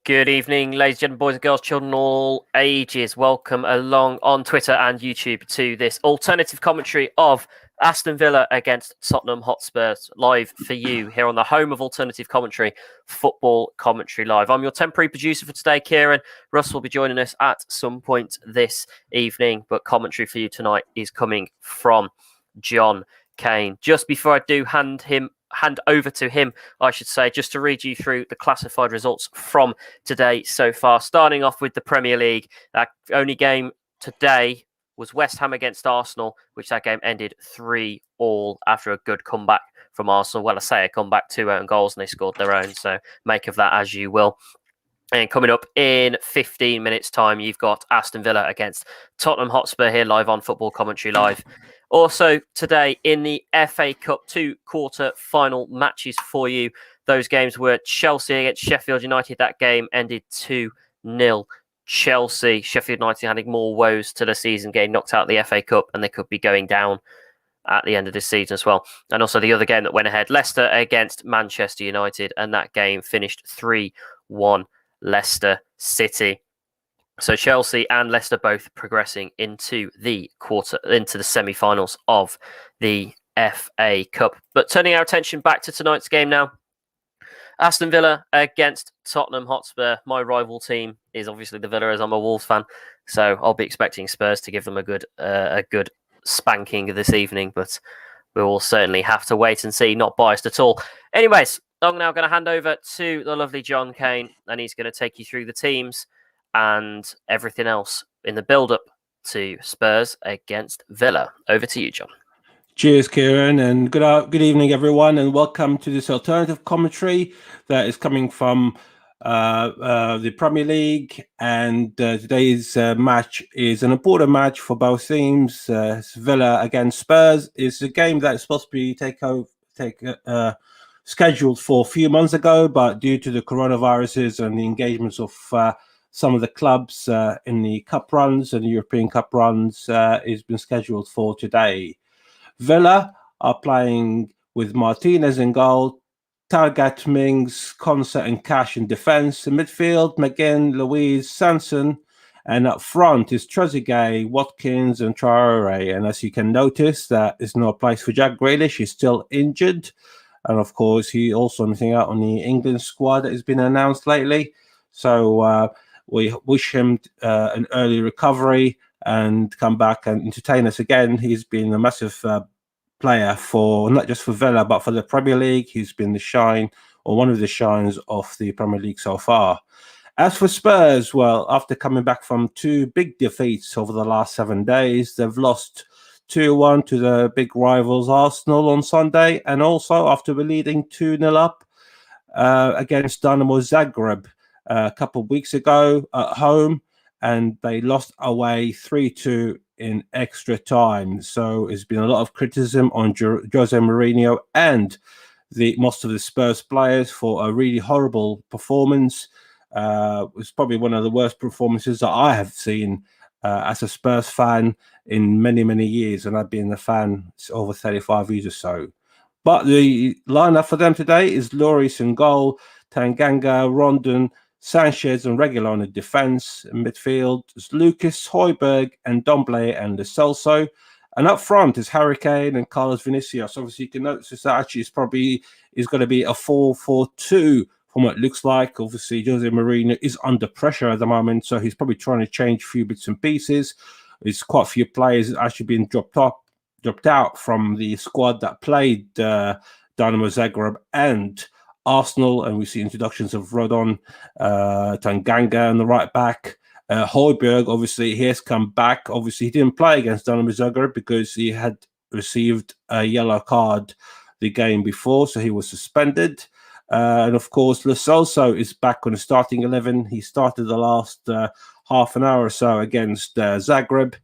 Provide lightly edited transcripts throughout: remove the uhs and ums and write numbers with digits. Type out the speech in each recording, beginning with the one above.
Good evening, ladies and gentlemen, boys and girls, children all ages. Welcome along on Twitter and YouTube to this alternative commentary of Aston Villa against Tottenham Hotspur, live for you here on the home of alternative commentary, Football Commentary Live. I'm your temporary producer for today, Kieran. Russ will be joining us at some point this evening, but commentary for you tonight is coming from John Kane. Just before I do hand over to him, I should say, just to read you through the classified results from today so far. Starting off with the Premier League, that only game today was West Ham against Arsenal, which that game ended 3-3 after a good comeback from Arsenal. Well, I say a comeback, 2 own goals, and they scored their own, so make of that as you will. And coming up in 15 minutes' time, you've got Aston Villa against Tottenham Hotspur here live on Football Commentary Live. Also today in the FA Cup 2 quarter-final matches for you. Those games were Chelsea against Sheffield United. That game ended 2-0. Chelsea, Sheffield United having more woes to the season, getting knocked out of the FA Cup, and they could be going down at the end of this season as well. And also the other game that went ahead, Leicester against Manchester United, and that game finished 3-1 Leicester City. So Chelsea and Leicester both progressing into the semi-finals of the FA Cup. But turning our attention back to tonight's game now, Aston Villa against Tottenham Hotspur. My rival team is obviously the Villa, as I'm a Wolves fan, so I'll be expecting Spurs to give them a good spanking this evening. But we will certainly have to wait and see. Not biased at all. Anyways, I'm now going to hand over to the lovely John Kane, and he's going to take you through the teams and everything else in the build-up to Spurs against Villa. Over to you, John. Cheers, Kieran, and good evening, everyone, and welcome to this alternative commentary that is coming from the Premier League. And today's match is an important match for both teams. Villa against Spurs is a game that's supposed to be scheduled for a few months ago, but due to the coronaviruses and the engagements of some of the clubs in the cup runs and the European Cup runs, it's been scheduled for today. Villa are playing with Martinez in goal, Targat, Mings, Concert and Cash in defence. In midfield, McGinn, Louise, Sanson. And up front is Trezeguet, Watkins and Traore. And as you can notice, that is no place for Jack Grealish. He's still injured. And of course, he also missing out on the England squad that has been announced lately. So we wish him an early recovery and come back and entertain us again. He's been a massive player for not just for Villa, but for the Premier League. He's been the shine, or one of the shines of the Premier League so far. As for Spurs, well, after coming back from 2 big defeats over the last 7 days, they've lost 2-1 to the big rivals Arsenal on Sunday, and also after leading 2-0 up against Dynamo Zagreb a couple of weeks ago at home, and they lost away 3-2 in extra time. So there's been a lot of criticism on Jose Mourinho and most of the Spurs players for a really horrible performance. It was probably one of the worst performances that I have seen as a Spurs fan in many, many years, and I've been a fan over 35 years or so. But the lineup for them today is Lloris in goal, Tanganga, Rondon, Sanchez and Reguilon in defence. In midfield is Lucas, Højbjerg and Domblé and Lo Celso. And up front is Harry Kane and Carlos Vinicius. Obviously, you can notice that actually is going to be a 4-4-2 from what it looks like. Obviously, Jose Mourinho is under pressure at the moment, so he's probably trying to change a few bits and pieces. There's quite a few players actually being dropped out from the squad that played Dynamo Zagreb and Arsenal, and we see introductions of Rodon, Tanganga on the right back. Højbjerg, obviously, he has come back. Obviously, he didn't play against Dynamo Zagreb because he had received a yellow card the game before, so he was suspended. And of course, Lo Celso is back on the starting 11. He started the last half an hour or so against Zagreb,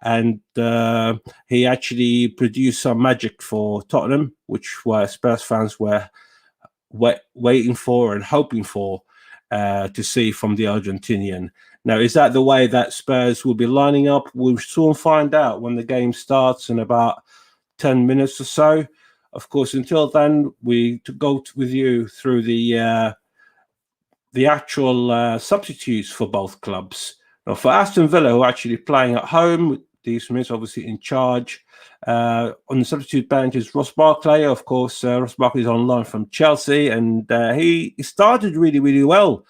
and he actually produced some magic for Tottenham, which Spurs fans were waiting for and hoping for to see from the Argentinian. Now, is that the way that Spurs will be lining up? We'll soon find out when the game starts in about 10 minutes or so. Of course, until then, we go with you through the the actual substitutes for both clubs. Now, for Aston Villa, who are actually playing at home, Steve Smith's obviously in charge. On the substitute bench is Ross Barkley. Of course, Ross Barkley is on loan from Chelsea, and he started really, really well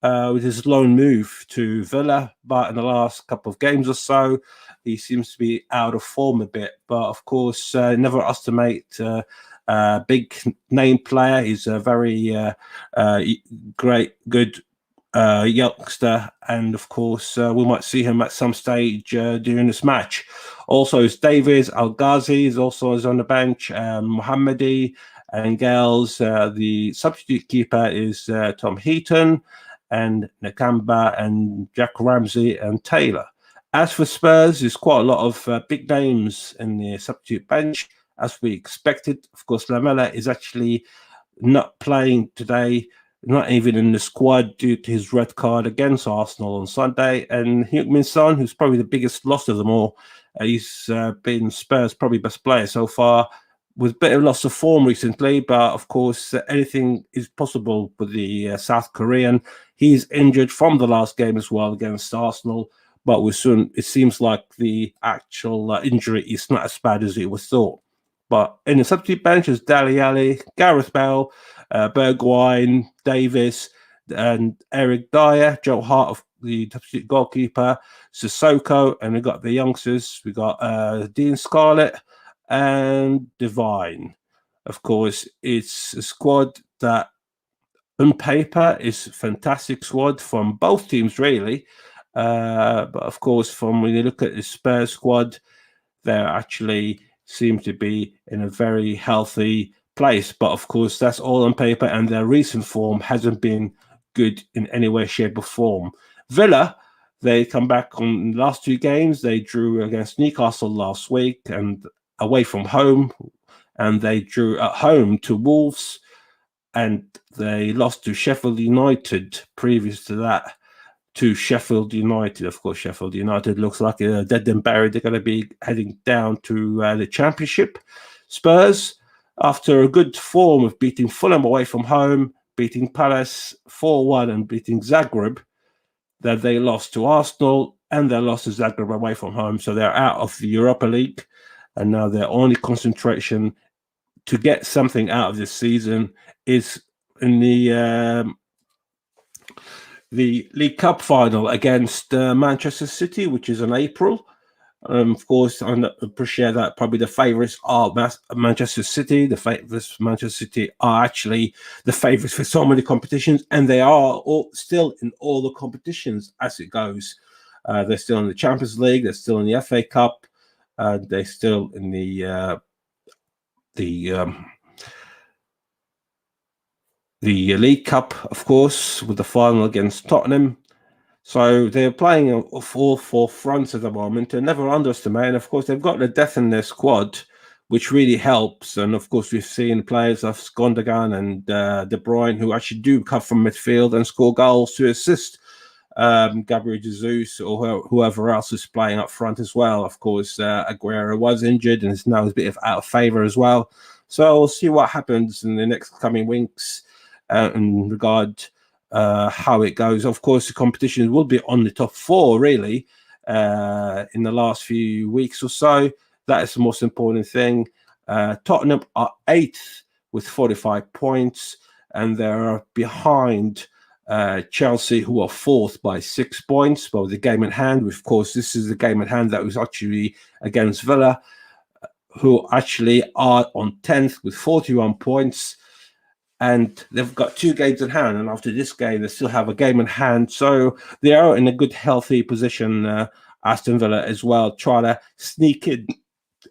with his loan move to Villa, but in the last couple of games or so, he seems to be out of form a bit. But of course, never underestimate big name player. He's a very great, good youngster, and of course, we might see him at some stage during this match. Also, is Davies Al Ghazi is also on the bench. Mohammedi and Gales. The substitute keeper is Tom Heaton, and Nakamba and Jack Ramsey and Taylor. As for Spurs, there's quite a lot of big names in the substitute bench, as we expected. Of course, Lamela is actually not playing today, not even in the squad due to his red card against Arsenal on Sunday. And Heung-min Son, who's probably the biggest loss of them all, he's been Spurs' probably best player so far, with a bit of loss of form recently. But of course, anything is possible with the South Korean. He's injured from the last game as well against Arsenal. But it seems like the actual injury is not as bad as it was thought. But in the substitute bench is Dele Alli, Gareth Bale, Bergwijn, Davis, and Eric Dyer, Joe Hart of the substitute goalkeeper, Sissoko, and we've got the youngsters. We've got Dean Scarlett and Divine. Of course, it's a squad that on paper is a fantastic squad from both teams, really. But of course, from when you look at the Spurs squad, they actually seem to be in a very healthy place. But of course, that's all on paper, and their recent form hasn't been good in any way, shape, or form. Villa, they come back on the last two games. They drew against Newcastle last week and away from home, and they drew at home to Wolves, and they lost to Sheffield United previous to that. To Sheffield United. Of course, Sheffield United looks like a dead and buried. They're going to be heading down to the Championship. Spurs, after a good form of beating Fulham away from home, beating Palace 4-1 and beating Zagreb, that they lost to Arsenal and they lost to Zagreb away from home. So they're out of the Europa League, and now their only concentration to get something out of this season is in the League Cup final against Manchester City, which is in April. Of course, I appreciate that probably the favourites are Manchester City. The favourites Manchester City are actually the favourites for so many competitions, and they are still in all the competitions as it goes. They're still in the Champions League. They're still in the FA Cup. They're still in the League Cup, of course, with the final against Tottenham. So they're playing off all four fronts at the moment, and never underestimate. And of course, they've got the depth in their squad, which really helps. And of course, we've seen players like Gundogan and De Bruyne who actually do come from midfield and score goals to assist Gabriel Jesus or whoever else is playing up front as well. Of course, Aguero was injured and is now a bit out of favour as well. So we'll see what happens in the next coming weeks in regard how it goes. Of course, the competition will be on the top four, really, in the last few weeks or so. That is the most important thing. Tottenham are 8th with 45 points, and they're behind Chelsea, who are 4th by 6 points. Well, the game at hand, of course, this is the game at hand that was actually against Villa, who actually are on 10th with 41 points. And they've got 2 games in hand, and after this game, they still have a game in hand. So they are in a good, healthy position, Aston Villa as well, trying to sneak in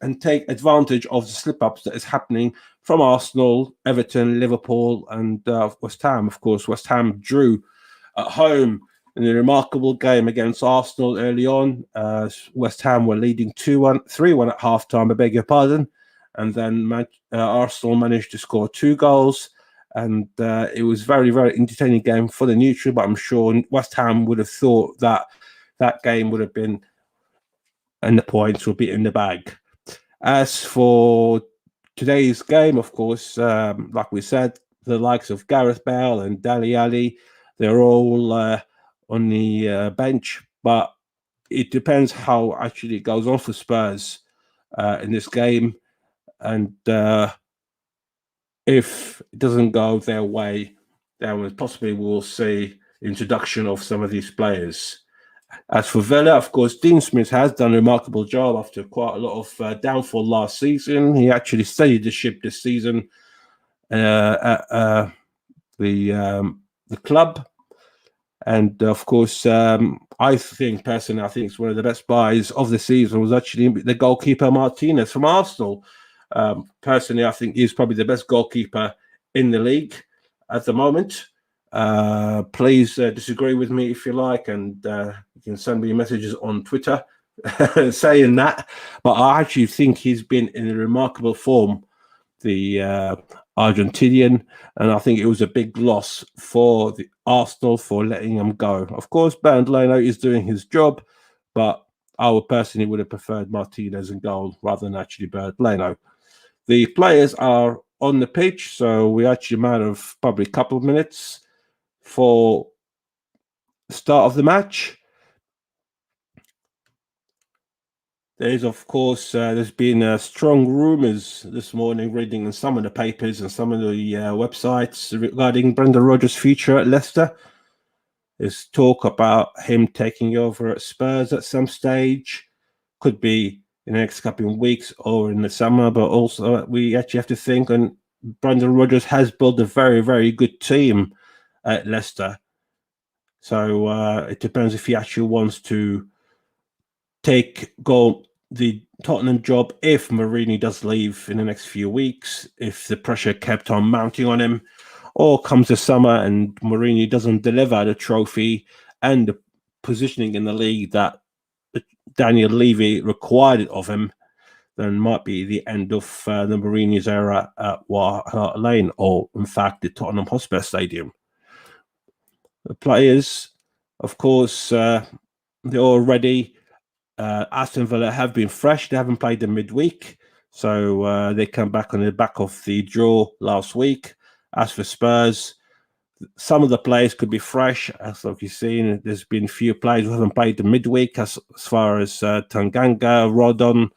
and take advantage of the slip-ups that is happening from Arsenal, Everton, Liverpool, and West Ham. Of course, West Ham drew at home in a remarkable game against Arsenal early on. West Ham were leading 2-1, 3-1 at half-time, I beg your pardon. And then Arsenal managed to score 2 goals. And it was very, very entertaining game for the neutral, but I'm sure West Ham would have thought that that game would have been, and the points would be in the bag. As for today's game, of course, like we said, the likes of Gareth Bale and Dele Alli, they're all on the bench, but it depends how actually it goes on for Spurs in this game, and if it doesn't go their way, then possibly we'll see introduction of some of these players. As for Villa, of course, Dean Smith has done a remarkable job after quite a lot of downfall last season. He actually steadied the ship this season at the club. And of course, I think personally, I think it's one of the best buys of the season was actually the goalkeeper Martinez from Arsenal. Personally, I think he's probably the best goalkeeper in the league at the moment. Please disagree with me if you like, and you can send me messages on Twitter saying that. But I actually think he's been in a remarkable form, the Argentinian, and I think it was a big loss for the Arsenal for letting him go. Of course, Bernd Leno is doing his job, but I would personally would have preferred Martinez in goal rather than actually Bernd Leno. The players are on the pitch, so we actually might have probably a couple of minutes for the start of the match. There's, of course, there's been strong rumours this morning, reading in some of the papers and some of the websites regarding Brendan Rodgers' future at Leicester. There's talk about him taking over at Spurs at some stage. Could be in the next couple of weeks or in the summer, but also we actually have to think, and Brendan Rodgers has built a very, very good team at Leicester. So it depends if he actually wants to go the Tottenham job if Mourinho does leave in the next few weeks, if the pressure kept on mounting on him, or comes the summer and Mourinho doesn't deliver the trophy and the positioning in the league that Daniel Levy required of him, then might be the end of the Mourinho's era at White Hart Lane, or in fact the Tottenham Hotspur Stadium. The players, of course, they're all ready. Aston Villa have been fresh. They haven't played the midweek, so they come back on the back of the draw last week. As for Spurs, some of the players could be fresh. As like you've seen, there's been few players who haven't played the midweek, as far as Tanganga, Rodon.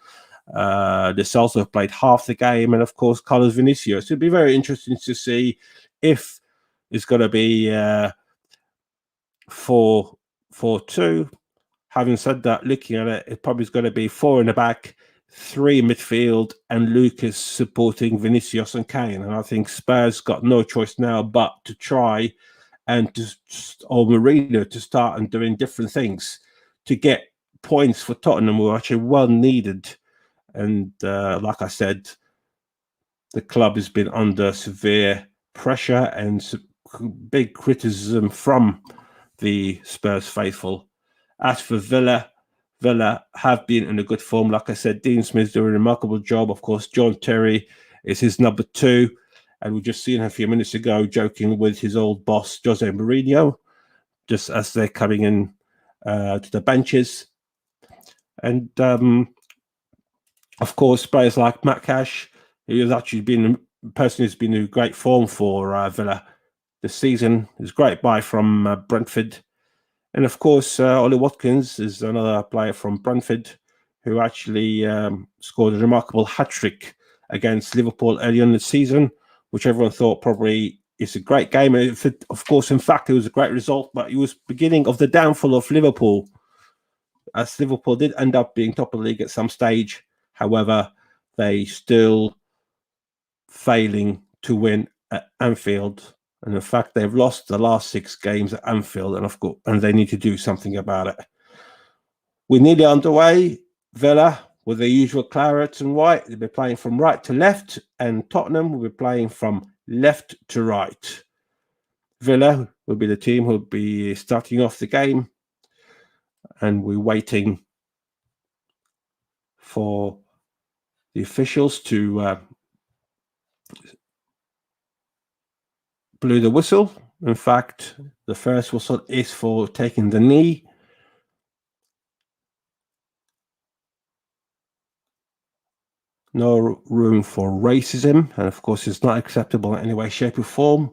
This also have played half the game, and of course, Carlos Vinicius. It'd be very interesting to see if it's going to be 4-4-2. Having said that, looking at it, it probably is going to be 4 in the back, 3 in midfield, and Lucas supporting Vinicius and Kane. And I think Spurs got no choice now but to try and or Mourinho to start and doing different things to get points for Tottenham, were actually well needed. And like I said, the club has been under severe pressure and big criticism from the Spurs faithful. As for Villa have been in a good form. Like I said, Dean Smith's doing a remarkable job. Of course, John Terry is his number 2. And we just seen him a few minutes ago joking with his old boss, Jose Mourinho, just as they're coming in to the benches. And, of course, players like Matt Cash, who has actually been a person who's been in great form for Villa this season. It's a great buy from Brentford. And of course, Ollie Watkins is another player from Brentford who actually scored a remarkable hat-trick against Liverpool early on in the season, which everyone thought probably is a great game. Of course, in fact, it was a great result, but it was beginning of the downfall of Liverpool, as Liverpool did end up being top of the league at some stage. However, they still failing to win at Anfield. And in fact, they've lost the last 6 games at Anfield, and they need to do something about it. We're nearly underway. Villa, with their usual claret and white, they'll be playing from right to left, and Tottenham will be playing from left to right. Villa will be the team who will be starting off the game, and we're waiting for the officials to blow the whistle. In fact, the first whistle is for taking the knee. No room for racism, and of course it's not acceptable in any way, shape or form.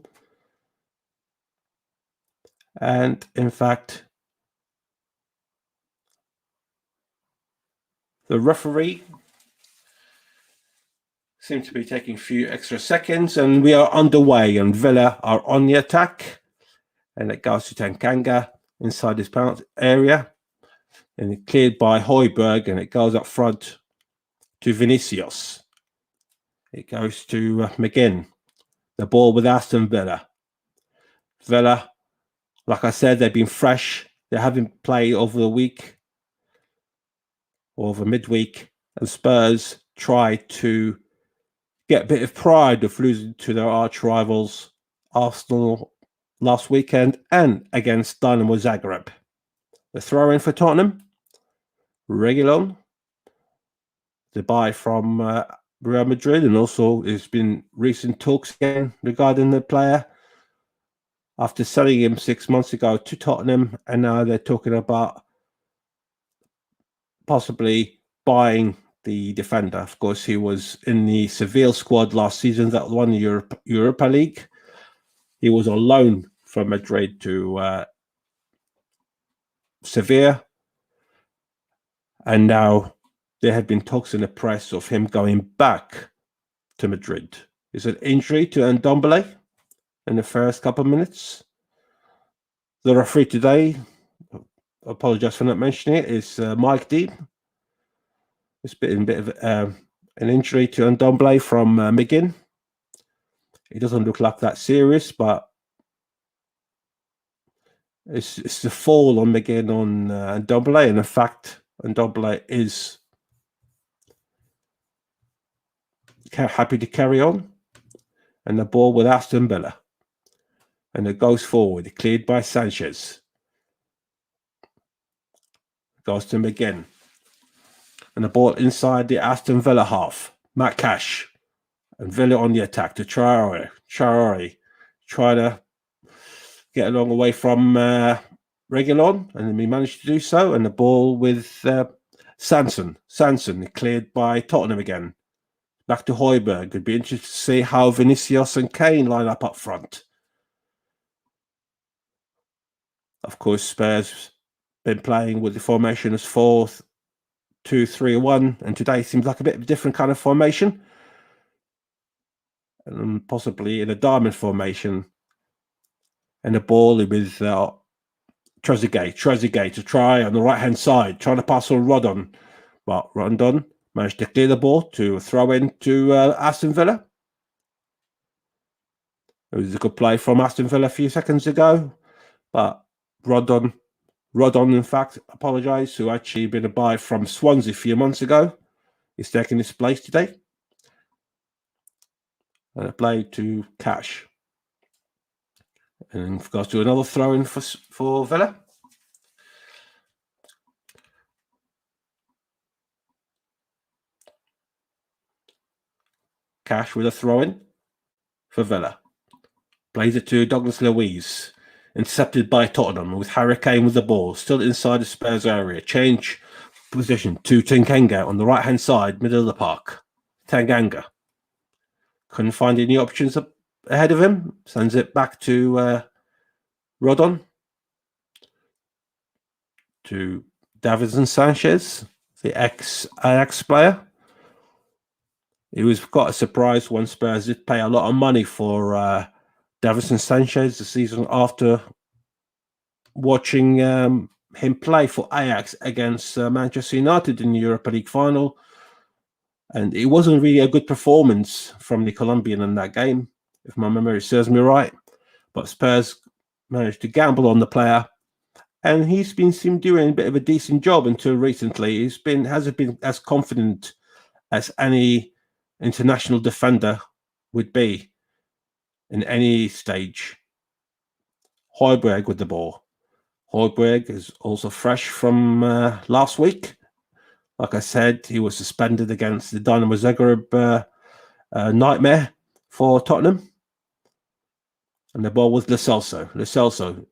And in fact, the referee seems to be taking a few extra seconds, and we are underway, and Villa are on the attack. And it goes to Tanganga inside his penalty area, and it's cleared by Højbjerg, and it goes up front to Vinicius. It goes to McGinn. The ball with Aston Villa. Villa, like I said, they've been fresh. They haven't played over the week, or over midweek, and Spurs tried to get a bit of pride of losing to their arch rivals, Arsenal, last weekend, and against Dynamo Zagreb. The throw-in for Tottenham, Reguilon, the buy from Real Madrid, and also there's been recent talks again regarding the player after selling him 6 months ago to Tottenham, and now they're talking about possibly buying the defender. Of course, he was in the Seville squad last season that won the Europa League. He was on loan from Madrid to Sevilla, and now there have been talks in the press of him going back to Madrid. Is an injury to Ndombele in the first couple of minutes. The referee today, I apologize for not mentioning it, is Mike Deeb. It's been a bit of an injury to Ndombele from McGinn. It doesn't look like that serious, but it's the fall on McGinn on Ndombele, and in fact, Ndombele is happy to carry on. And the ball with Aston Villa. And it goes forward, cleared by Sanchez. Goes to McGinn. And the ball inside the Aston Villa half. Matt Cash. And Villa on the attack to Traore. Traore try to get along away from Reguilon, and he managed to do so. And the ball with Sanson. Sanson cleared by Tottenham again. Back to Højbjerg. It'd be interesting to see how Vinicius and Kane line up front. Of course, Spurs been playing with the formation as 4-2-3-1, and today seems like a bit of a different kind of formation, and possibly in a diamond formation. And the ball with Trezeguet to try on the right-hand side, trying to pass on Rodon, but Rondon managed to clear the ball to throw in to Aston Villa. It was a good play from Aston Villa a few seconds ago, but Rodon, in fact, apologise, who actually been a buy from Swansea a few months ago, is taking his place today. And a play to Cash. And goes to another throw-in for Villa. Cash with a throw-in for Villa. Plays it to Douglas Luiz. Intercepted by Tottenham with Harry Kane with the ball. Still inside the Spurs area. Change position to Tanganga on the right-hand side, middle of the park. Tanganga. Couldn't find any options up ahead of him. Sends it back to Rodon. To Davinson Sanchez, the ex-Ajax player. It was quite a surprise when Spurs did pay a lot of money for Davinson Sanchez the season after watching him play for Ajax against Manchester United in the Europa League final. And it wasn't really a good performance from the Colombian in that game, if my memory serves me right. But Spurs managed to gamble on the player, and he's been seen doing a bit of a decent job until recently. Hasn't been as confident as any international defender would be in any stage. Højbjerg with the ball. Højbjerg is also fresh from last week. Like I said, he was suspended against the Dynamo Zagreb nightmare for Tottenham. And the ball was Lo Celso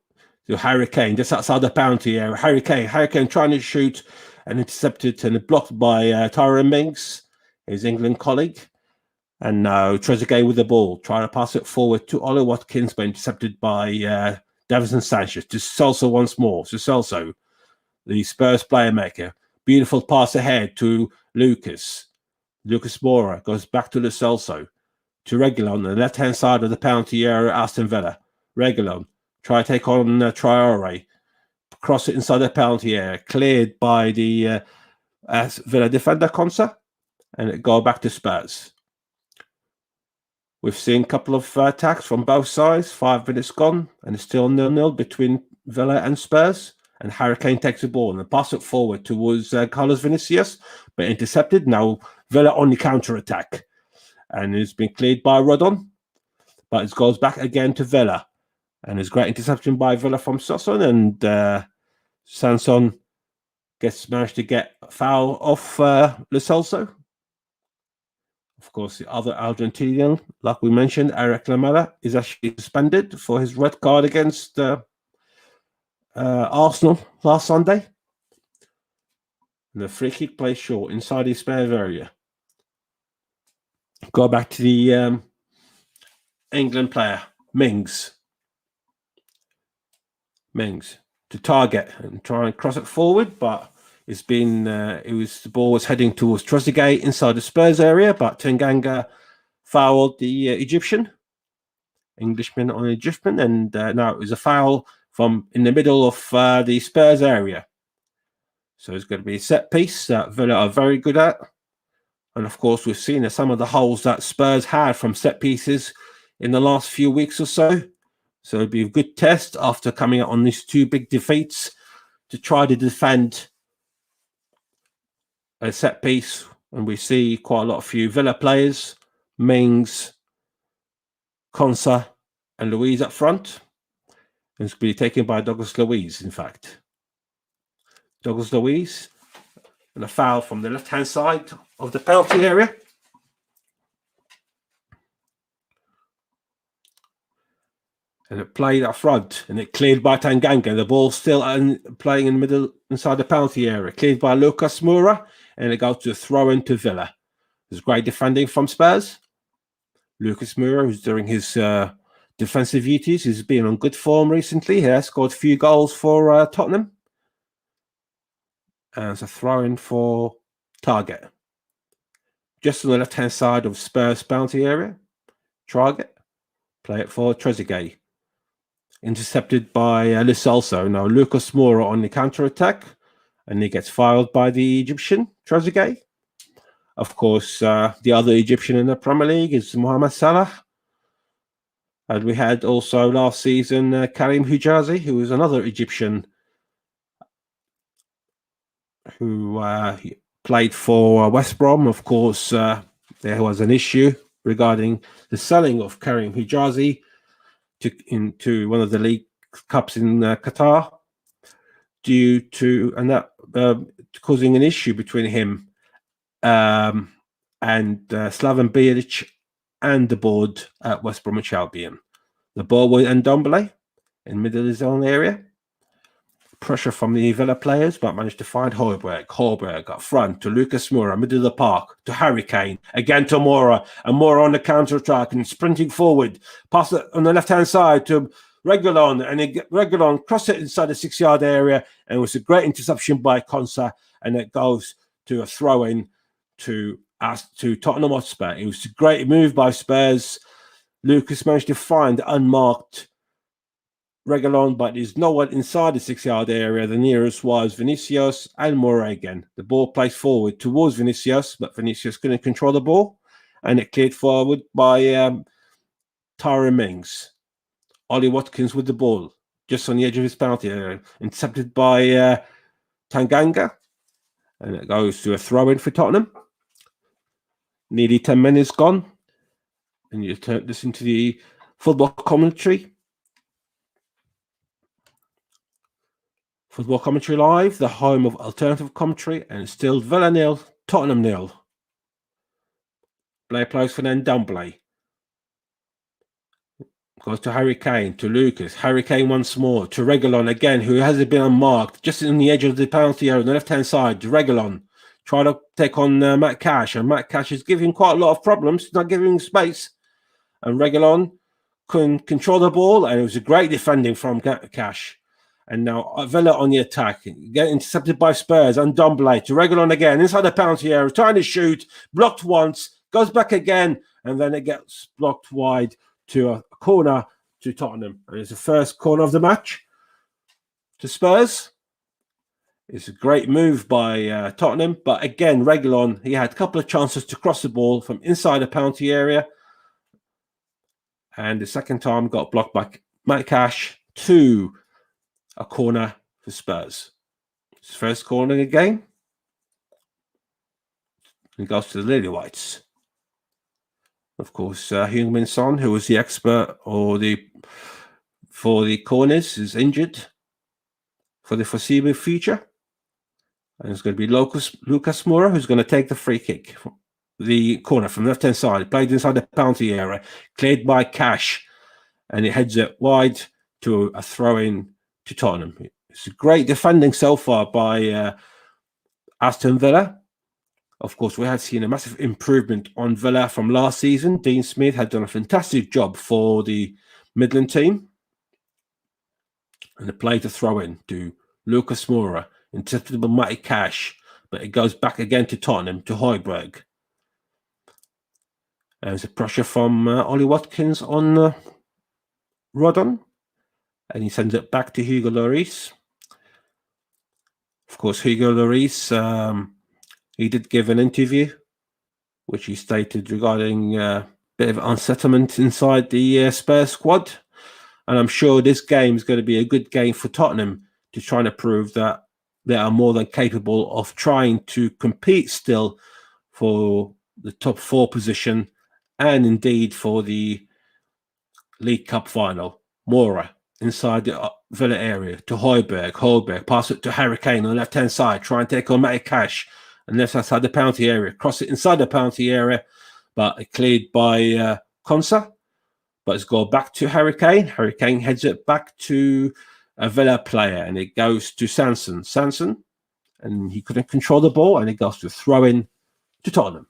to Harry Kane, just outside the penalty area. Harry Kane trying to shoot and intercepted and blocked by Tyrone Mings, his England colleague. And now Trezeguet with the ball, trying to pass it forward to Ollie Watkins, but intercepted by Davinson Sanchez to Celso once more. To Celso, the Spurs playmaker. Beautiful pass ahead to Lucas. Lucas Moura goes back to Lo Celso. To Reguilon on the left-hand side of the penalty area, Aston Villa. Reguilon try to take on Traore. Cross it inside the penalty area. Cleared by the Villa defender, Konsa. And it go back to Spurs. We've seen a couple of attacks from both sides. 5 minutes gone. And it's still 0-0 between Villa and Spurs. And Harry Kane takes the ball and pass it forward towards Carlos Vinicius, but intercepted. Now Villa on the counter-attack. And it's been cleared by Rodon, but it goes back again to Villa. And there's great interception by Villa from Sasson, and Sanson managed to get a foul off Lo Celso. Of course, the other Argentinian, like we mentioned, Eric Lamela, is actually suspended for his red card against Arsenal last Sunday. And the free kick plays short inside the Spurs area. Go back to the England player, Mings. Mings to target and try and cross it forward, but it's been the ball was heading towards Trezeguet inside the Spurs area, but Tanganga fouled the Englishman on Egyptian, and now it was a foul from in the middle of the Spurs area. So it's going to be a set piece that Villa are very good at. And of course, we've seen some of the holes that Spurs had from set pieces in the last few weeks or so. So it'd be a good test after coming out on these 2 big defeats to try to defend a set piece. And we see quite a lot of few Villa players, Mings, Konsa, and Luiz up front. And it's going to be taken by Douglas Luiz, in fact. Douglas Luiz, and a foul from the left-hand side of the penalty area. And it played up front, and it cleared by Tanganga. The ball still playing in the middle, inside the penalty area. Cleared by Lucas Moura, and it goes to a throw-in to Villa. There's great defending from Spurs. Lucas Moura, who's doing his defensive duties, has been on good form recently. He has scored a few goals for Tottenham. And it's a throw-in for Target. Just on the left-hand side of Spurs penalty area. Target. Play it for Trezeguet. Intercepted by Lo Celso. Now Lucas Moura on the counter-attack. And he gets fouled by the Egyptian, Trezeguet. Of course, the other Egyptian in the Premier League is Mohamed Salah. And we had also last season Karim Hijazi, who was another Egyptian who played for West Brom. Of course, there was an issue regarding the selling of Karim Hijazi into one of the league cups in Qatar, due to causing an issue between him and Slaven Bilic and the board at West Bromwich Albion. The ball went Ndombele in middle of his own area. Pressure from the Villa players, but managed to find Højbjerg. Højbjerg up front to Lucas Moura, middle of the park, to Harry Kane, again to Moura, and Moura on the counter-attack and sprinting forward. Pass it on the left-hand side to Reguilon, and Reguilon crossed it inside the 6-yard area, and it was a great interception by Konsa, and it goes to a throw-in to Tottenham Hotspur. It was a great move by Spurs. Lucas managed to find unmarked Reguilon, but there's no one inside the 6-yard area. The nearest was Vinicius and Moura again. The ball placed forward towards Vinicius, but Vinicius couldn't control the ball, and it cleared forward by Tyrone Mings. Ollie Watkins with the ball, just on the edge of his penalty area, intercepted by Tanganga, and it goes to a throw-in for Tottenham. Nearly 10 minutes gone, and you listen to the football commentary. Football Commentary Live, the home of alternative commentary, and it's still Villa 0, Tottenham 0. Play plays for Ndombele. Goes to Harry Kane, to Lucas. Harry Kane once more, to Reguilon again, who hasn't been unmarked, just on the edge of the penalty area on the left-hand side. To Reguilon. Try to take on Matt Cash, and Matt Cash is giving quite a lot of problems, not giving space. And Reguilon couldn't control the ball, and it was a great defending from Cash. And now Villa on the attack, get intercepted by Spurs and Ndombele to Reguilon again inside the penalty area, trying to shoot, blocked once, goes back again, and then it gets blocked wide to a corner to Tottenham. And it's the first corner of the match to Spurs. It's a great move by Tottenham, but again, Reguilon, he had a couple of chances to cross the ball from inside the penalty area, and the second time got blocked by Matt Cash to a corner for Spurs. His first corner of the game. He goes to the Lily Whites. Of course, Heung-min Son, who was the expert for the corners, is injured for the foreseeable future. And it's going to be Lucas Moura, who's going to take the free kick. The corner from the left-hand side, played inside the penalty area, cleared by Cash, and it heads it wide to a throw-in to Tottenham. It's a great defending so far by Aston Villa. Of course, we had seen a massive improvement on Villa from last season. Dean Smith had done a fantastic job for the Midland team. And the play to throw in to Lucas Moura, intercepted by Matty Cash, but it goes back again to Tottenham, to Højbjerg. And there's a pressure from Ollie Watkins on Rodon. And he sends it back to Hugo Lloris. Of course, Hugo Lloris, he did give an interview, which he stated regarding a bit of unsettlement inside the Spurs squad. And I'm sure this game is going to be a good game for Tottenham to try and prove that they are more than capable of trying to compete still for the top 4 position and indeed for the League Cup final. Moura inside the Villa area to Højbjerg, pass it to Harry Kane on the left-hand side, try and take on Matty Cash, and left outside the penalty area, cross it inside the penalty area, but it cleared by Konsa, but it's gone back to Harry Kane. Harry Kane heads it back to a Villa player, and it goes to Sanson, and he couldn't control the ball, and it goes to throw-in to Tottenham.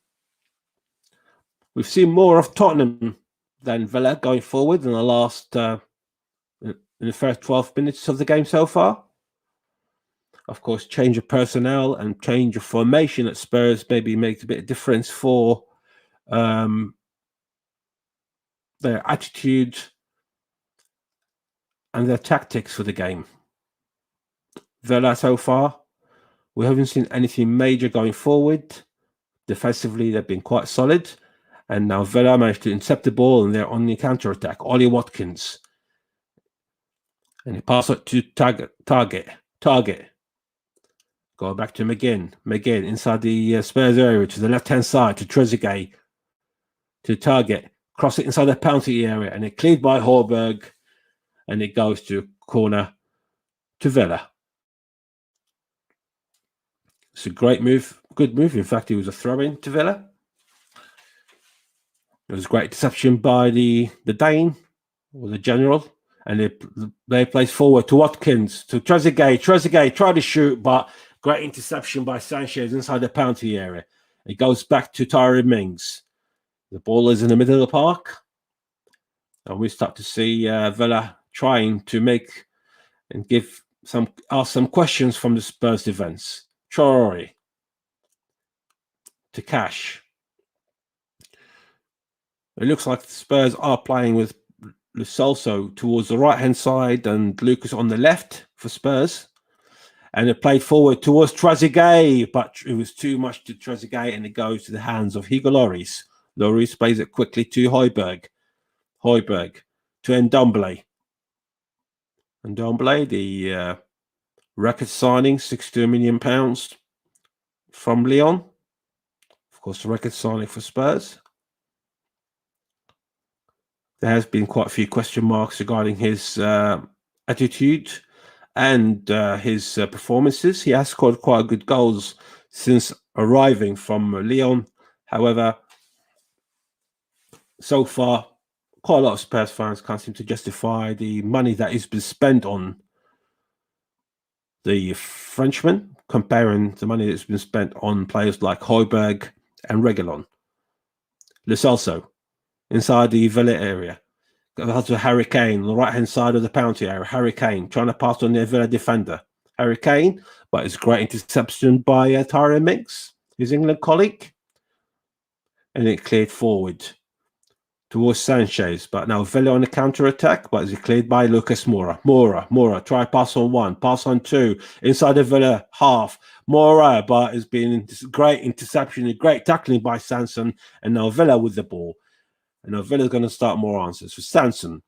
We've seen more of Tottenham than Villa going forward in the last in the first 12 minutes of the game so far. Of course, change of personnel and change of formation at Spurs maybe makes a bit of difference for their attitude and their tactics for the game. Villa so far, we haven't seen anything major going forward. Defensively, they've been quite solid. And now Villa managed to intercept the ball and they're on the counter-attack. Ollie Watkins. And he passes it to Target. Go back to McGinn inside the Spurs area to the left-hand side to Trezeguet. To Target. Cross it inside the penalty area and it cleared by Højbjerg. And it goes to corner to Villa. It's a great move. Good move. In fact, it was a throw-in to Villa. It was a great deception by the Dane or the general. And they plays forward to Watkins, to Trezeguet. Trezeguet tried to shoot, but great interception by Sanchez inside the penalty area. It goes back to Tyrone Mings. The ball is in the middle of the park. And we start to see Villa trying to make and ask some questions from the Spurs defense. Traore to Cash. It looks like the Spurs are playing with Lo Celso towards the right-hand side and Lucas on the left for Spurs. And it played forward towards Trezeguet, but it was too much to Trezeguet and it goes to the hands of Hugo Lloris. Lloris plays it quickly to Højbjerg. Højbjerg to Ndombele. Ndombele, the record signing, £62 million from Lyon. Of course, the record signing for Spurs. There has been quite a few question marks regarding his attitude and his performances. He has scored quite good goals since arriving from Lyon. However, so far, quite a lot of Spurs fans can't seem to justify the money that has been spent on the Frenchman, comparing the money that's been spent on players like Højbjerg and Reguilon. Lo Celso inside the Villa area. Got to Harry Kane on the right hand side of the penalty area. Harry Kane trying to pass on the Villa defender. Harry Kane, but it's a great interception by Tyrone Mings, his England colleague, and it cleared forward towards Sanchez. But now Villa on the counter attack, but it's cleared by Lucas Moura. Moura, try pass on one, pass on two, inside the Villa half. Moura, but it's been great interception and great tackling by Sanson, and now Villa with the ball. And now Villa's going to start more answers for Sanson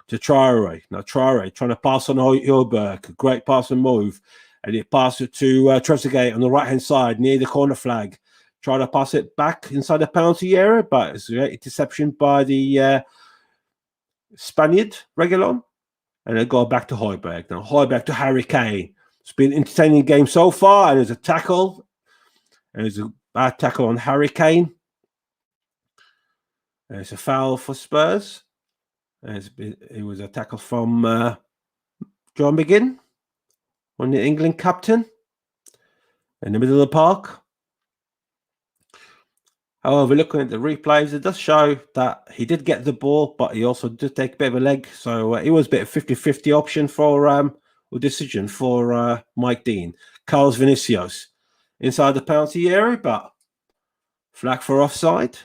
to Traore. Now Traore trying to pass on Højbjerg. Great pass and move. And it passes it to Trezeguet on the right-hand side near the corner flag. Try to pass it back inside the penalty area, but it's a great interception by the Spaniard, Reguilon. And they go back to Højbjerg. Now Højbjerg to Harry Kane. It's been an entertaining game so far. And there's a tackle. And there's a bad tackle on Harry Kane. And it's a foul for Spurs. And it was a tackle from John McGinn on the England captain in the middle of the park. However, looking at the replays, it does show that he did get the ball, but he also did take a bit of a leg. So it was a bit of 50-50 option for or decision for Mike Dean. Carlos Vinicius inside the penalty area, but flag for offside.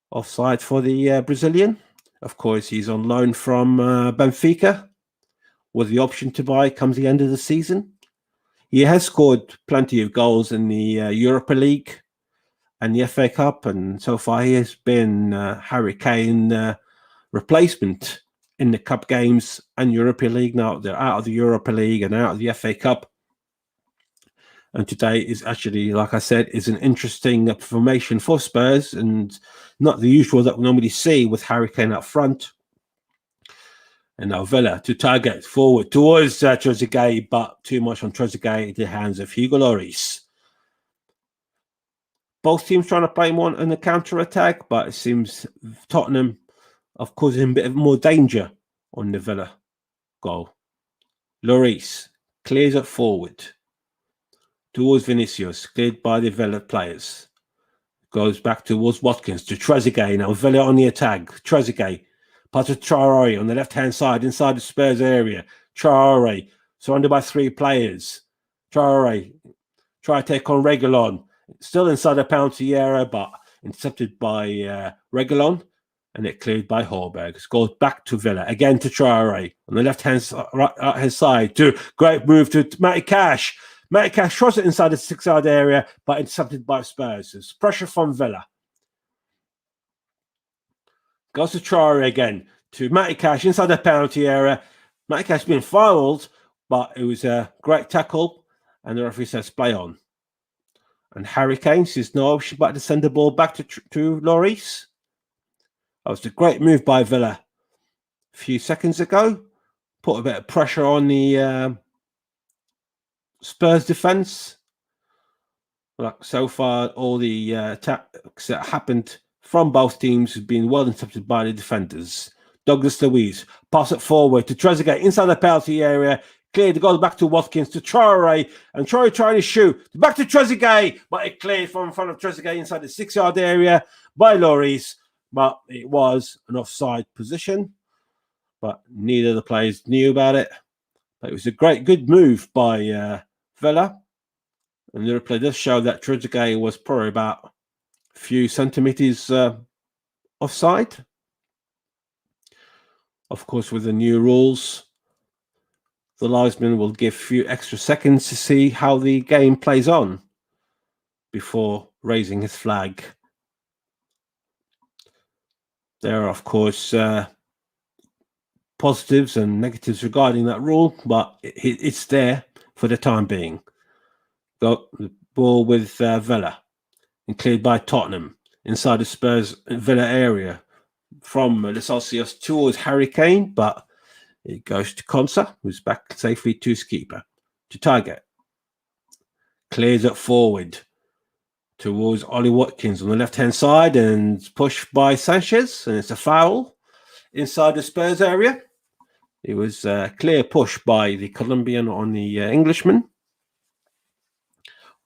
Offside for the Brazilian. Of course, he's on loan from Benfica with the option to buy comes the end of the season. He has scored plenty of goals in the Europa League and the FA Cup, and so far he has been Harry Kane replacement in the Cup games and Europa League. Now they're out of the Europa League and out of the FA Cup. And today is actually, like I said, is an interesting formation for Spurs and not the usual that we normally see with Harry Kane up front. And now Villa to target forward towards Trezeguet, but too much on Trezeguet in the hands of Hugo Lloris. Both teams trying to play more in the counter attack, but it seems Tottenham are causing a bit of more danger on the Villa goal. Lloris clears it forward towards Vinicius, cleared by the Villa players. Goes back towards Watkins to Trezeguet. Now Villa on the attack. Trezeguet. Pass to Traore on the left-hand side inside the Spurs area. Traore surrounded by three players. Traore try to take on Reguilon. Still inside the penalty area, but intercepted by Reguilon. And it cleared by Højbjerg. It goes back to Villa. Again to Traore on the left-hand side. To great move to Matty Cash. Matty Cash throws it inside the 6-yard area, but intercepted by Spurs. There's pressure from Villa. Goes to Traore again. To Matty Cash inside the penalty area. Matty Cash being fouled, but it was a great tackle. And the referee says play on. And Harry Kane says no option but to send the ball back to Lloris. That was a great move by Villa a few seconds ago. Put a bit of pressure on the Spurs defense. Like so far, all the attacks that happened from both teams have been well intercepted by the defenders. Douglas Luiz pass it forward to Trezeguet inside the penalty area. Cleared. It goes back to Watkins to Traore, and Traore trying to shoot back to Trezeguet, but it cleared from in front of Trezeguet inside the 6-yard area by Lloris. But it was an offside position, but neither of the players knew about it. But it was a good move by Villa, and the replay does show that Trezeguet was probably about a few centimeters offside. Of course, with the new rules, the linesman will give a few extra seconds to see how the game plays on before raising his flag. There are, of course, positives and negatives regarding that rule, but it's there for the time being. Got the ball with Villa and cleared by Tottenham inside the Spurs Villa area from the Celsius towards Harry Kane, but it goes to Konsa, who's back safely to his keeper, to target. Clears it forward towards Ollie Watkins on the left-hand side and pushed by Sanchez, and it's a foul inside the Spurs area. It was a clear push by the Colombian on the Englishman.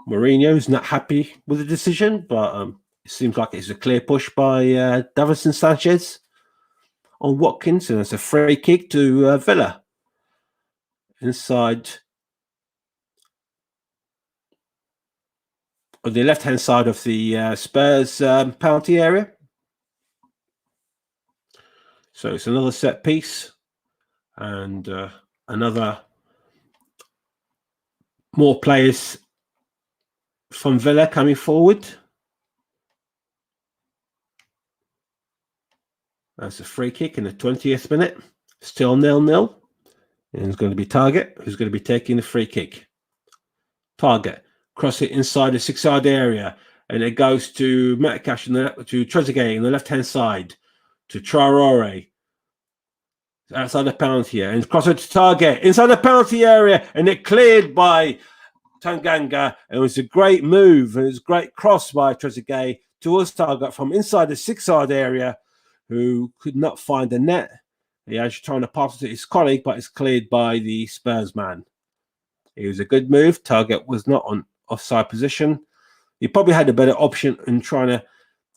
Mourinho's not happy with the decision, but it seems like it's a clear push by Davinson Sanchez. on Watkins, and it's a free kick to Villa inside on the left-hand side of the Spurs penalty area. So it's another set piece and another more players from Villa coming forward. That's a free kick in the 20th minute. Still 0-0. And it's going to be Target who's going to be taking the free kick. Target. Cross it inside the 6-yard area. And it goes to Metcalf to Trezeguet on the left-hand side. To Traore. Outside the penalty area. And cross it to Target. Inside the penalty area. And it cleared by Tanganga. It was a great move. And it was a great cross by Trezeguet towards Target from inside the 6-yard area, who could not find the net. He was trying to pass it to his colleague, but it's cleared by the Spurs man. It was a good move. Target was not on offside position. He probably had a better option in trying to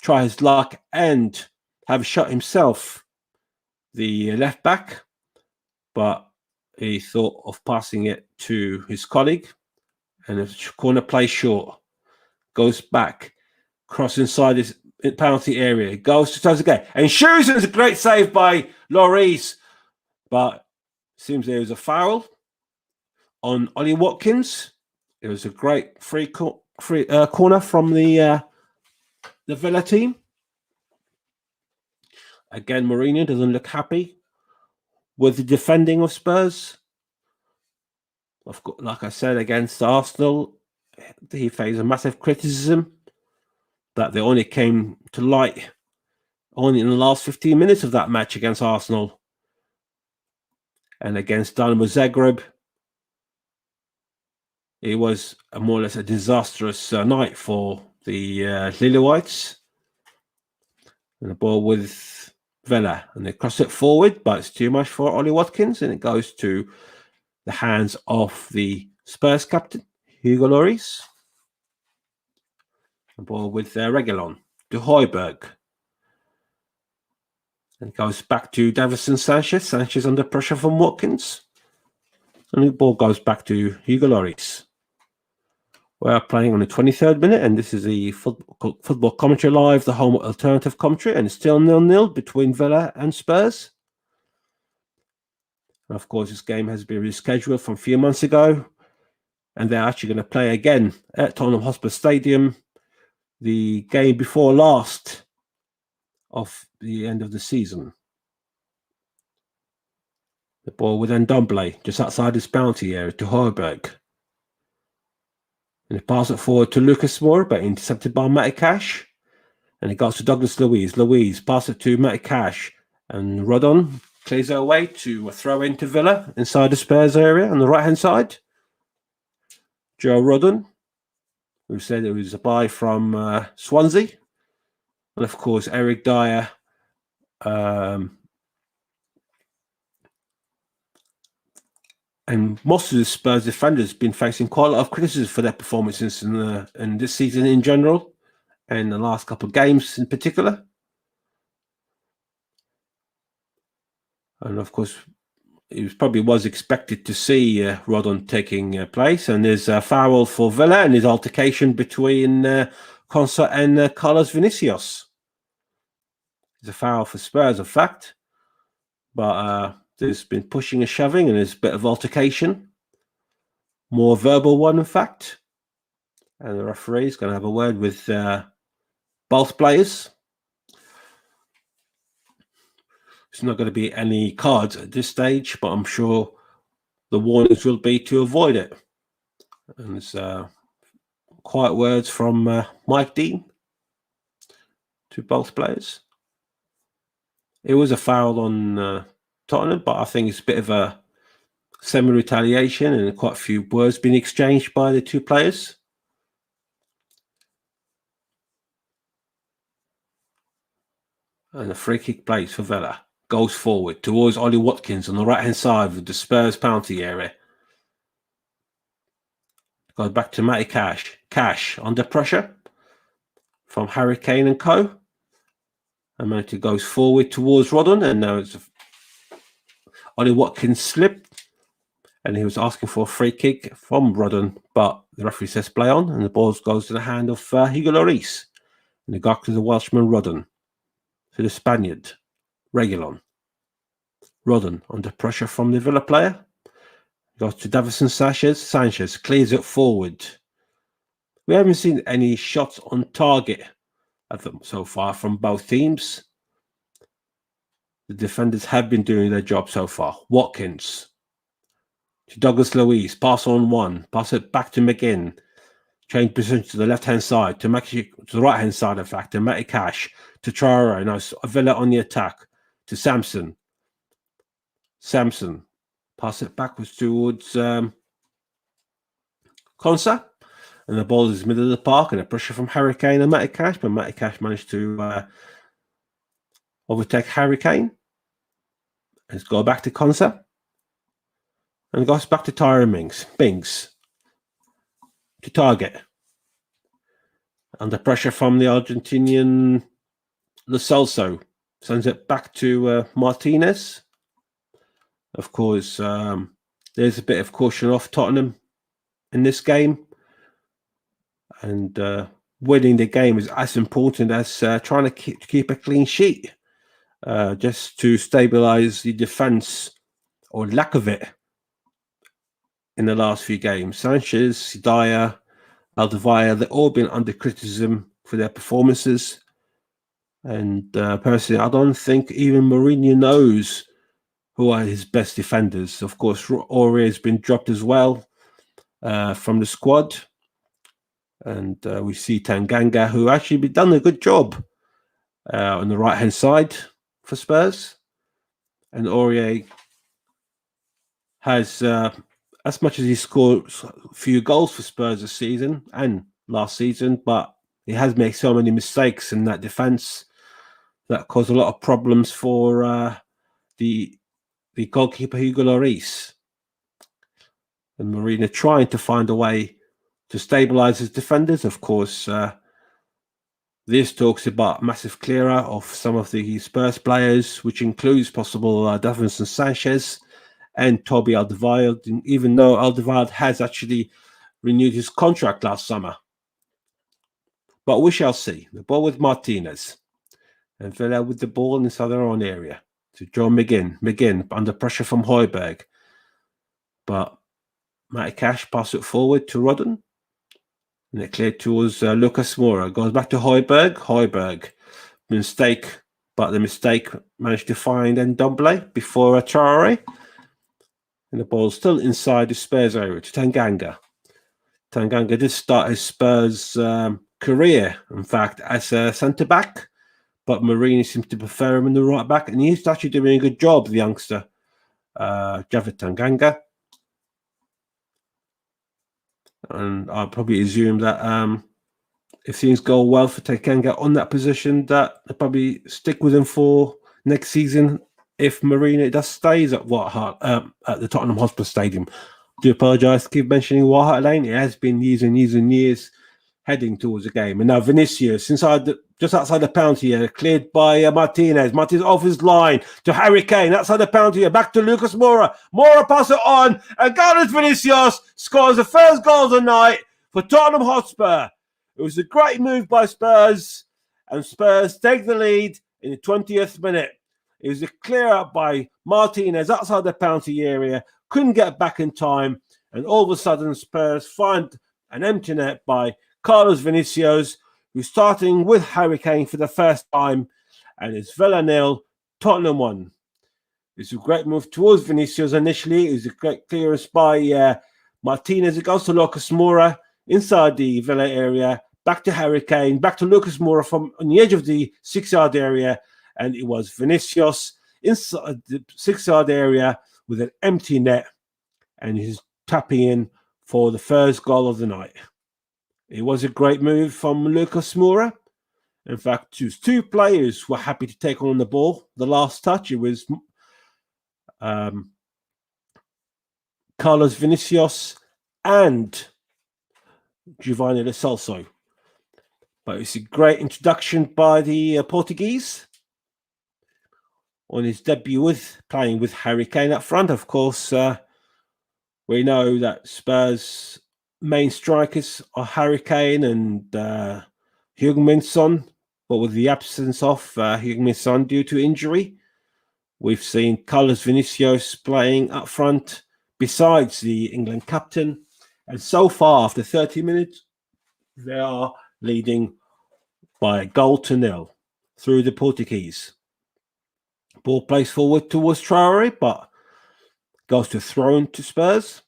try his luck and have a shot himself, the left back, but he thought of passing it to his colleague, and the corner play short. Goes back, cross inside his penalty area, goes to Trezeguet, and shoots. It's a great save by Lloris, but seems there was a foul on Ollie Watkins. It was a great free corner from the Villa team. Again, Mourinho doesn't look happy with the defending of Spurs. Like I said, against Arsenal, he faced a massive criticism that they only came to light only in the last 15 minutes of that match against Arsenal. And against Dynamo Zagreb, it was more or less a disastrous night for the Lily Whites. And the ball with Villa. And they cross it forward, but it's too much for Ollie Watkins. And it goes to the hands of the Spurs captain, Hugo Lloris. The ball with Reguilon to Højbjerg. And it goes back to Davinson Sanchez. Sanchez under pressure from Watkins. And the ball goes back to Hugo Lloris. We're playing on the 23rd minute, and this is the football commentary live, the home alternative commentary, and it's still 0-0 between Villa and Spurs. And of course, this game has been rescheduled from a few months ago, and they're actually going to play again at Tottenham Hotspur Stadium, the game before last of the end of the season. The ball with Ndombele just outside his penalty area to Højbjerg. And he passes it forward to Lucas Moura, but intercepted by Matty Cash. And it goes to Douglas Luiz. Luiz passes it to Matty Cash. And Rodon clears it away to throw into Villa inside the Spurs area on the right-hand side. Joe Rodon, who said it was a buy from Swansea. And of course, Eric Dyer and most of the Spurs defenders have been facing quite a lot of criticism for their performances in this season in general, and the last couple of games in particular. And of course, it probably was expected to see Rodon taking place. And there's a foul for Villa, and there's altercation between Konsa and Carlos Vinicius. It's a foul for Spurs, in fact, but there's been pushing and shoving, and there's a bit of altercation. More verbal one, in fact. And the referee is going to have a word with both players. There's not going to be any cards at this stage, but I'm sure the warnings will be to avoid it. And there's quiet words from Mike Dean to both players. It was a foul on Tottenham, but I think it's a bit of a semi-retaliation, and quite a few words being exchanged by the two players. And a free kick place for Villa. Goes forward towards Ollie Watkins on the right-hand side of the Spurs penalty area. Goes back to Matty Cash. Cash under pressure from Harry Kane and co. And Mota goes forward towards Rodden, and now it's Ollie Watkins slipped, and he was asking for a free kick from Rodden, but the referee says play on, and the ball goes to the hand of Hugo Lloris. And the guy to the Welshman Rodden. To the Spaniard, Reguilon. Rodden under pressure from the Villa player. Goes to Davison Sanchez. Sanchez clears it forward. We haven't seen any shots on target at them so far from both teams. The defenders have been doing their job so far. Watkins to Douglas Luiz. Pass on one. Pass it back to McGinn. Change position to the left-hand side, to the right-hand side, in fact, to Matty Cash, to Traore. Now Villa on the attack, to Samson. Samson. Pass it backwards towards Konsa. And the ball is middle of the park, and a pressure from Harry Kane and Matty Cash, but Matty Cash managed to overtake Harry Kane. Let's go back to Konsa. And goes back to Tyrone Mings. To target. Under pressure from the Argentinian Lo Celso. Sends it back to Martinez. Of course, there's a bit of caution off Tottenham in this game. And winning the game is as important as trying to keep a clean sheet. Just to stabilise the defence, or lack of it, in the last few games. Sanchez, Dyer, Alderweireld, they've all been under criticism for their performances. And personally, I don't think even Mourinho knows who are his best defenders. Of course, Aurier has been dropped as well from the squad. And we see Tanganga, who actually done a good job on the right-hand side for Spurs. And Aurier has... as much as he scored a few goals for Spurs this season and last season, but he has made so many mistakes in that defence that caused a lot of problems for the goalkeeper Hugo Lloris. And Mourinho trying to find a way to stabilise his defenders. Of course, this talks about massive clear-out of some of the Spurs players, which includes possible Davinson Sanchez and Toby Alderweireld, even though Alderweireld has actually renewed his contract last summer. But we shall see. The ball with Martinez. And Villa with the ball inside their own area. To John McGinn. McGinn under pressure from Højbjerg. But Matty Cash pass it forward to Rodden. And it cleared towards Lucas Moura. Goes back to Højbjerg. Højbjerg. Mistake. But the mistake managed to find Ndombele before Traore. And the ball still inside the Spurs area to Tanganga. Tanganga did start his Spurs career, in fact, as a centre-back. But Mourinho seems to prefer him in the right-back. And he's actually doing a good job, the youngster, Javid Tanganga. And I'll probably assume that if things go well for Tanganga on that position, that they'll probably stick with him for next season. If Mourinho does stays at at the Tottenham Hotspur Stadium. Do apologise to keep mentioning White Hart Lane. It has been years and years and years heading towards the game. And now Vinicius, just outside the penalty area, cleared by Martinez. Martinez off his line to Harry Kane, outside the penalty area, back to Lucas Moura. Moura pass it on, and Carlos Vinicius scores the first goal of the night for Tottenham Hotspur. It was a great move by Spurs, and Spurs take the lead in the 20th minute. It was a clear out by Martinez outside the penalty area. Couldn't get back in time. And all of a sudden, Spurs find an empty net by Carlos Vinicius, who's starting with Harry Kane for the first time. And it's Villa 0, Tottenham 1. It's a great move towards Vinicius initially. It was a great clearance by Martinez. It goes to Lucas Moura inside the Villa area. Back to Harry Kane. Back to Lucas Moura from on the edge of the 6-yard area. And it was Vinicius inside the 6-yard area with an empty net. And he's tapping in for the first goal of the night. It was a great move from Lucas Moura. In fact, two players were happy to take on the ball. The last touch, it was Carlos Vinicius and Giovanni Lo Celso. But it's a great introduction by the Portuguese. on his debut with playing with Harry Kane up front. Of course, we know that Spurs' main strikers are Harry Kane and Heung-min Son, but with the absence of Heung-min Son due to injury, we've seen Carlos Vinicius playing up front besides the England captain. And so far, after 30 minutes, they are leading by a goal to nil through the Portuguese. Ball plays forward towards Traore, but goes to throw to Spurs.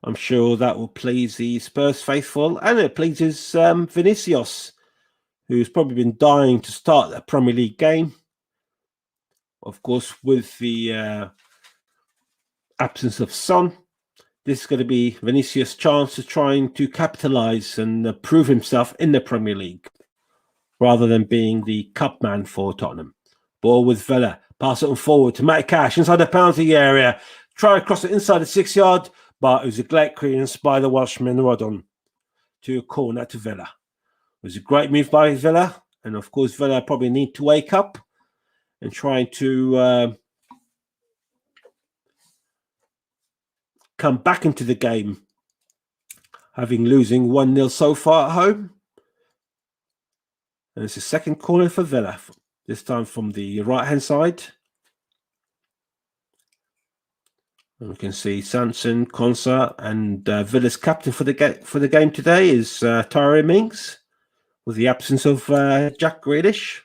I'm sure that will please the Spurs faithful, and it pleases Vinicius, who's probably been dying to start a Premier League game. Of course, with the absence of Son, this is going to be Vinicius' chance to trying to capitalise and prove himself in the Premier League, rather than being the cup man for Tottenham. Ball with Villa, pass it on forward to Matty Cash inside the penalty area. Try to cross it inside the 6-yard, but it was a great clearance by the Welshman Rodon to a corner to Villa. It was a great move by Villa, and of course Villa probably need to wake up and trying to come back into the game, having losing 1-0 so far at home. And it's a second corner for Villa, this time from the right-hand side. And we can see Sanson, Konsa, and Villa's captain for the game today is Tyrone Mings, with the absence of Jack Grealish.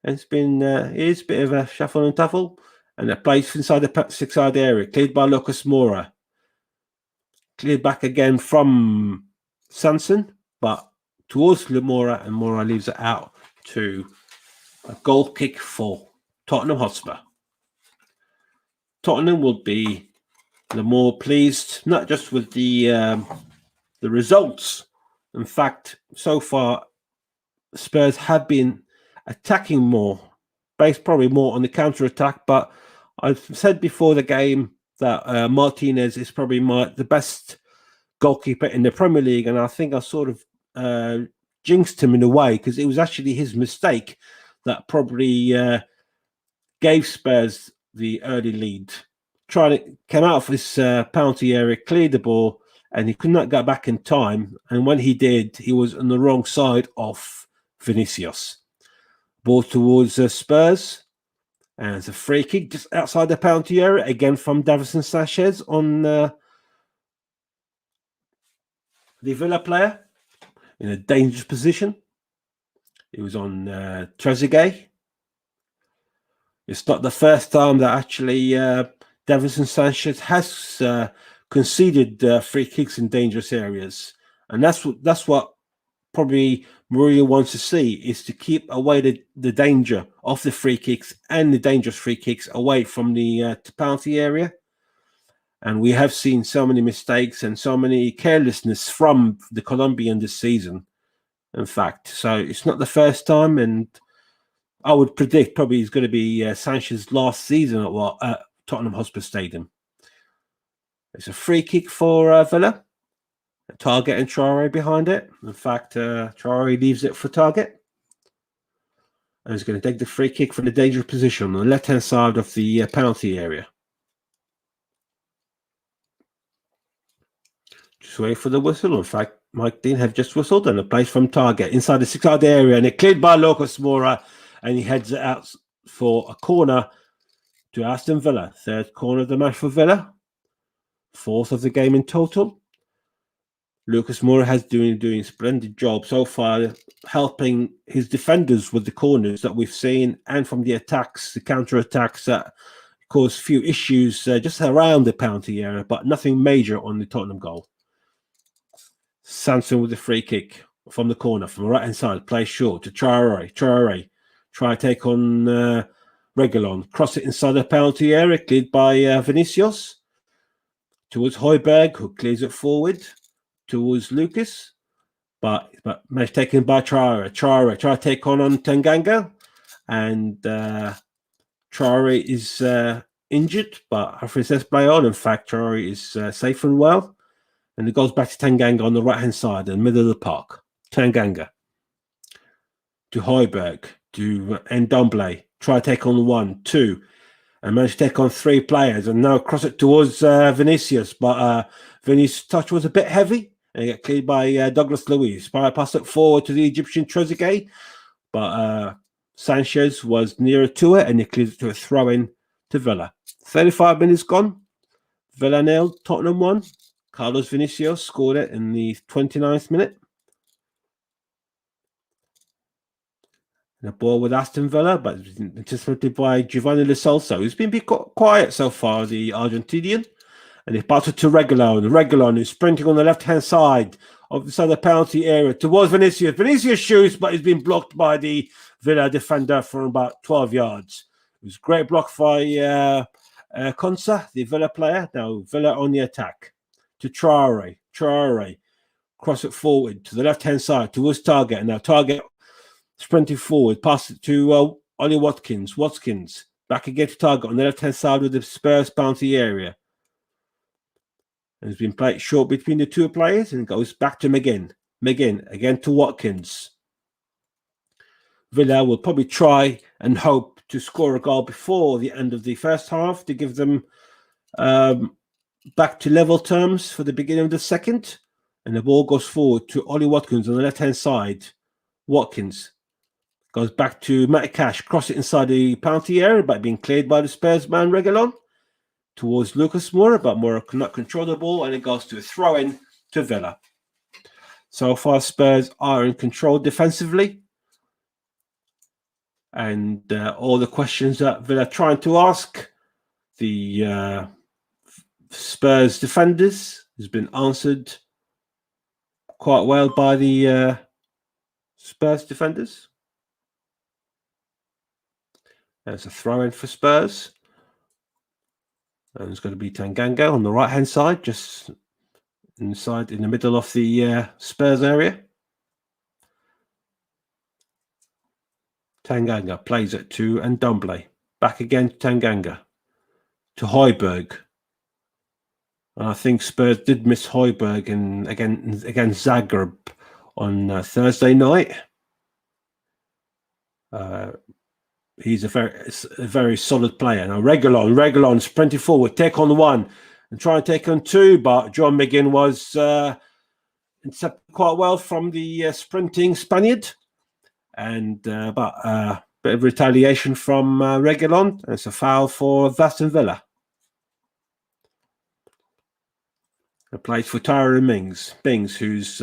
And it's been it is a bit of a shuffle and tuffle, and it plays inside the 6-yard area, cleared by Lucas Moura. Cleared back again from Sanson, but towards Moura, and Moura leaves it out to a goal kick for Tottenham Hotspur. Tottenham will be the more pleased, not just with the results. In fact, so far, Spurs have been attacking more, based probably more on the counter-attack, but I've said before the game that Martinez is probably the best goalkeeper in the Premier League, and I think I sort of jinxed him in a way, because it was actually his mistake that probably gave Spurs the early lead. Came out of his penalty area, cleared the ball, and he could not get back in time. And when he did, he was on the wrong side of Vinicius. Ball towards Spurs, and it's a free kick just outside the penalty area, again from Davison Sanchez on the Villa player in a dangerous position. It was on Trezeguet. It's not the first time that actually Davison Sanchez has conceded free kicks in dangerous areas, and that's what probably Mourinho wants to see, is to keep away the danger of the free kicks and the dangerous free kicks away from the penalty area. And we have seen so many mistakes and so many carelessness from the Colombian this season, in fact. So it's not the first time, and I would predict probably it's going to be Sanchez's last season at Tottenham Hotspur Stadium. It's a free kick for Villa. Target and Traore behind it. In fact, Traore leaves it for Target. And he's going to take the free kick from the dangerous position on the left-hand side of the penalty area. Just wait for the whistle. In fact, Mike Dean have just whistled, and it plays from Target inside the 6-yard area, and it cleared by Lucas Moura, and he heads it out for a corner to Aston Villa. Third corner of the match for Villa. Fourth of the game in total. Lucas Moura has doing a splendid job so far, helping his defenders with the corners that we've seen, and from the attacks, the counter-attacks that caused a few issues just around the penalty area, but nothing major on the Tottenham goal. Sanson with the free kick from the corner, from the right-hand side, plays short to Traore. Traore try to take on Reguilon, cross it inside the penalty area, cleared by Vinicius, towards Højbjerg, who clears it forward towards Lucas, but match taken by Traore. Traore try to take on Tanganga, and Traore is injured, but Alfred says play on. In fact, Traore is safe and well, and it goes back to Tanganga on the right-hand side in the middle of the park. Tanganga to Højbjerg. to Ndombele. Try to take on 1, 2, and managed to take on 3 players. And now cross it towards Vinicius, but Vinicius' touch was a bit heavy. And get cleared by Douglas Luiz. Pass it forward to the Egyptian Trezeguet, but Sanchez was nearer to it, and he cleared it to a throw-in to Villa. 35 minutes gone. Villa 0, Tottenham 1. Carlos Vinicius scored it in the 29th minute. And a ball with Aston Villa, but anticipated by Giovanni Lo Celso, who's been a bit quiet so far, the Argentinian. And he passed it to Reguilon. Reguilon is sprinting on the left-hand side of the penalty area towards Vinicius. Vinicius shoots, but he's been blocked by the Villa defender from about 12 yards. It was a great block by Konsa, the Villa player. Now Villa on the attack to Traore. Traore cross it forward to the left-hand side towards Target. And now Target sprinting forward, pass it to Ollie Watkins. Watkins back again to Target on the left-hand side of the Spurs penalty area. And it's been played short between the 2 players and goes back to McGinn. McGinn again to Watkins. Villa will probably try and hope to score a goal before the end of the first half to give them back to level terms for the beginning of the second. And the ball goes forward to Ollie Watkins on the left-hand side. Watkins goes back to Matty Cash, cross it inside the penalty area, but being cleared by the Spurs man Reguilon. Towards Lucas Moura, but Moura cannot control the ball, and it goes to a throw-in to Villa. So far, Spurs are in control defensively. And all the questions that Villa are trying to ask the Spurs defenders has been answered quite well by the Spurs defenders. There's a throw-in for Spurs. And it's going to be Tanganga on the right-hand side, just inside in the middle of the Spurs area. Tanganga plays it to Ndombele. Back again to Tanganga. To Højbjerg. And I think Spurs did miss Højbjerg against Zagreb on Thursday night. He's a very solid player. Now Reguilon sprinting forward, take on 1 and try and take on 2, but John McGinn was intercepted quite well from the sprinting Spaniard. And but a bit of retaliation from Reguilon. It's a foul for Aston Villa. It plays for Tyrone Mings, who's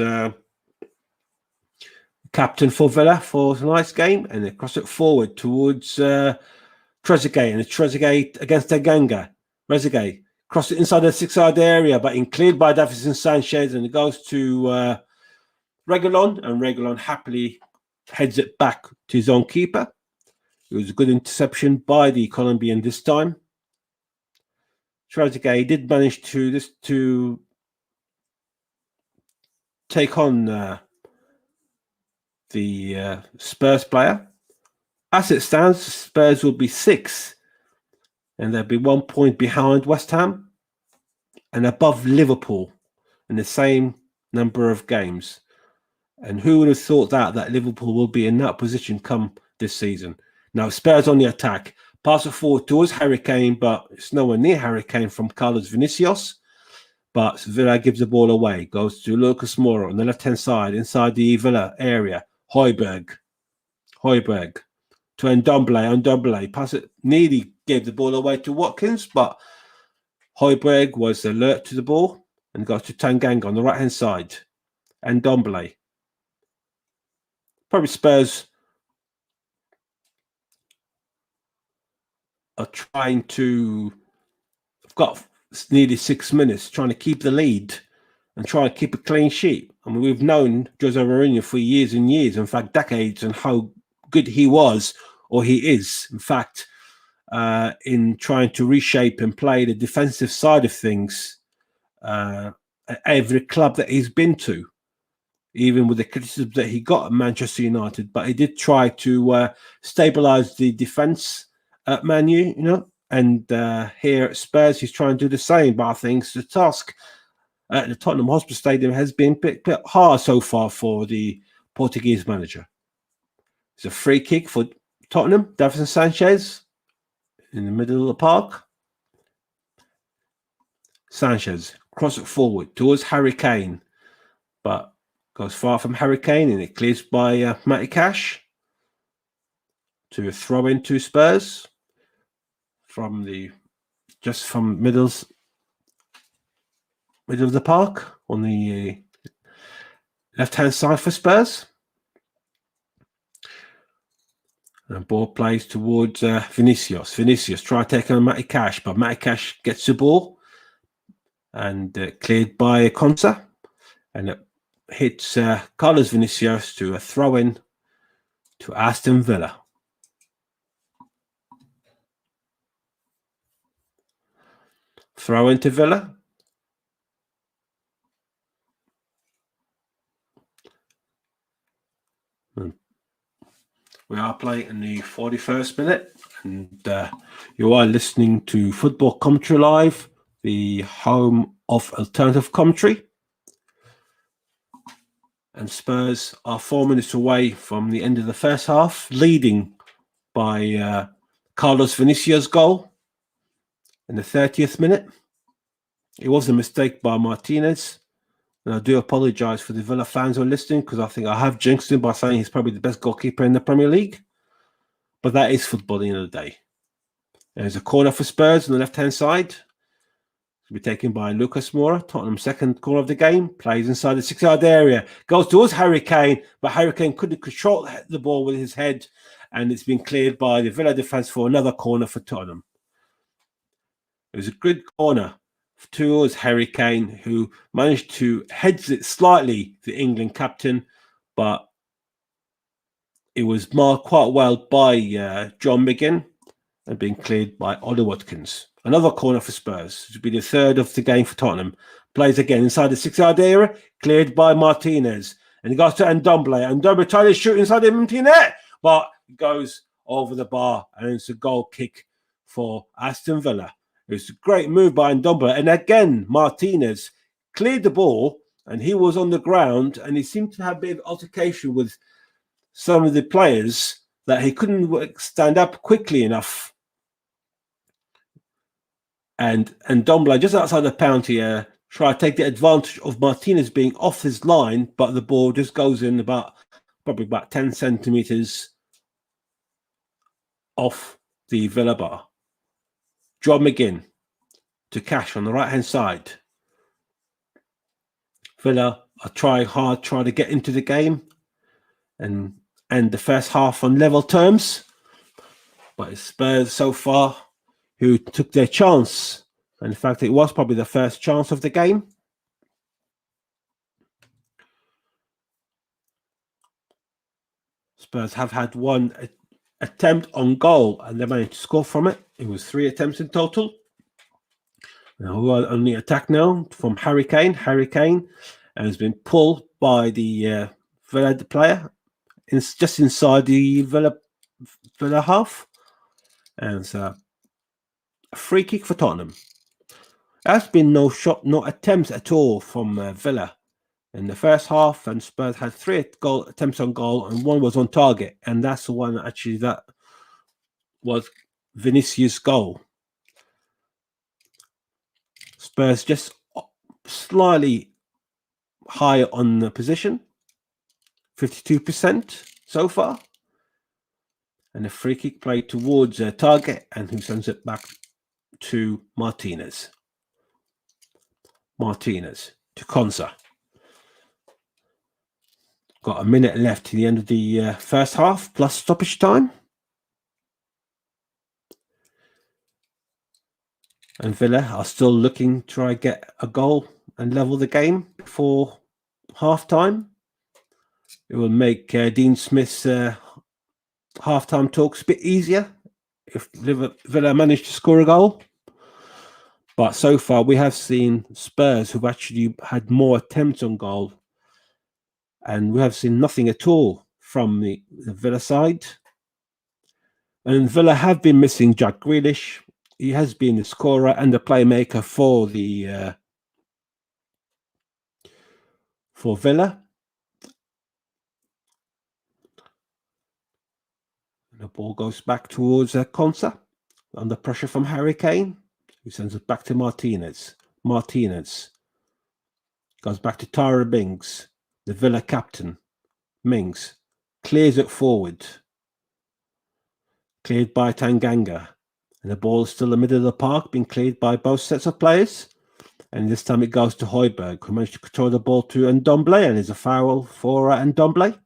captain for Villa for tonight's game, and they cross it forward towards Trezeguet, and it's Trezeguet against Tanganga. Trezeguet cross it inside the 6-yard area, but cleared by Davinson Sanchez, and it goes to Reguilon, and Reguilon happily heads it back to his own keeper. It was a good interception by the Colombian this time. Trezeguet did manage to take on the Spurs player. As it stands, Spurs will be 6, and they'll be 1 point behind West Ham and above Liverpool in the same number of games. And who would have thought that Liverpool will be in that position come this season? Now Spurs on the attack, pass it forward towards Harry Kane, but it's nowhere near Harry Kane from Carlos Vinicius. But Villa gives the ball away, goes to Lucas Moura on the left-hand side inside the Villa area. Højbjerg to Ndombele. Pass it, nearly gave the ball away to Watkins, but Højbjerg was alert to the ball and goes to Tanganga on the right-hand side. Ndombele. Probably Spurs are trying to... I've got nearly 6 minutes trying to keep the lead and try and keep a clean sheet. I mean, we've known Jose Mourinho for years and years, in fact, decades, and how good he was, or he is, in fact, in trying to reshape and play the defensive side of things at every club that he's been to, even with the criticism that he got at Manchester United. But he did try to stabilise the defence at Man U, and here at Spurs, he's trying to do the same. But I think the task at the Tottenham Hotspur Stadium has been a bit hard so far for the Portuguese manager. It's a free kick for Tottenham, Davinson Sanchez in the middle of the park. Sanchez cross it forward towards Harry Kane, but goes far from Harry Kane, and it clears by Matty Cash to a throw into Spurs from middle of the park on the left-hand side for Spurs. And ball plays towards Vinicius. Vinicius try to take on Matty Cash, but Matty Cash gets the ball and cleared by Konsa, and it hits Carlos Vinicius to a throw-in to Aston Villa. Throw into Villa. We are playing in the 41st minute, and you are listening to Football Commentary Live, the home of alternative commentary. And Spurs are 4 minutes away from the end of the first half, leading by Carlos Vinicius' goal in the 30th minute. It was a mistake by Martinez, and I do apologise for the Villa fans who are listening, because I think I have jinxed him by saying he's probably the best goalkeeper in the Premier League. But that is football at the end of the day. There's a corner for Spurs on the left-hand side. It'll be taken by Lucas Moura, Tottenham's second corner of the game. Plays inside the 6-yard area. Goes towards Harry Kane, but Harry Kane couldn't control the ball with his head, and it's been cleared by the Villa defence for another corner for Tottenham. It was a good corner towards Harry Kane, who managed to heads it slightly, the England captain, but it was marked quite well by John McGinn and being cleared by Ollie Watkins. Another corner for Spurs. This will be the third of the game for Tottenham. Plays again inside the 6-yard area, cleared by Martinez. And he goes to Ndombele. Ndombele tried to shoot inside the empty net, but it goes over the bar, and it's a goal kick for Aston Villa. It was a great move by Ndombele. And again, Martinez cleared the ball, and he was on the ground, and he seemed to have a bit of altercation with some of the players that he couldn't stand up quickly enough. And Ndombele, just outside the penalty area, tried to take the advantage of Martinez being off his line, but the ball just goes in probably about 10 centimetres off the Villa bar. John McGinn to Cash on the right-hand side. Villa are trying hard, trying to get into the game and the first half on level terms. But it's Spurs so far who took their chance. And in fact, it was probably the first chance of the game. Spurs have had one attempt on goal, and they managed to score from it. It was 3 attempts in total. Now we are only attack now from Harry Kane. Harry Kane has been pulled by the Villa player. It's just inside the Villa half. And it's a free kick for Tottenham. There has been no attempts at all from Villa in the first half, and Spurs had 3 attempts on goal, and 1 was on target, and that's the one actually that was Vinicius' goal. Spurs just slightly higher on the position, 52% so far, and a free kick played towards a target, and who sends it back to Martinez. Martinez to Konsa. Got a minute left to the end of the first half, plus stoppage time. And Villa are still looking to try and get a goal and level the game before half-time. It will make Dean Smith's half-time talks a bit easier if Villa manage to score a goal. But so far, we have seen Spurs who've actually had more attempts on goal, and we have seen nothing at all from the Villa side. And Villa have been missing Jack Grealish. He has been the scorer and the playmaker for Villa. The ball goes back towards Konsa, under pressure from Harry Kane, who sends it back to Martinez. Martinez goes back to Tyra Mings, the Villa captain. Mings clears it forward. Cleared by Tanganga. And the ball is still in the middle of the park, being cleared by both sets of players. And this time it goes to Højbjerg, who managed to control the ball to Ndombele, and there's a foul for Ndombele.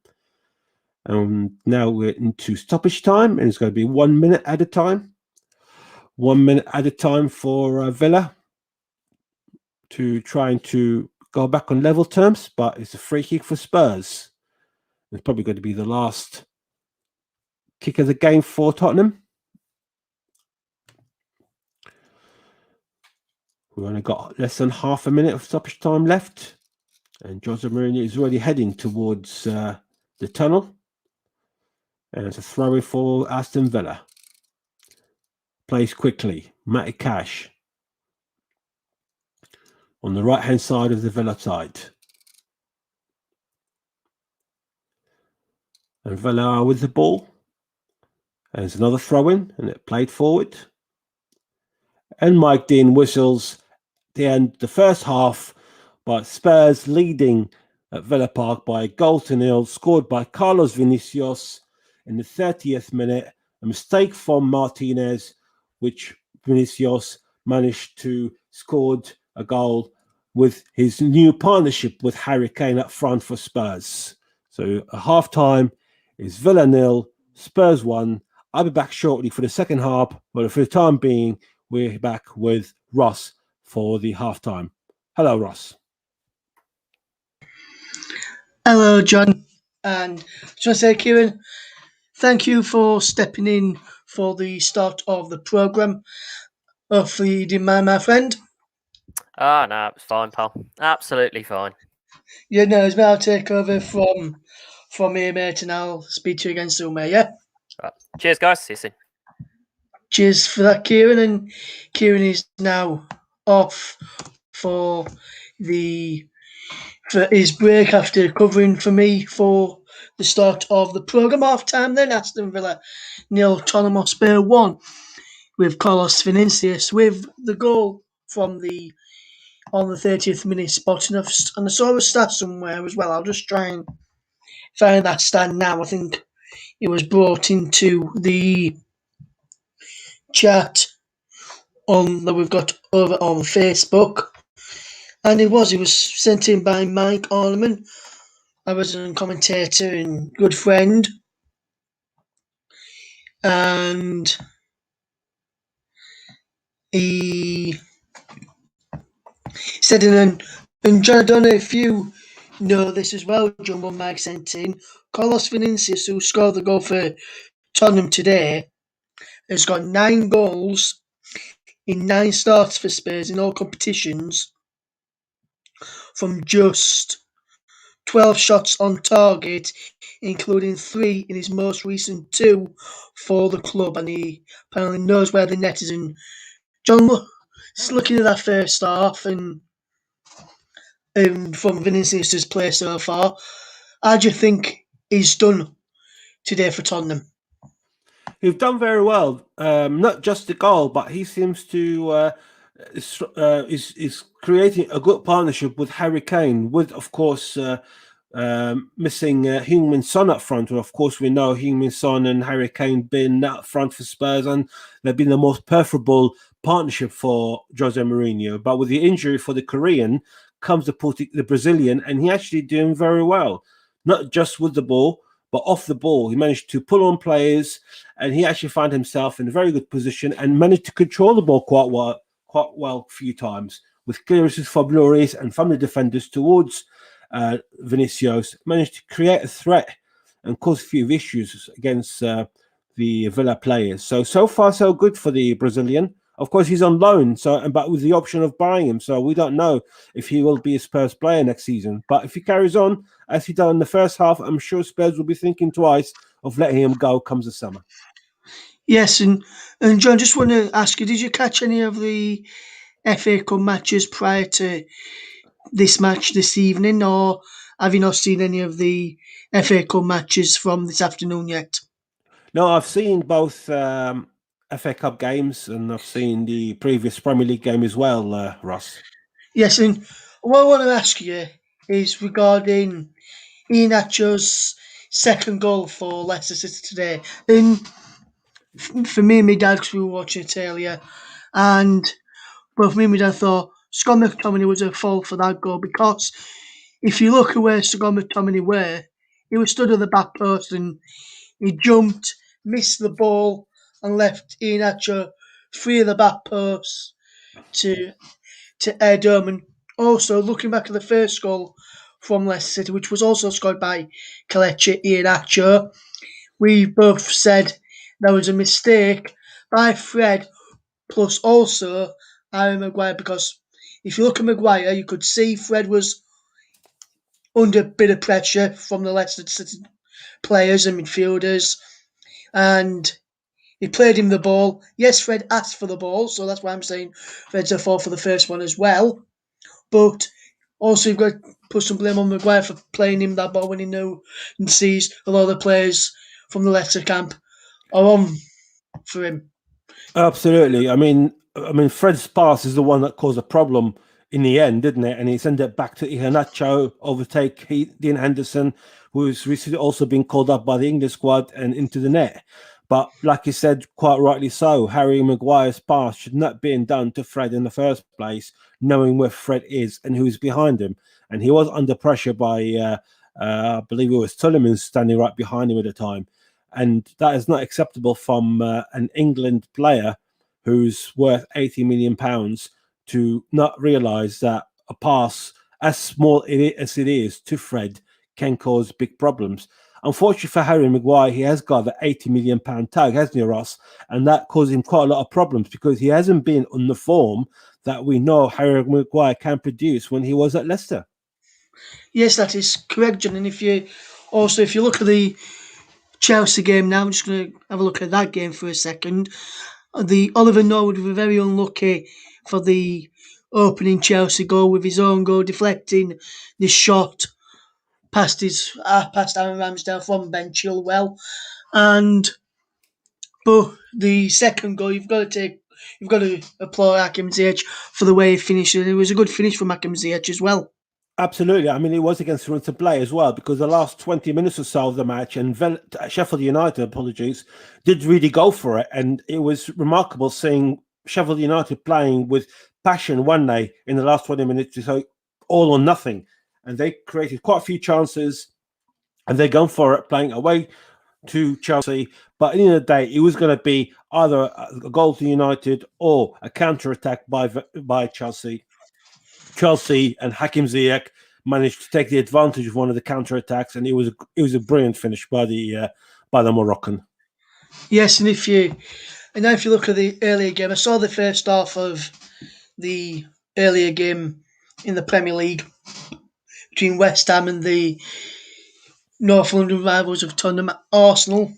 And now we're into stoppage time, and it's going to be 1 minute at a time. 1 minute at a time for Villa to trying to go back on level terms, but it's a free kick for Spurs. It's probably going to be the last kick of the game for Tottenham. We've only got less than half a minute of stoppage time left, and Jose Mourinho is already heading towards the tunnel. And it's a throw-in for Aston Villa. Plays quickly. Matty Cash on the right-hand side of the Villa side. And Villa are with the ball. And it's another throw-in, and it played forward. And Mike Dean whistles the end of the first half, but Spurs leading at Villa Park by a 1-0, scored by Carlos Vinicius in the 30th minute. A mistake from Martinez, which Vinicius managed to score a goal with his new partnership with Harry Kane up front for Spurs. So a half-time is Villa 0, Spurs 1. I'll be back shortly for the second half, but for the time being, we're back with Ross for the half-time. Hello, Ross. Hello, John. And just want to say, Kieran, thank you for stepping in for the start of the programme. Hopefully you didn't mind, my friend. No, it's fine, pal. Absolutely fine. Yeah, no, it's I'll take over from here, mate, and I'll speak to you again soon, mate, yeah? Right. Cheers, guys. See you soon. Cheers for that, Kieran. And Kieran is now off for his break after covering for me for the start of the programme. Half time then, Aston Villa 0, Tottenham Hotspur 1, with Carlos Vinicius with the goal from on the 30th minute spot. And I saw a stat somewhere as well. I'll just try and find that stat now. I think it was brought into the chat that we've got over on Facebook. And it was sent in by Mike Orleman. I was a commentator and good friend. And he said, and John, I don't know if you know this as well, Jumbo Mike sent in, Carlos Vinicius, who scored the goal for Tottenham today, has got 9 goals in 9 starts for Spurs in all competitions from just 12 shots on target, including 3 in his most recent 2 for the club, and he apparently knows where the net is. And John, just looking at that first half and from Vinicius' play so far, how do you think he's done today for Tottenham? He's done very well. Not just the goal, but he seems to is creating a good partnership with Harry Kane. With, of course, missing Heung-min Son up front. Well, of course, we know Heung-min Son and Harry Kane been up front for Spurs, and they've been the most preferable partnership for Jose Mourinho. But with the injury for the Korean comes the Brazilian, and he actually doing very well, not just with the ball, but off the ball. He managed to pull on players, and he actually found himself in a very good position and managed to control the ball quite well a few times, with clearances from Lloris and from the defenders towards Vinicius. Managed to create a threat and cause a few issues against the Villa players. So far, so good for the Brazilian. Of course, he's on loan, but with the option of buying him. So we don't know if he will be a Spurs player next season. But if he carries on as he done in the first half, I'm sure Spurs will be thinking twice of letting him go comes the summer. Yes, and John, just want to ask you, did you catch any of the FA Cup matches prior to this match this evening, or have you not seen any of the FA Cup matches from this afternoon yet? No, I've seen both FA Cup games and I've seen the previous Premier League game as well, Ross. Yes, and what I want to ask you is regarding Iheanacho's second goal for Leicester City today. And for me and my dad, because we were watching it earlier, and both me and my dad thought Scott McTominay was at fault for that goal because if you look at where Scott McTominay were, he was stood at the back post and he jumped, missed the ball, and left Iheanacho free of the back post to head home. And also looking back at the first goal from Leicester City, which was also scored by Kelechi Iheanacho, we both said there was a mistake by Fred, plus also Harry Maguire, because if you look at Maguire, you could see Fred was under a bit of pressure from the Leicester City players and midfielders, and he played him the ball. Yes, Fred asked for the ball, so that's why I'm saying Fred's a fault for the first one as well. But also, you've got to put some blame on Maguire for playing him that ball when he knew and sees a lot of the players from the Leicester camp are on for him. Absolutely. Fred's pass is the one that caused a problem in the end, didn't it? And he sent it back to Iheanacho, overtake Dean Henderson, who's recently also been called up by the English squad and into the net. But like you said, quite rightly so, Harry Maguire's pass should not be done to Fred in the first place, knowing where Fred is and who's behind him. And he was under pressure by, I believe it was Tottenham standing right behind him at the time. And that is not acceptable from an England player who's worth £80 million to not realise that a pass as small as it is to Fred can cause big problems. Unfortunately for Harry Maguire, he has got the £80 million tag, hasn't he, Ross? And that caused him quite a lot of problems because he hasn't been on the form that we know Harry Maguire can produce when he was at Leicester. Yes, that is correct, John. And if you look at the Chelsea game now, I'm just going to have a look at that game for a second. The Oliver Norwood were very unlucky for the opening Chelsea goal with his own goal deflecting the shot past Aaron Ramsdale from Ben Chilwell, but the second goal you've got to applaud Hakim Ziyech for the way he finished it. It was a good finish from Hakim Ziyech as well. Absolutely. I mean, it was against Run to play as well because the last 20 minutes or so of the match and Sheffield United, apologies, did really go for it. And it was remarkable seeing Sheffield United playing with passion one day in the last 20 minutes to say all or nothing. And they created quite a few chances and they're going for it, playing away to Chelsea. But at the end of the day, it was going to be either a goal to United or a counter-attack by Chelsea. Chelsea and Hakim Ziyech managed to take the advantage of one of the counter-attacks, and it was a brilliant finish by the Moroccan. Yes, and if you look at the earlier game, I saw the first half of the earlier game in the Premier League between West Ham and the North London rivals of Tottenham, Arsenal.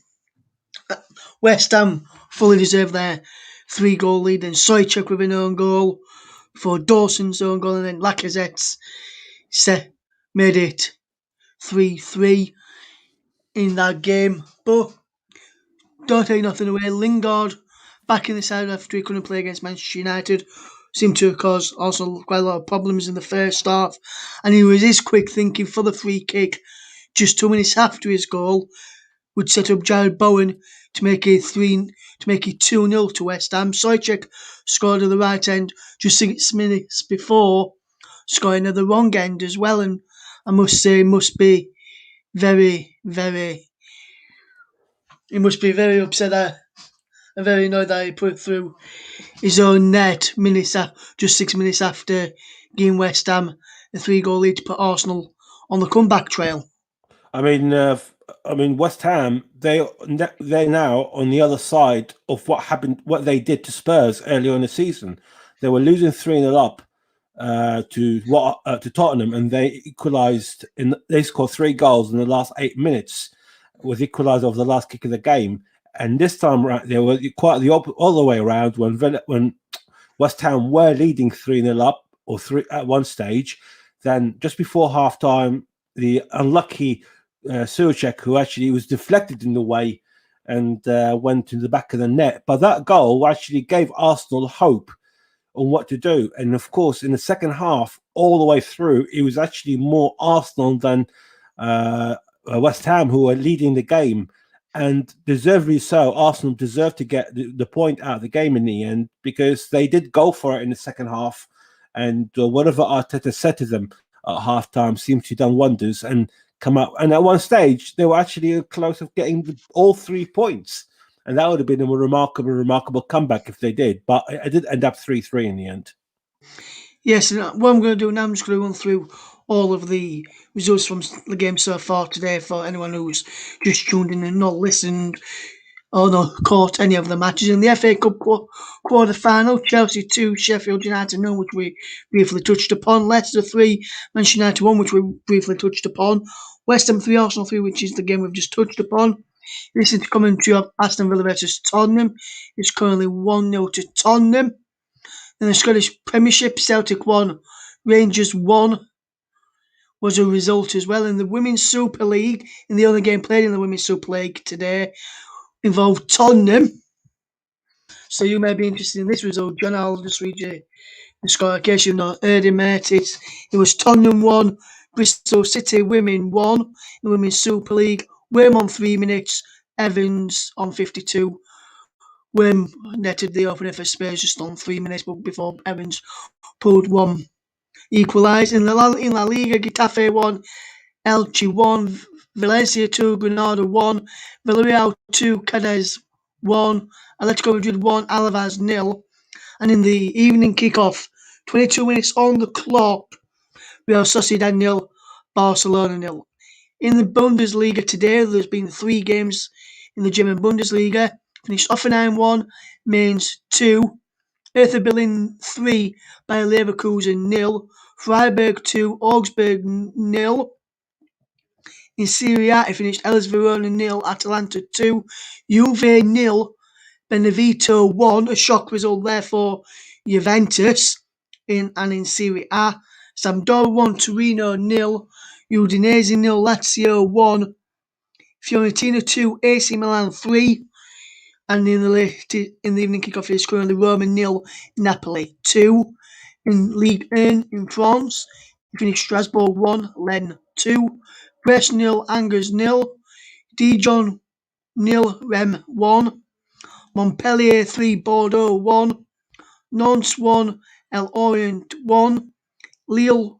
West Ham fully deserved their 3-goal lead, and Souček with an own goal for Dawson's own goal, and then Lacazette's made it 3-3 in that game. But don't take nothing away. Lingard back in the side after he couldn't play against Manchester United seemed to cause also quite a lot of problems in the first half, and he was his quick thinking for the free kick just 2 minutes after his goal would set up Jared Bowen to make it 2-0 to West Ham. Souček scored at the right end just 6 minutes before scoring at the wrong end as well, and I must say he must be very, very upset and very annoyed that he put through his own net just 6 minutes after giving West Ham a 3-goal lead to put Arsenal on the comeback trail. I mean, West Ham, they're now on the other side of what they did to Spurs earlier in the season. They were losing 3-0 up to Tottenham, and they equalised. They scored 3 goals in the last 8 minutes, with equaliser of the last kick of the game. And this time around, they were quite all the way around when West Ham were leading 3-0 up or 3 at one stage. Then just before half time, the unlucky Souček, who actually was deflected in the way and went to the back of the net. But that goal actually gave Arsenal hope on what to do. And of course, in the second half, all the way through, it was actually more Arsenal than West Ham who were leading the game. And deservedly so, Arsenal deserved to get the point out of the game in the end, because they did go for it in the second half. And whatever Arteta said to them at halftime seems to have done wonders and come up. And at one stage, they were actually close of getting all 3 points. And that would have been a remarkable comeback if they did. But it did end up 3-3 in the end. Yes, and what I'm going to do now, I'm just going to run through all of the results from the game so far today for anyone who's just tuned in and not listened or not caught any of the matches. In the FA Cup quarter-final, Chelsea 2, Sheffield United 0, which we briefly touched upon. Leicester 3, Manchester United 1, which we briefly touched upon. West Ham 3, Arsenal 3, which is the game we've just touched upon. Listen to commentary of Aston Villa versus Tottenham. It's currently 1-0 to Tottenham. In the Scottish Premiership, Celtic 1, Rangers 1 was a result as well. In the Women's Super League, in the only game played in the Women's Super League today, involved Tottenham. So you may be interested in this result. John, I'll just read you the score in case you've not heard it, mate. It was Tottenham 1, Bristol City Women 1 in the Women's Super League. Worm on 3 minutes, Evans on 52. Worm netted the opener for Spurs just on 3 minutes before Evans pulled one. Equalised in La Liga, Getafe 1, Elche 1, Valencia 2, Granada 1, Villarreal 2, Cadiz 1, Atletico Madrid 1, Alaves 0. And in the evening kick-off, 22 minutes on the clock, Real Sociedad 0, Barcelona 0. In the Bundesliga today, there's been 3 games in the German Bundesliga. Finished Offenheim 1, Mainz 2, Hertha Berlin 3, Bayer Leverkusen 0, Freiburg 2, Augsburg 0. In Serie A, it finished Hellas Verona 0, Atalanta 2, Juve 0, Benevento 1, a shock result there for Juventus. In Serie A, Sampdoria 1, Torino 0, Udinese 0, Lazio 1, Fiorentina 2, AC Milan 3. And in the evening kickoff is currently Roma 0, Napoli 2. In Ligue 1 in France, it finished Strasbourg 1, Rennes 2, Brest 0, Angers 0, Dijon 0, Rennes 1, Montpellier 3, Bordeaux 1, Nantes 1, El Orient 1, Lille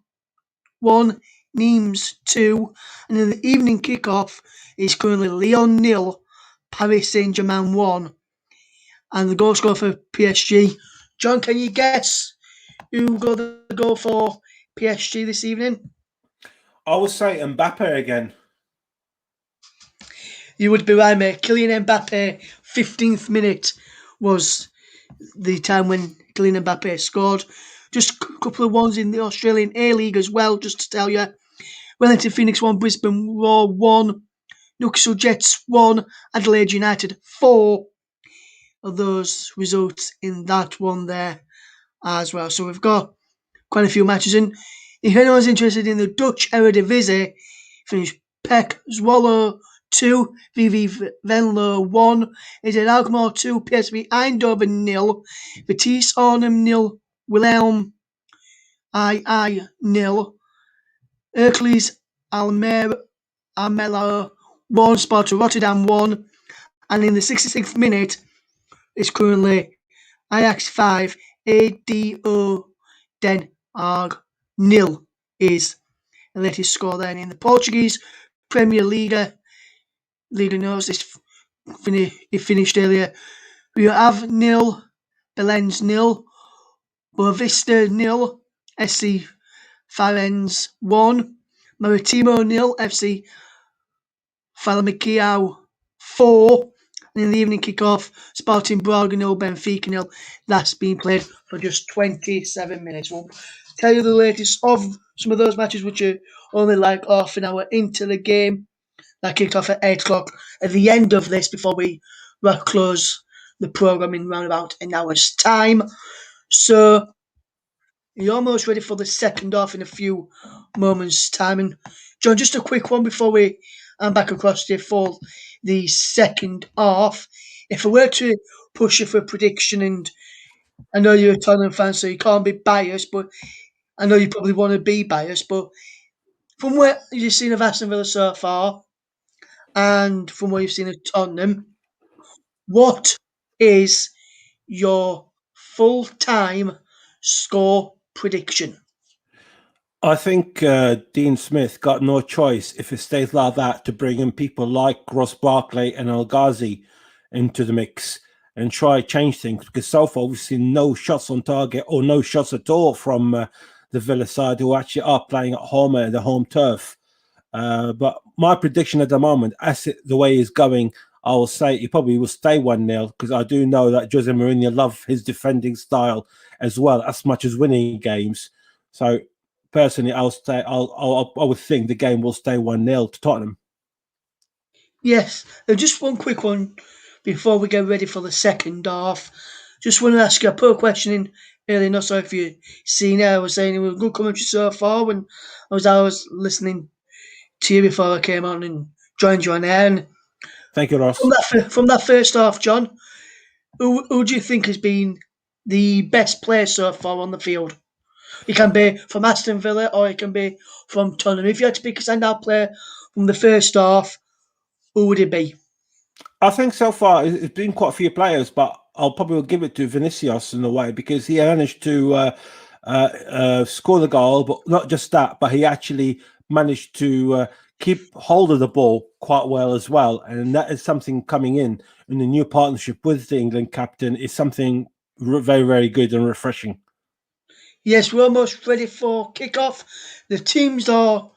1, Nimes 2, and in the evening kickoff is currently Lyon 0, Paris Saint-Germain 1. And the goal scorer for PSG. John, can you guess who got the goal for PSG this evening? I would say Mbappe again. You would be right, mate. Kylian Mbappe, 15th minute was the time when Kylian Mbappe scored. Just a couple of ones in the Australian A-League as well, just to tell you. Wellington Phoenix 1, Brisbane Roar 1, Newcastle Jets 1, Adelaide United 4 of those results in that one there as well. So we've got quite a few matches in. If anyone's interested in the Dutch Eredivisie, finished PEC Zwolle 2, VV Venlo 1, AZ Alkmaar 2, PSV Eindhoven 0, Vitesse Arnhem 0, Wilhelm II 0, Hercules Almelo 1, Sparta Rotterdam 1, and in the 66th minute, it's currently Ajax 5, ADO Den Haag 0 is the latest score there. And in the Portuguese Premier Liga knows this it finished earlier. Rio Ave 0, Belen's 0, Boavista 0, SC Farenz 1, Maritimo 0, FC Famalicão 4. And in the evening kick-off, Sporting Braga 0, Benfica 0. That's been played for just 27 minutes. We'll tell you the latest of some of those matches, which are only like half an hour into the game. That kicked off at 8 o'clock at the end of this before we close the programme in around about an hour's time. So you're almost ready for the second half in a few moments' time. And John, just a quick one before we I'm back across there for the second half. If I were to push you for a prediction, and I know you're a Tottenham fan, so you can't be biased, but I know you probably want to be biased, but from what you've seen of Aston Villa so far, and from what you've seen of Tottenham, what is your full-time score prediction? I think Dean Smith got no choice if it stays like that to bring in people like Ross Barkley and El Ghazi into the mix and try to change things, because so far we've seen no shots on target or no shots at all from the Villa side, who actually are playing at home at the home turf. But my prediction at the moment, as the way he's going, I will say he probably will stay 1-0, because I do know that Jose Mourinho loves his defending style as well, as much as winning games. So personally, I would think the game will stay 1-0 to Tottenham. Yes, just one quick one before we get ready for the second half. Just want to ask you, I put a question in earlier, not so if you've seen it. I was saying it was a good commentary so far when I was listening to you before I came on and joined you on air. And Thank you, Ross. from that first half, John, who do you think has been the best player so far on the field? It can be from Aston Villa or it can be from Tottenham. If you had to pick a standout player from the first half, who would it be? I think so far it's been quite a few players, but I'll probably give it to Vinicius in a way, because he managed to score the goal, but not just that, but he actually managed to keep hold of the ball quite well as well. And that is something coming in the new partnership with the England captain is something very, very good and refreshing. Yes, we're almost ready for kickoff. The teams are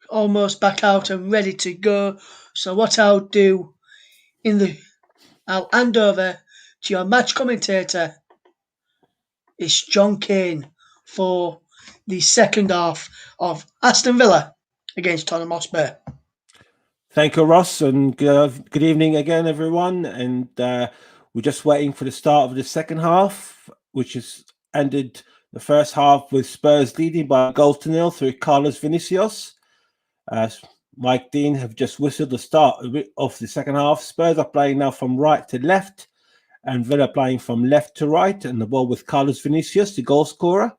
almost back out and ready to go. So what I'll do I'll hand over to your match commentator. It's John Kane for the second half of Aston Villa against Tottenham Hotspur. Thank you, Ross, and good evening again, everyone. And we're just waiting for the start of the second half, which has ended the first half with Spurs leading by 1-0 through Carlos Vinicius. Mike Dean have just whistled the start of the second half. Spurs are playing now from right to left, and Villa playing from left to right, and the ball with Carlos Vinicius, the goal scorer,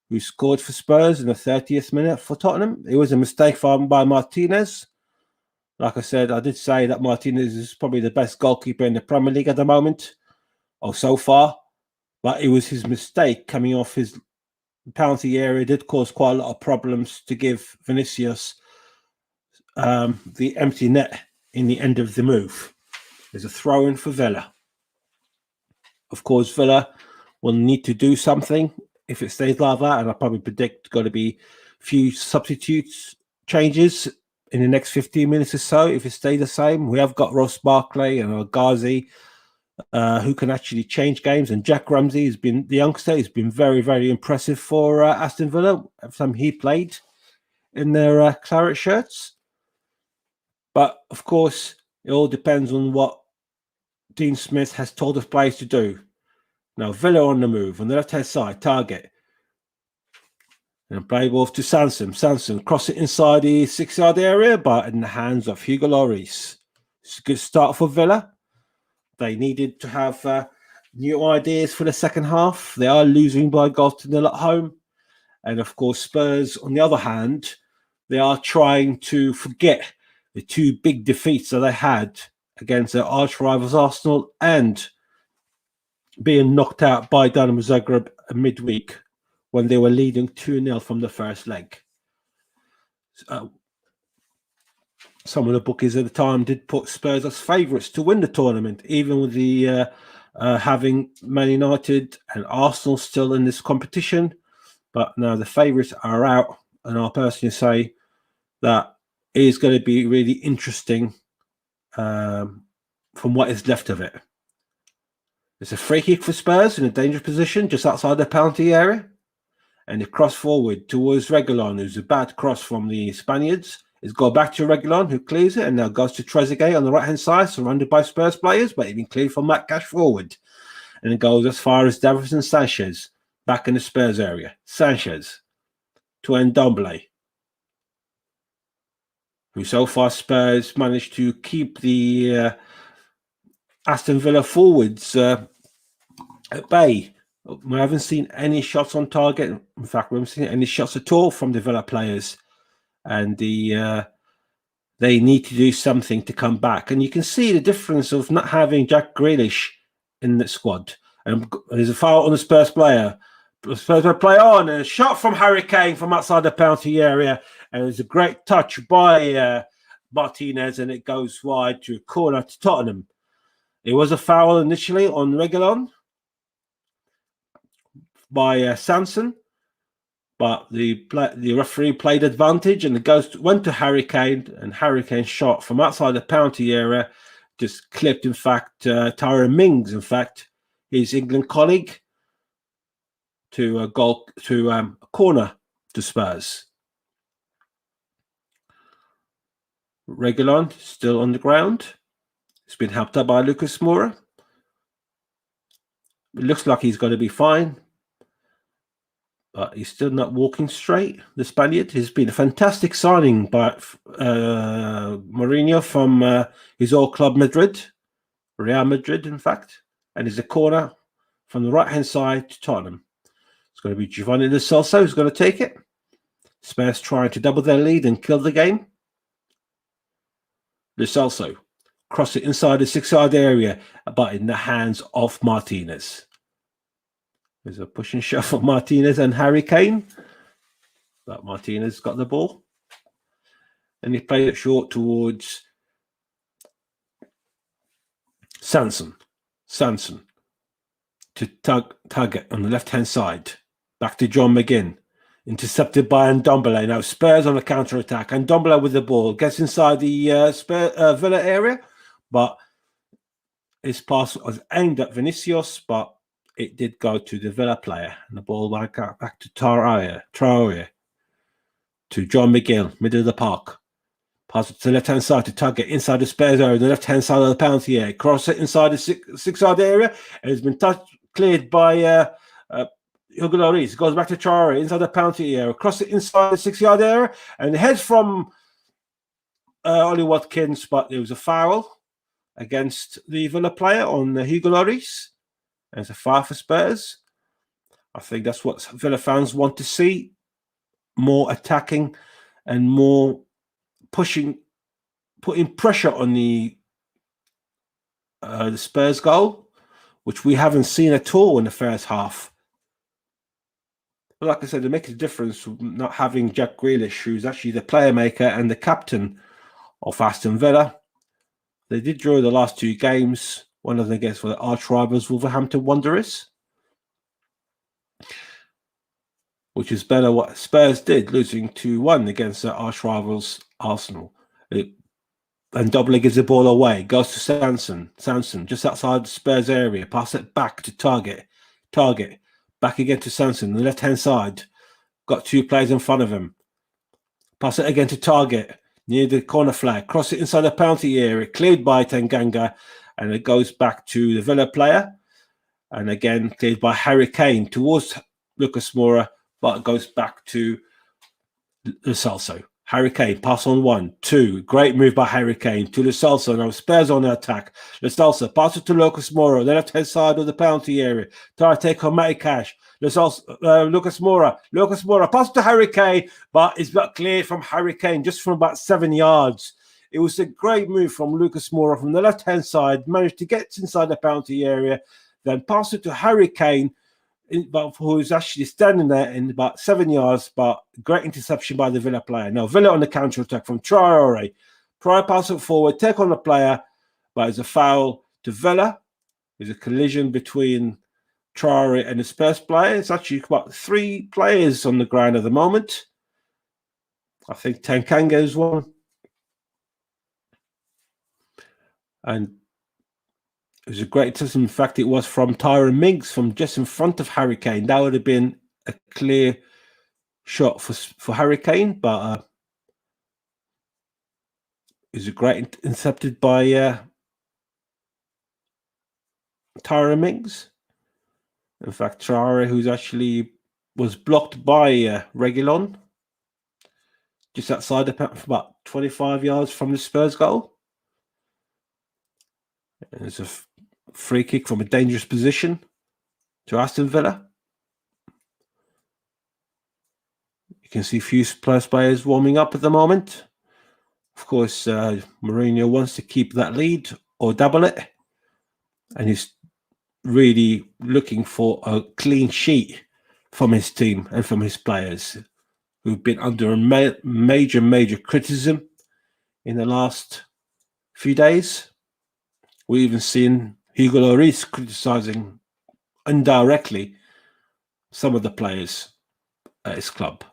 who scored for Spurs in the 30th minute for Tottenham. It was a mistake by Martinez. Like I said, I did say that Martinez is probably the best goalkeeper in the Premier League at the moment, or so far. But it was his mistake coming off his penalty area did cause quite a lot of problems to give Vinicius the empty net in the end of the move. There's a throw-in for Villa. Of course, Villa will need to do something if it stays like that, and I probably predict going to be a few substitutes changes in the next 15 minutes or so. If it stays the same, we have got Ross Barkley and El Ghazi who can actually change games, and Jack Ramsey has been the youngster. He's been very, very impressive for Aston Villa. Every time he played in their claret shirts. But of course, it all depends on what Dean Smith has told the players to do. Now, Villa on the move on the left-hand side, target. And play off to Sanson. Sanson cross it inside the 6-yard area, but in the hands of Hugo Lloris. It's a good start for Villa. They needed to have new ideas for the second half. They are losing by 1-0 at home. And of course, Spurs, on the other hand, they are trying to forget the two big defeats that they had against their arch rivals Arsenal and being knocked out by Dynamo Zagreb midweek when they were leading 2-0 from the first leg. Some of the bookies at the time did put Spurs as favourites to win the tournament, even with the having Man United and Arsenal still in this competition. But now the favourites are out, and I'll personally say that it is going to be really interesting from what is left of it. It's a free kick for Spurs in a dangerous position just outside the penalty area. And the cross forward towards Reguilon, who's a bad cross from the Spaniards. It's gone back to Reguilon, who clears it, and now goes to Trezeguet on the right-hand side, surrounded by Spurs players, but he's been cleared from Matt Cash forward. And it goes as far as Davinson Sanchez, back in the Spurs area. Sanchez to Ndombele, who so far Spurs managed to keep the Aston Villa forwards at bay. We haven't seen any shots on target. In fact, we haven't seen any shots at all from the Villa players. And they need to do something to come back. And you can see the difference of not having Jack Grealish in the squad. And there's a foul on the Spurs player. The Spurs player on, and a shot from Harry Kane from outside the penalty area. And there's a great touch by Martinez, and it goes wide to a corner to Tottenham. It was a foul initially on Reguilon by Sanson, but the referee played advantage, and it went to Harry Kane, and Harry Kane shot from outside the penalty area, just clipped, in fact, Tyrone Mings, in fact, his England colleague, to a corner to Spurs. Reguilon still on the ground. He's been helped up by Lucas Moura. It looks like he's going to be fine, but he's still not walking straight. The Spaniard has been a fantastic signing by Mourinho from his old club Madrid, Real Madrid, in fact. And he's a corner from the right-hand side to Tottenham. It's going to be Giovanni Lo Celso who's going to take it. Spurs trying to double their lead and kill the game. Lo Celso cross it inside the 6-yard area, but in the hands of Martinez. There's a push and shove of Martinez and Harry Kane, but Martinez got the ball, and he played it short towards Sanson to target on the left-hand side. Back to John McGinn. Intercepted by Ndombele. Now Spurs on a counter-attack. Ndombele with the ball. Gets inside the Villa area, but his pass was aimed at Vinicius, but it did go to the Villa player. And the ball back to Traore. To John McGinn, middle of the park. Pass it to the left-hand side to target inside the Spurs area, the left-hand side of the penalty area. Cross it inside the 6-yard area. It has been cleared by Hugo Lloris. Goes back to Traore inside the penalty area. Cross it inside the 6-yard area, and heads from Ollie Watkins, but there was a foul against the Villa player on Hugo Lloris. And it's a foul for Spurs. I think that's what Villa fans want to see: more attacking and more pushing, putting pressure on the Spurs goal, which we haven't seen at all in the first half. But like I said, it makes a difference not having Jack Grealish, who's actually the player maker and the captain of Aston Villa. They did draw the last 2 games, one of them against the arch rivals Wolverhampton Wanderers, which is better what Spurs did, losing 2-1 against the arch rivals Arsenal. And Dobbler gives the ball away, goes to Sanson, just outside the Spurs area, pass it back to Target, back again to Sanson, the left-hand side, got 2 players in front of him, pass it again to Target, near the corner flag, cross it inside the penalty area, cleared by Tanganga, and it goes back to the Villa player, and again cleared by Harry Kane towards Lucas Moura, but it goes back to Lo Celso. Harry Kane, pass on 1, 2. Great move by Harry Kane to Lo Celso. Now Spurs on the attack. Lo Celso, pass it to Lucas Moura, the left-hand side of the penalty area. Try to take on Matty Cash. Lucas Moura, pass it to Harry Kane, but it's not cleared from Harry Kane, just from about 7 yards. It was a great move from Lucas Moura from the left-hand side, managed to get inside the penalty area, then pass it to Harry Kane, who's actually standing there in about 7 yards, but great interception by the Villa player. Now Villa on the counter-attack from Traore. Traore pass it forward, take on the player, but it's a foul to Villa. There's a collision between Traore and the Spurs player. It's actually about 3 players on the ground at the moment. I think Tankanga is one. And it was a great interception. In fact, it was from Tyrone Mings from just in front of Harry Kane. That would have been a clear shot for Harry Kane, but it was a great intercepted by Tyrone Mings. In fact, Traore, who's actually was blocked by Reguilon, just outside the penalty, about 25 yards from the Spurs goal. And there's a free kick from a dangerous position to Aston Villa. You can see a few Spurs players warming up at the moment. Of course, Mourinho wants to keep that lead or double it. And he's really looking for a clean sheet from his team and from his players, who've been under a major criticism in the last few days. We've even seen Hugo Lloris criticising indirectly some of the players at his club.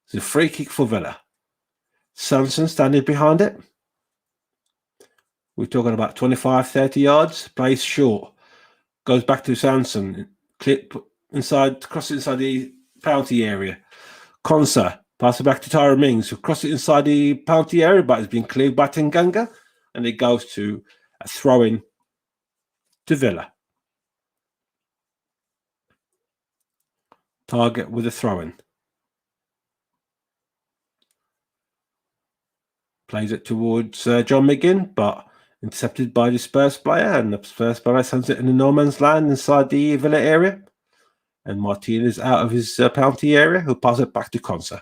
It's a free kick for Villa. Sanson standing behind it. We're talking about 25, 30 yards. Plays short. Goes back to Sanson. Clip inside, cross inside the penalty area. Konsa pass it back to Tyrone Mings, who cross it inside the penalty area, but it's been cleared by Tanganga, and it goes to a throw-in to Villa. Target with a throw-in. Plays it towards John McGinn, but intercepted by the Spurs player, and the Spurs player sends it in the no man's land inside the Villa area. And Martinez out of his penalty area, who passes it back to Konsa.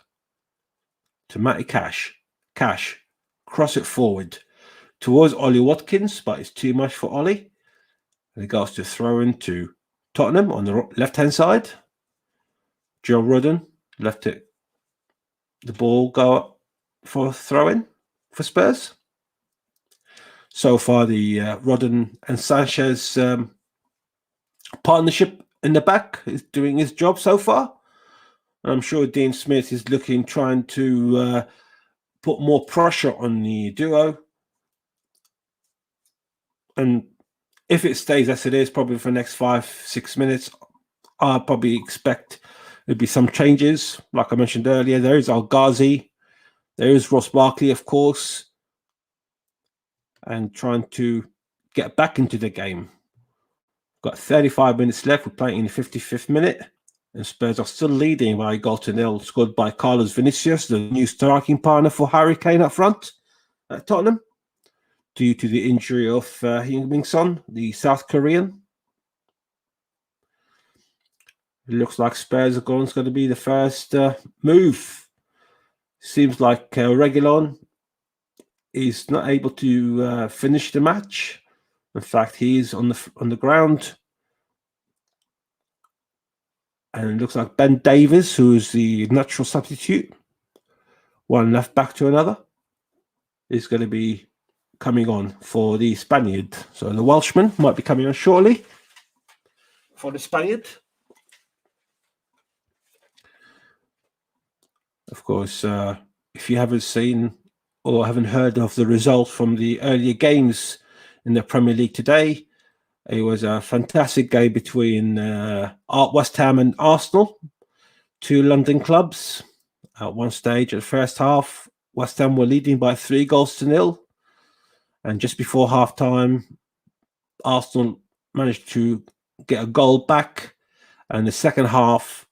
To Matty Cash. Cash, cross it forward towards Ollie Watkins, but it's too much for Ollie. And it goes to throw in to Tottenham on the left-hand side. Joe Rudden left it. The ball go up for a throw-in for Spurs. So far, the Rodden and Sanchez partnership in the back is doing his job so far. And I'm sure Dean Smith is trying to put more pressure on the duo. And if it stays as it is, probably for the next 5-6 minutes, I'll probably expect there'll be some changes. Like I mentioned earlier, there is Al Ghazi, there is Ross Barkley, of course, and trying to get back into the game. Got 35 minutes left. We're playing in the 55th minute, and Spurs are still leading by a goal to nil, scored by Carlos Vinicius, the new striking partner for Harry Kane up front at Tottenham, due to the injury of Heung-min Son, the South Korean. It looks like Spurs are going to be the first move. Seems like Reguilon is not able to finish the match. In fact, he is on the ground. And it looks like Ben Davies, who is the natural substitute, one left back to another, is going to be coming on for the Spaniard. So the Welshman might be coming on shortly for the Spaniard. Of course, if you haven't seen or haven't heard of the result from the earlier games in the Premier League today, it was a fantastic game between West Ham and Arsenal, two London clubs. At one stage, at the first half, West Ham were leading by 3-0. And just before half-time, Arsenal managed to get a goal back. And the second half,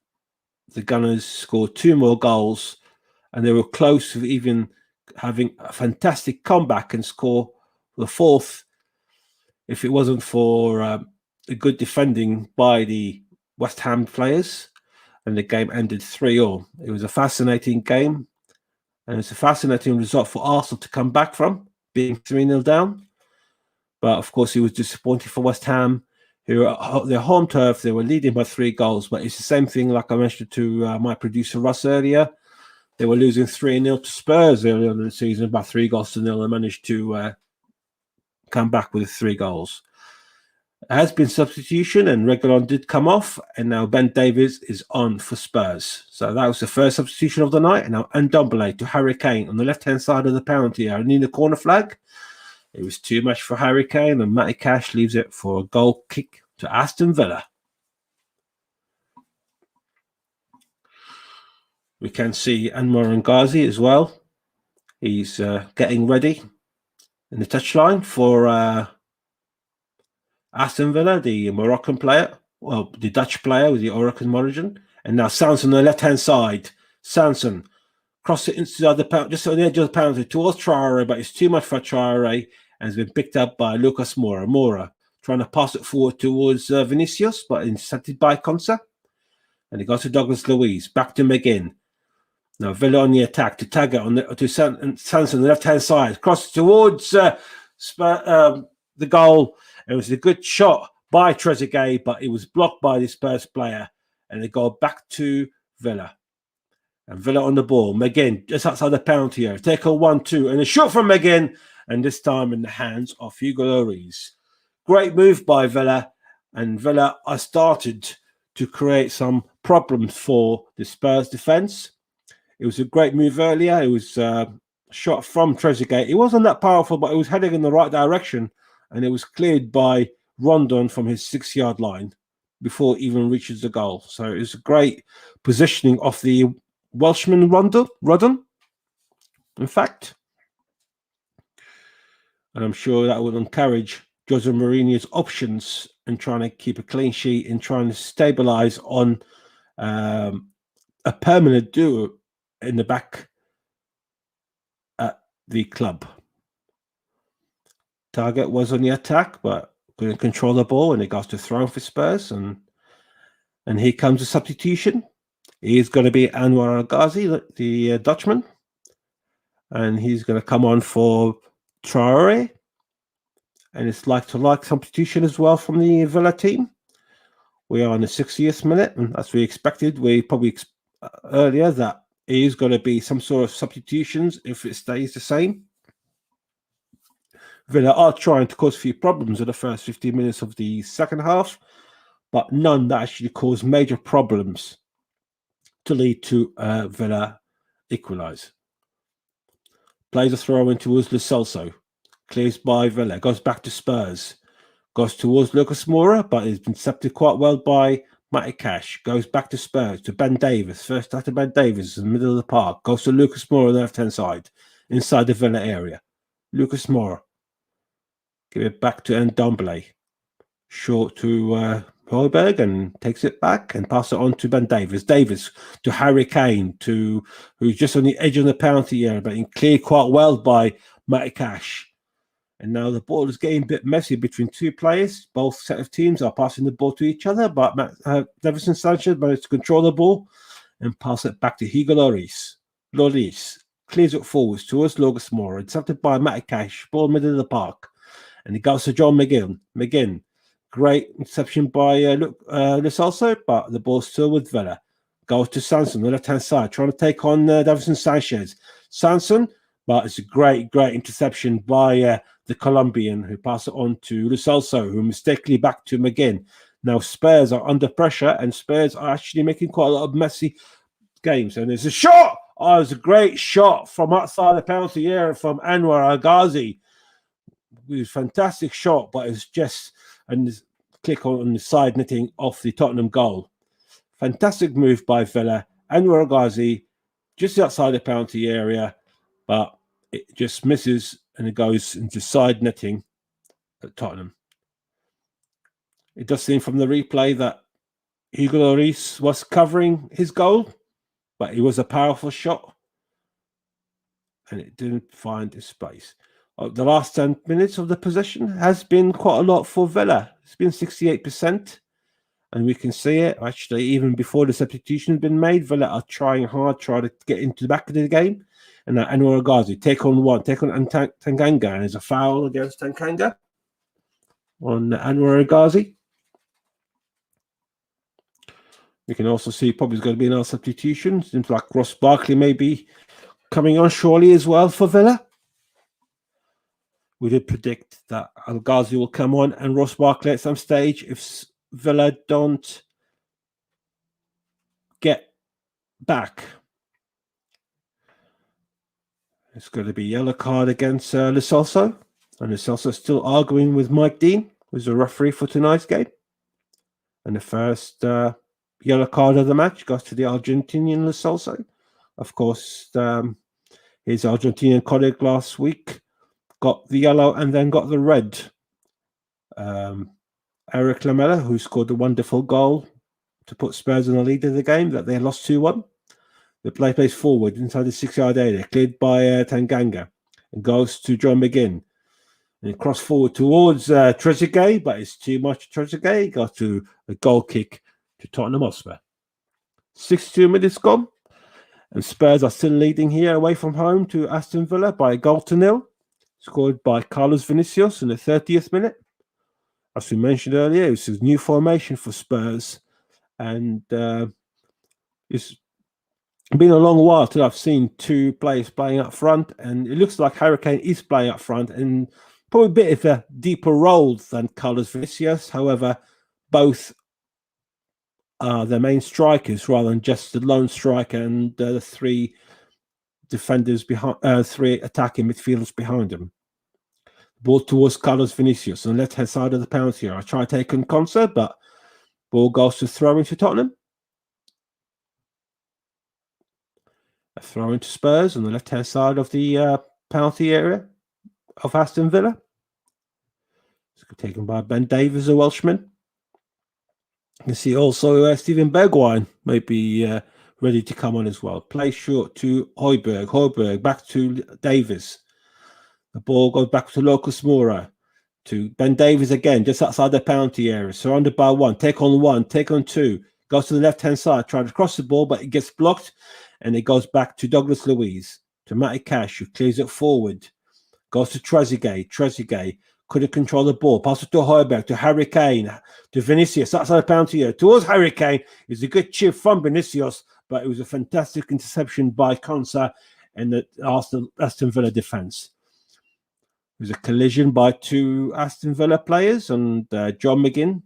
the Gunners scored 2 more goals. And they were close to even having a fantastic comeback and score the fourth, if it wasn't for a good defending by the West Ham players. And the game ended 3-0. It was a fascinating game. And it's a fascinating result for Arsenal to come back from, being 3-0 down. But, of course, it was disappointing for West Ham, who are their home turf. They were leading by 3 goals. But it's the same thing, like I mentioned to my producer Russ earlier. They were losing 3-0 to Spurs earlier in the season, about 3-0, and managed to come back with 3 goals. There has been substitution, and Reguilon did come off, and now Ben Davies is on for Spurs. So that was the first substitution of the night, and now Ndombele to Harry Kane on the left-hand side of the penalty area, near the corner flag. It was too much for Harry Kane, and Matty Cash leaves it for a goal kick to Aston Villa. We can see Anwar Ghazi as well. He's getting ready in the touchline for Aston Villa, the Moroccan player, well, the Dutch player with the Moroccan origin. And now Sanson on the left-hand side. Sanson cross it into the other just on the edge of the penalty towards Traore, but it's too much for Traore and has been picked up by Lucas Moura. Moura trying to pass it forward towards Vinicius, but intercepted by Konsa. And it goes to Douglas Luiz. Back to McGinn. Now Villa on the attack to Taggart to Sanson on the left-hand side. Cross towards the goal. It was a good shot by Trezeguet, but it was blocked by the Spurs player. And they go back to Villa. And Villa on the ball. McGinn just outside the penalty area. Take a 1-2. And a shot from McGinn. And this time in the hands of Hugo Lloris. Great move by Villa. And Villa are started to create some problems for the Spurs defence. It was a great move earlier. It was a shot from Trezeguet. It wasn't that powerful, but it was heading in the right direction. And it was cleared by Rondon from his 6-yard line before it even reaches the goal. So it was a great positioning of the Welshman Rondon, in fact. And I'm sure that would encourage Jose Mourinho's options in trying to keep a clean sheet and trying to stabilise on a permanent duo in the back at the club. Target was on the attack, but couldn't control the ball, and it got to throw for Spurs. And here comes a substitution. He's going to be Anwar Al-Ghazi, the Dutchman, and he's going to come on for Traore. And it's like substitution as well from the Villa team. We are in the 60th minute, and as we expected, we probably earlier that it is going to be some sort of substitutions if it stays the same. Villa are trying to cause a few problems in the first 15 minutes of the second half, but none that actually cause major problems to lead to Villa equalise. Plays a throw in towards Lo Celso. Clears by Villa. Goes back to Spurs. Goes towards Lucas Moura, but has been intercepted quite well by Matty Cash. Goes back to Spurs, to Ben Davies. First out to Ben Davies in the middle of the park. Goes to Lucas Moura on the left-hand side, inside the Villa area. Lucas Moura. Give it back to Ndombele. Short to Højbjerg and takes it back and pass it on to Ben Davies. Davies to Harry Kane, who's just on the edge of the penalty area, but cleared quite well by Matty Cash. And now the ball is getting a bit messy between two players. Both set of teams are passing the ball to each other, but Davinson Sanchez managed to control the ball and pass it back to Hugo Lloris. Lloris clears it forwards towards Lucas Moura, intercepted by Matty Cash, ball middle of the park. And it goes to John McGinn. McGinn, great interception by Lo Celso, but the ball's still with Villa. Goes to Sanson on the left-hand side, trying to take on Davinson Sanchez. Sanson, but it's a great interception by the Colombian, who passed it on to Lo Celso, who mistakenly back to McGinn. Now Spurs are under pressure, and Spurs are actually making quite a lot of messy games. And there's a shot! Oh, it was a great shot from outside the penalty area from Anwar Al-Ghazi. It was a fantastic shot, but it's just click on the side netting off the Tottenham goal. Fantastic move by Villa. Anwar Al-Ghazi just outside the penalty area, but it just misses and it goes into side netting at Tottenham. It does seem from the replay that Hugo Lloris was covering his goal, but it was a powerful shot and it didn't find its space. The last 10 minutes of the possession has been quite a lot for Villa. It's been 68%, and we can see it. Actually, even before the substitution has been made, Villa are trying hard, trying to get into the back of the game. And Anwar Al-Ghazi take on Tanganga, and there's a foul against Tanganga on Anwar Al-Ghazi. We can also see probably there's going to be another substitution. Seems like Ross Barkley may be coming on surely as well for Villa. We did predict that Al-Ghazi will come on and Ross Barkley at some stage if Villa don't get back. It's going to be yellow card against Lo Celso. And Lo Celso still arguing with Mike Dean, who's the referee for tonight's game. And the first yellow card of the match goes to the Argentinian Lo Celso. Of course, his Argentinian colleague last week got the yellow and then got the red. Eric Lamela, who scored a wonderful goal to put Spurs in the lead of the game that they lost 2-1. The play plays forward inside the 6-yard area, cleared by Tanganga, and goes to John McGinn. And cross forward towards Trezeguet, but it's too much. Trezeguet got to a goal kick to Tottenham Hotspur. 62 minutes gone, and Spurs are still leading here away from home to Aston Villa by a goal to nil, scored by Carlos Vinicius in the 30th minute. As we mentioned earlier, it was a new formation for Spurs, and it's been a long while till I've seen two players playing up front, and it looks like Harry Kane is playing up front, and probably a bit of a deeper role than Carlos Vinicius. However, both are the main strikers rather than just the lone striker and the three defenders behind, three attacking midfielders behind him. Ball towards Carlos Vinicius on the left-hand side of the penalty area. I try to take on concert, but ball goes to throw into Tottenham. A throw into Spurs on the left-hand side of the penalty area of Aston Villa. It's taken by Ben Davies, a Welshman. You can see also Steven Bergwijn may be ready to come on as well. Play short to Højbjerg. Højbjerg back to Davies. The ball goes back to Lucas Moura. To Ben Davies again, just outside the penalty area. Surrounded by one. Take on two. Goes to the left-hand side. Trying to cross the ball, but it gets blocked. And it goes back to Douglas Luiz. To Matty Cash, who clears it forward. Goes to Trezeguet. Trezeguet couldn't control the ball. Passes to Højbjerg, to Harry Kane, to Vinicius. Outside the penalty area. Towards Harry Kane. It's a good chip from Vinicius, but it was a fantastic interception by Konsa and the Aston Villa defence. It was a collision by two Aston Villa players, and John McGinn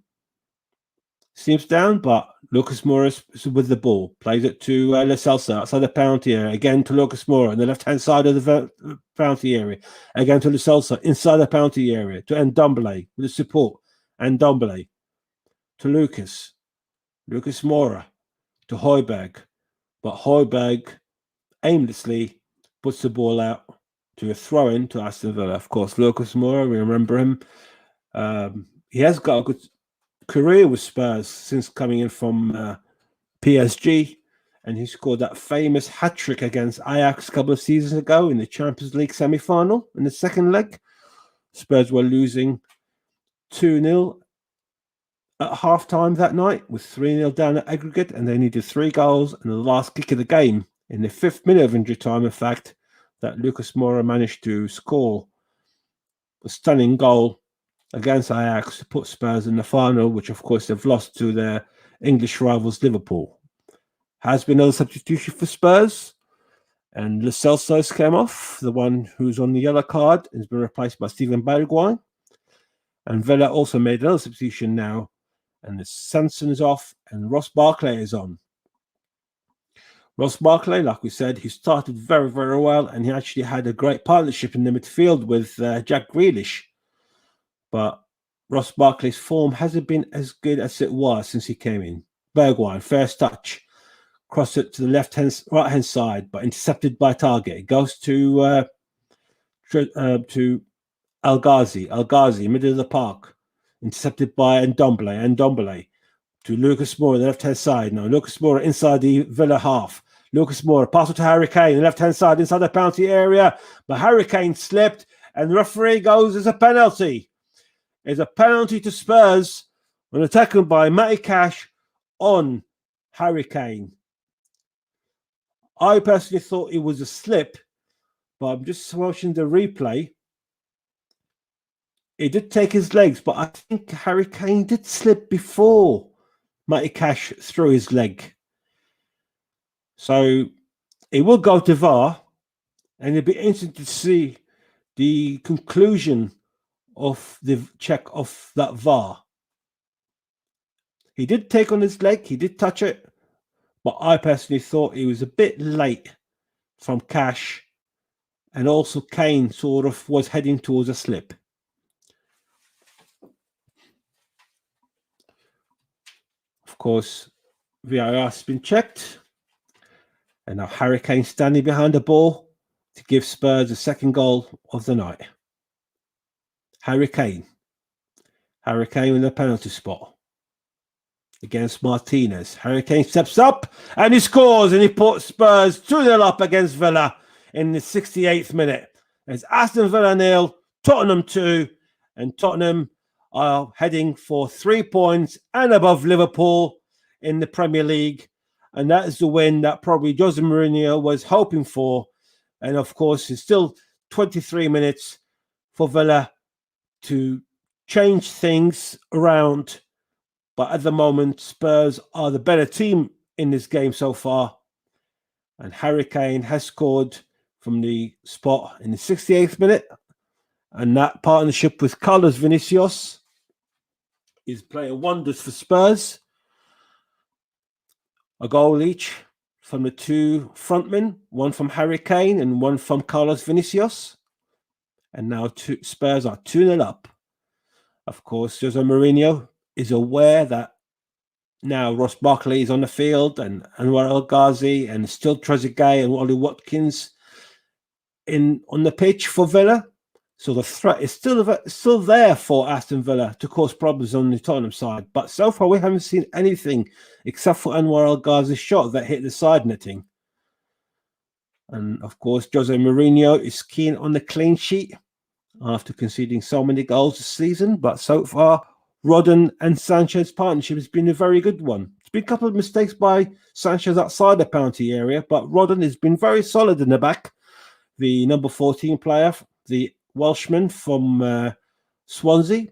seems down, but Lucas Moura is with the ball. Plays it to Lo Celso outside the penalty area. Again to Lucas Moura on the left-hand side of the penalty area. Again to Lo Celso inside the penalty area. To Ndombele with the support. Ndombele to Lucas. Lucas Moura to Højbjerg. But Højbjerg aimlessly puts the ball out to a throw-in to Aston Villa. Of course, Lucas Moura, we remember him. He has got a good career with Spurs since coming in from PSG, and he scored that famous hat-trick against Ajax a couple of seasons ago in the Champions League semi-final in the second leg. Spurs were losing 2-0 at half-time that night, with 3-0 down at aggregate, and they needed 3 goals and the last kick of the game in the 5th minute of injury time, in fact, that Lucas Moura managed to score a stunning goal against Ajax to put Spurs in the final, which of course they've lost to their English rivals Liverpool. Has been another substitution for Spurs, and Lo Celso's came off, the one who's on the yellow card, has been replaced by Steven Bergwijn. And Villa also made another substitution now, and the Sanson is off, and Ross Barkley is on. Ross Barkley, like we said, he started very, very well, and he actually had a great partnership in the midfield with Jack Grealish. But Ross Barkley's form hasn't been as good as it was since he came in. Bergwijn, first touch, cross it to the right-hand side, but intercepted by target. It goes to El Ghazi, middle of the park, intercepted by Ndombele to Lucas Moura, the left-hand side. Now Lucas Moura inside the Villa half. Lucas Moura, pass it to Harry Kane, the left-hand side, inside the penalty area. But Harry Kane slipped, and the referee goes as a penalty. It's a penalty to Spurs when attacked by Matty Cash on Harry Kane. I personally thought it was a slip, but I'm just watching the replay. He did take his legs, but I think Harry Kane did slip before Matty Cash threw his leg. So it will go to VAR, and it'll be interesting to see the conclusion of the check of that VAR. He did take on his leg, he did touch it, but I personally thought he was a bit late from Cash, and also Kane sort of was heading towards a slip. Of course, VAR has been checked, and now Harry Kane standing behind the ball to give Spurs the second goal of the night. Harry Kane in the penalty spot. against Martinez. Harry Kane steps up and he scores, and he puts Spurs 2-0 up against Villa in the 68th minute. It's Aston Villa 0, Tottenham 2, and Tottenham are heading for 3 points and above Liverpool in the Premier League. And that is the win that probably Jose Mourinho was hoping for. And of course, it's still 23 minutes for Villa to change things around. But at the moment, Spurs are the better team in this game so far. And Harry Kane has scored from the spot in the 68th minute. And that partnership with Carlos Vinicius is playing wonders for Spurs. A goal each from the two frontmen, one from Harry Kane and one from Carlos Vinicius. And now Spurs are 2-0 up. Of course, Jose Mourinho is aware that now Ross Barkley is on the field and Anwar El Ghazi and still Trezeguet and Ollie Watkins on the pitch for Villa. So the threat is still there for Aston Villa to cause problems on the Tottenham side. But so far, we haven't seen anything except for Anwar El Ghazi's shot that hit the side netting. And of course, Jose Mourinho is keen on the clean sheet after conceding so many goals this season. But so far, Rodon and Sanchez's partnership has been a very good one. There's been a couple of mistakes by Sanchez outside the penalty area, but Rodon has been very solid in the back. The number 14 player, the Welshman from Swansea.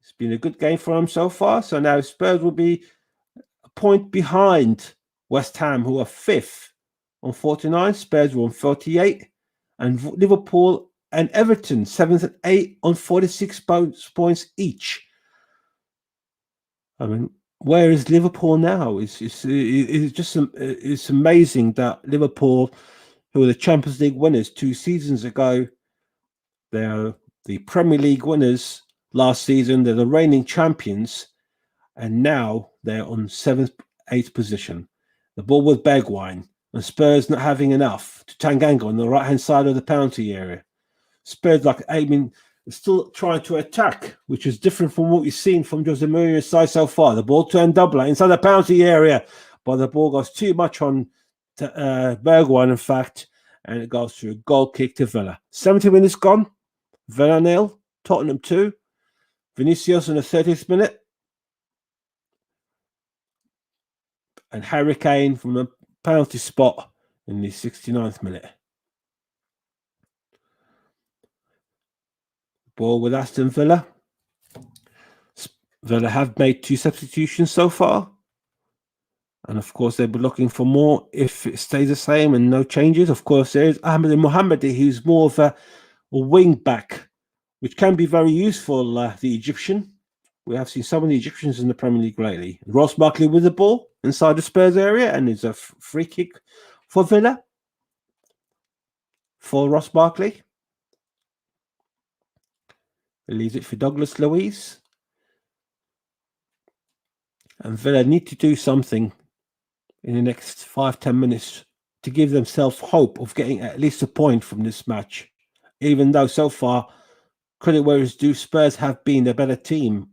It's been a good game for him so far. So now Spurs will be a point behind West Ham, who are 5th on 49. Spurs were on 48. And Liverpool and Everton, 7th and 8th on 46 points each. I mean, where is Liverpool now? It's amazing that Liverpool, who were the Champions League winners 2 seasons ago, they're the Premier League winners last season. They're the reigning champions. And now they're on 7th, 8th position. The ball with Bergwijn. And Spurs not having enough to Tanganga on the right-hand side of the penalty area. Spurs still trying to attack, which is different from what we've seen from Jose Mourinho's side so far. The ball turned double inside the penalty area. But the ball goes too much on Bergwijn, in fact. And it goes through a goal kick to Villa. 70 minutes gone. Villa 0, Tottenham 2. Vinicius in the 30th minute. And Harry Kane from the penalty spot in the 69th minute. Ball with Aston Villa. Villa have made 2 substitutions so far. And of course, they'll be looking for more if it stays the same and no changes. Of course, there's Ahmed Mohammadi, who's more of a wing back, which can be very useful, the Egyptian. We have seen so many Egyptians in the Premier League lately. Ross Barkley with the ball inside the Spurs area, and it's a free kick for Villa for Ross Barkley. He leaves it for Douglas Luiz. And Villa need to do something in the next 5-10 minutes to give themselves hope of getting at least a point from this match. Even though so far, credit where it's due, Spurs have been a better team,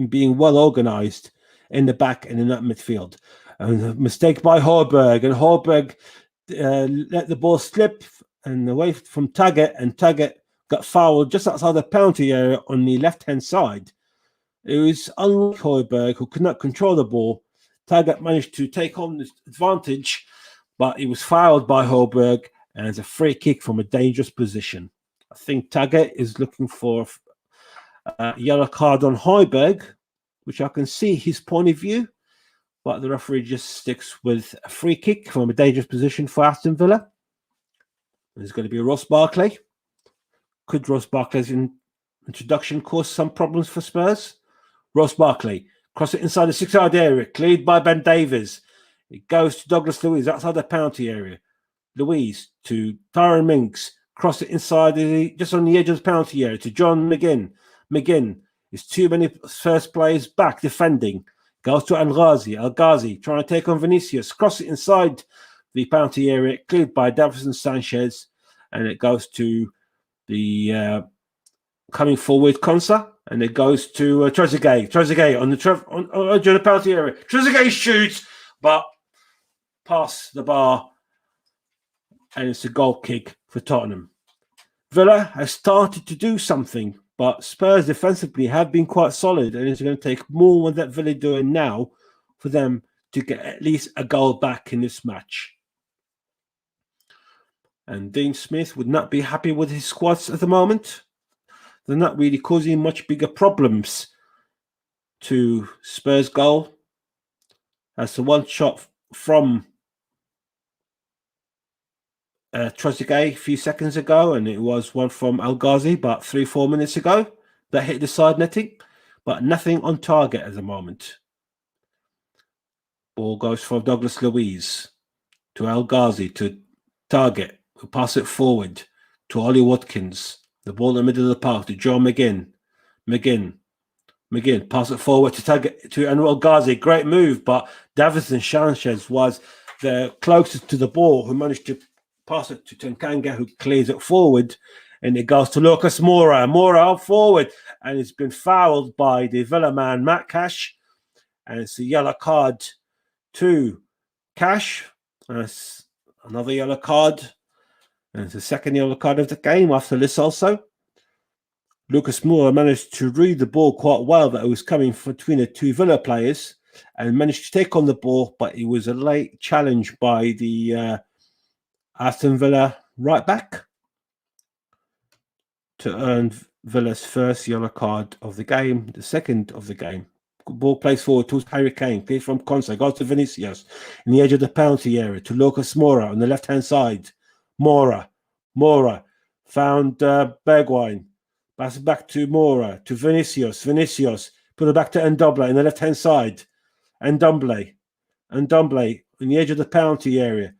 being well organised in the back and in that midfield. And a mistake by Højbjerg, and Højbjerg let the ball slip and away from Taggart, and Taggart got fouled just outside the penalty area on the left-hand side. It was unlike Højbjerg, who could not control the ball. Taggart managed to take on this advantage, but he was fouled by Højbjerg, and it's a free kick from a dangerous position. I think Taggart is looking for a yellow card on Højbjerg, which I can see his point of view, but the referee just sticks with a free kick from a dangerous position for Aston Villa. There's going to be Ross Barkley. Could Ross Barkley's introduction cause some problems for Spurs? Ross Barkley, cross it inside the 6-yard area, cleared by Ben Davies. It goes to Douglas Luiz outside the penalty area. Luiz to Tyrone Mings, cross it inside just on the edge of the penalty area to John McGinn. McGinn is too many first players back defending. Goes to El Ghazi trying to take on Vinicius, cross it inside the penalty area, cleared by Davinson Sanchez, and it goes to the coming forward, Konsa, and it goes to Trezeguet. Trezeguet on the penalty area. Trezeguet shoots, but past the bar, and it's a goal kick for Tottenham. Villa has started to do something, but Spurs defensively have been quite solid, and it's going to take more than that Villa doing now for them to get at least a goal back in this match. And Dean Smith would not be happy with his squads at the moment. They're not really causing much bigger problems to Spurs' goal. That's the one shot from Trezeguet a few seconds ago, and it was one from El Ghazi about 3-4 minutes ago that hit the side netting, but nothing on target at the moment. Ball goes from Douglas Luiz to El Ghazi to target, who pass it forward to Ollie Watkins. The ball in the middle of the park to John McGinn. McGinn pass it forward to target to El Ghazi. Great move, but Davinson Sanchez was the closest to the ball, who managed to pass it to Tenkanga, who clears it forward, and it goes to Lucas Moura. Moura out forward, and it's been fouled by the Villa man, Matt Cash, and it's a yellow card to Cash. And it's another yellow card, and it's the second yellow card of the game after this also. Lucas Moura managed to read the ball quite well, that it was coming between the two Villa players, and managed to take on the ball, but it was a late challenge by the Aston Villa right back to earn Villa's first yellow card of the game, the second of the game. Ball plays forward towards Harry Kane, plays from Konsa, goes to Vinicius in the edge of the penalty area to Lucas Moura on the left-hand side. Moura found Bergwijn, pass it back to Moura, to Vinicius, put it back to Ndombele in the left-hand side. Ndombele in the edge of the penalty area.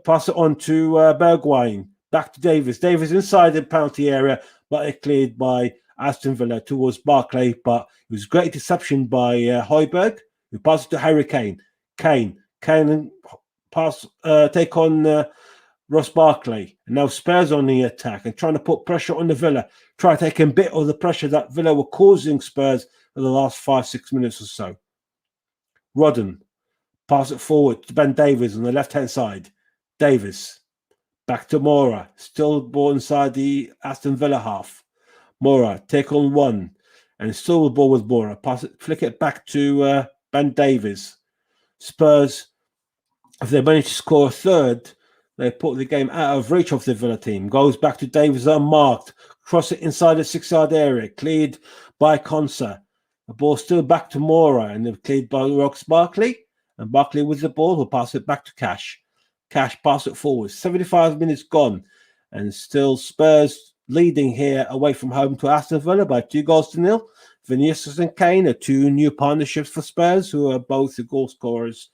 Pass it on to Bergwijn, back to Davis. Davis inside the penalty area, but it cleared by Aston Villa towards Barkley. But it was great deception by Højbjerg, who passed it to Harry Kane. Kane take on Ross Barkley. And now Spurs on the attack and trying to put pressure on the Villa. Try to take a bit of the pressure that Villa were causing Spurs for the last 5-6 minutes or so. Rodden, pass it forward to Ben Davies on the left-hand side. Davis, back to Moura, still ball inside the Aston Villa half. Moura, take on one, and still the ball with Moura. Flick it back to Ben Davies. Spurs, if they manage to score a third, they put the game out of reach of the Villa team. Goes back to Davies unmarked, cross it inside the 6-yard area, cleared by Konsa. The ball still back to Moura, and they've cleared by Rox Barkley. And Barkley with the ball will pass it back to Cash. Cash pass it forward. 75 minutes gone, and still Spurs leading here away from home to Aston Villa by 2-0. Vinicius and Kane are two new partnerships for Spurs, who are both the goal scorers.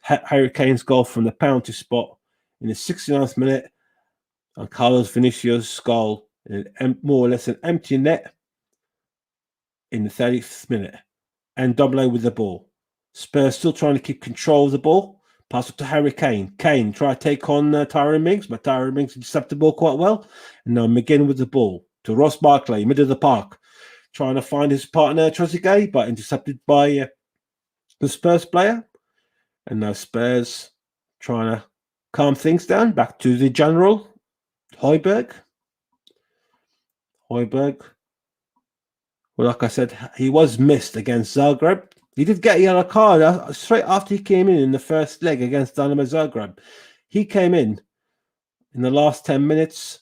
Harry Kane's goal from the penalty spot in the 69th minute, and Carlos Vinicius' goal in more or less an empty net in the 30th minute. And Ndombele with the ball. Spurs still trying to keep control of the ball. Pass it to Harry Kane. Kane try to take on Tyrone Mings, but Tyrone Mings intercepted the ball quite well. And now McGinn with the ball to Ross Barkley, middle of the park, trying to find his partner Trezeguet, but intercepted by the Spurs player. And now Spurs trying to calm things down. Back to the general, Højbjerg. Well, like I said, he was missed against Zagreb. He did get a yellow card straight after he came in the first leg against Dynamo Zagreb. He came in the last 10 minutes,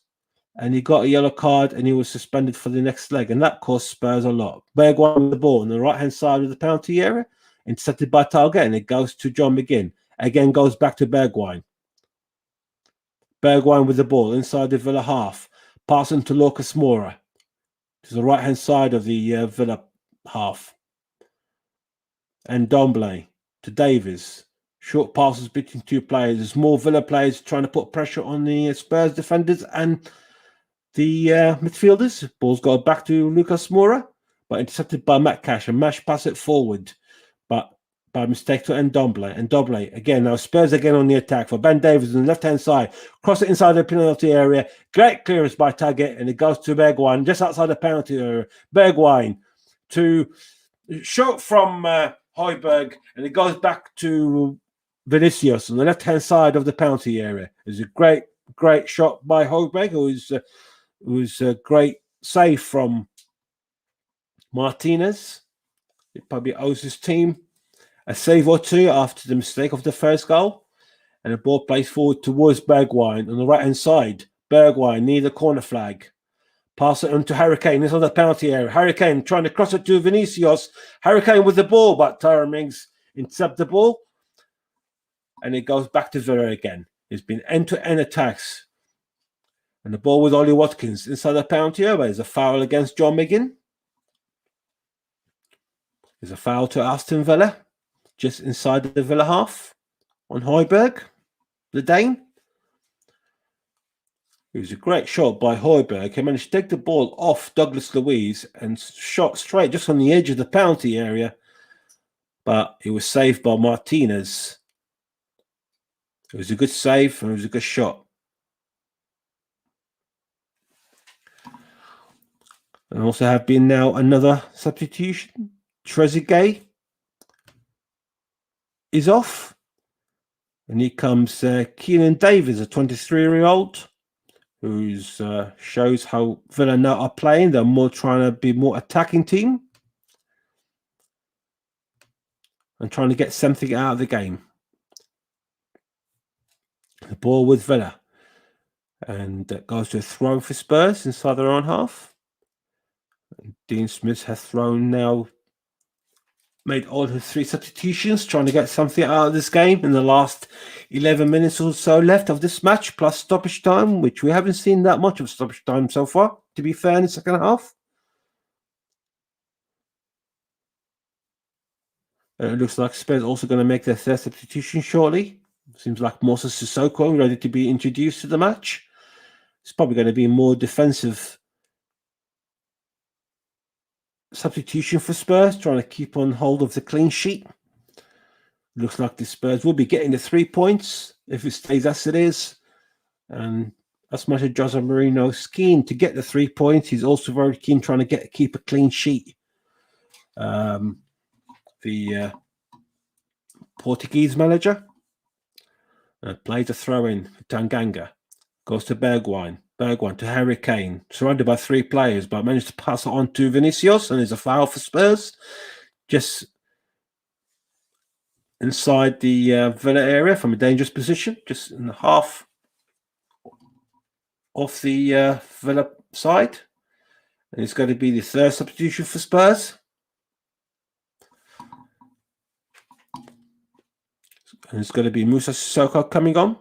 and he got a yellow card, and he was suspended for the next leg, and that cost Spurs a lot. Bergwijn with the ball on the right-hand side of the penalty area, intercepted by Target, and it goes to John McGinn. Again, goes back to Bergwijn. Bergwijn with the ball inside the Villa half, passing to Lucas Moura to the right-hand side of the Villa half. And Ndombele to Davies. Short passes between two players. There's more Villa players trying to put pressure on the Spurs defenders and the midfielders. Ball's got back to Lucas Moura, but intercepted by Matt Cash. And Mash pass it forward. But by mistake to Ndombele. Ndombele again. Now Spurs again on the attack for Ben Davies on the left-hand side. Cross it inside the penalty area. Great clearance by Taggart, and it goes to Bergwijn just outside the penalty area. Bergwijn to shot from Højbjerg, and it goes back to Vinicius on the left-hand side of the penalty area. It's a great shot by Højbjerg. It was a great save from Martinez. It probably owes his team a save or two after the mistake of the first goal. And the ball plays forward towards Bergwijn on the right-hand side. Bergwijn near the corner flag. Pass it on to Harry Kane. It's on the penalty area. Harry Kane trying to cross it to Vinicius. Harry Kane with the ball, but Tyrone Mings intercept the ball. And it goes back to Villa again. It's been end-to-end attacks. And the ball with Ollie Watkins inside the penalty area. There's a foul against John McGinn. There's a foul to Aston Villa, just inside the Villa half on Højbjerg, the Dane. It was a great shot by Højbjerg. He managed to take the ball off Douglas Luiz and shot straight just on the edge of the penalty area. But it was saved by Martinez. It was a good save and it was a good shot. And also have been now another substitution. Trezeguet is off. And here comes Keelan Davies, a 23-year-old, who shows how Villa now are playing. They're more trying to be more attacking team and trying to get something out of the game. The ball with Villa. And that goes to a throw for Spurs inside their own half. And Dean Smith has thrown now, made all his 3 substitutions, trying to get something out of this game in the last 11 minutes or so left of this match, plus stoppage time, which we haven't seen that much of stoppage time so far, to be fair, in the second half. And it looks like Spurs also going to make their 3rd substitution shortly. Seems like Moses Sissoko ready to be introduced to the match. It's probably going to be more defensive substitution for Spurs, trying to keep on hold of the clean sheet. Looks like the Spurs will be getting the 3 points if it stays as it is. And as much as Jose Mourinho's keen to get the 3 points, he's also very keen trying to keep a clean sheet. The Portuguese manager plays a throw-in for Tanganga. Goes to Bergwijn. Bergwijn to Harry Kane. Surrounded by 3 players, but managed to pass it on to Vinicius. And there's a foul for Spurs. Just inside the Villa area from a dangerous position. Just in the half of the Villa side. And it's going to be the 3rd substitution for Spurs. And it's going to be Moussa Sissoko coming on.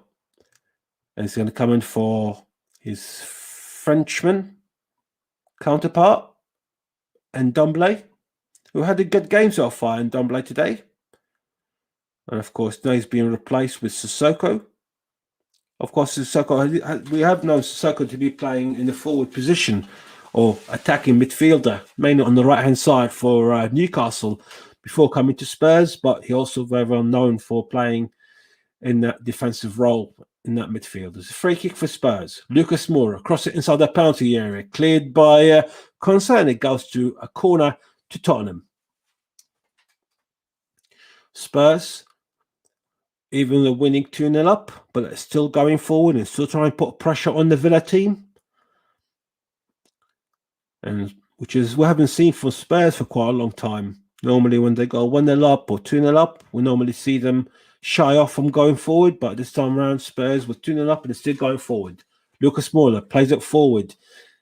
And he's going to come in for his Frenchman counterpart, Ndombele, who had a good game so far, Ndombele today. And of course, now he's being replaced with Sissoko. Of course, Sissoko, we have known Sissoko to be playing in the forward position or attacking midfielder, mainly on the right-hand side for Newcastle before coming to Spurs, but he also very well known for playing in that defensive role in that midfield. There's a free kick for Spurs. Lucas Moura across it inside the penalty area, cleared by Konsa, and it goes to a corner to Tottenham. Spurs, even though winning 2-0 up, but it's still going forward and still trying to put pressure on the Villa team. And which is we haven't seen from Spurs for quite a long time. Normally when they go 1-0 up or 2-0 up, we normally see them shy off from going forward, but this time around Spurs with 2-0 up and it's still going forward. Lucas Moura plays it forward,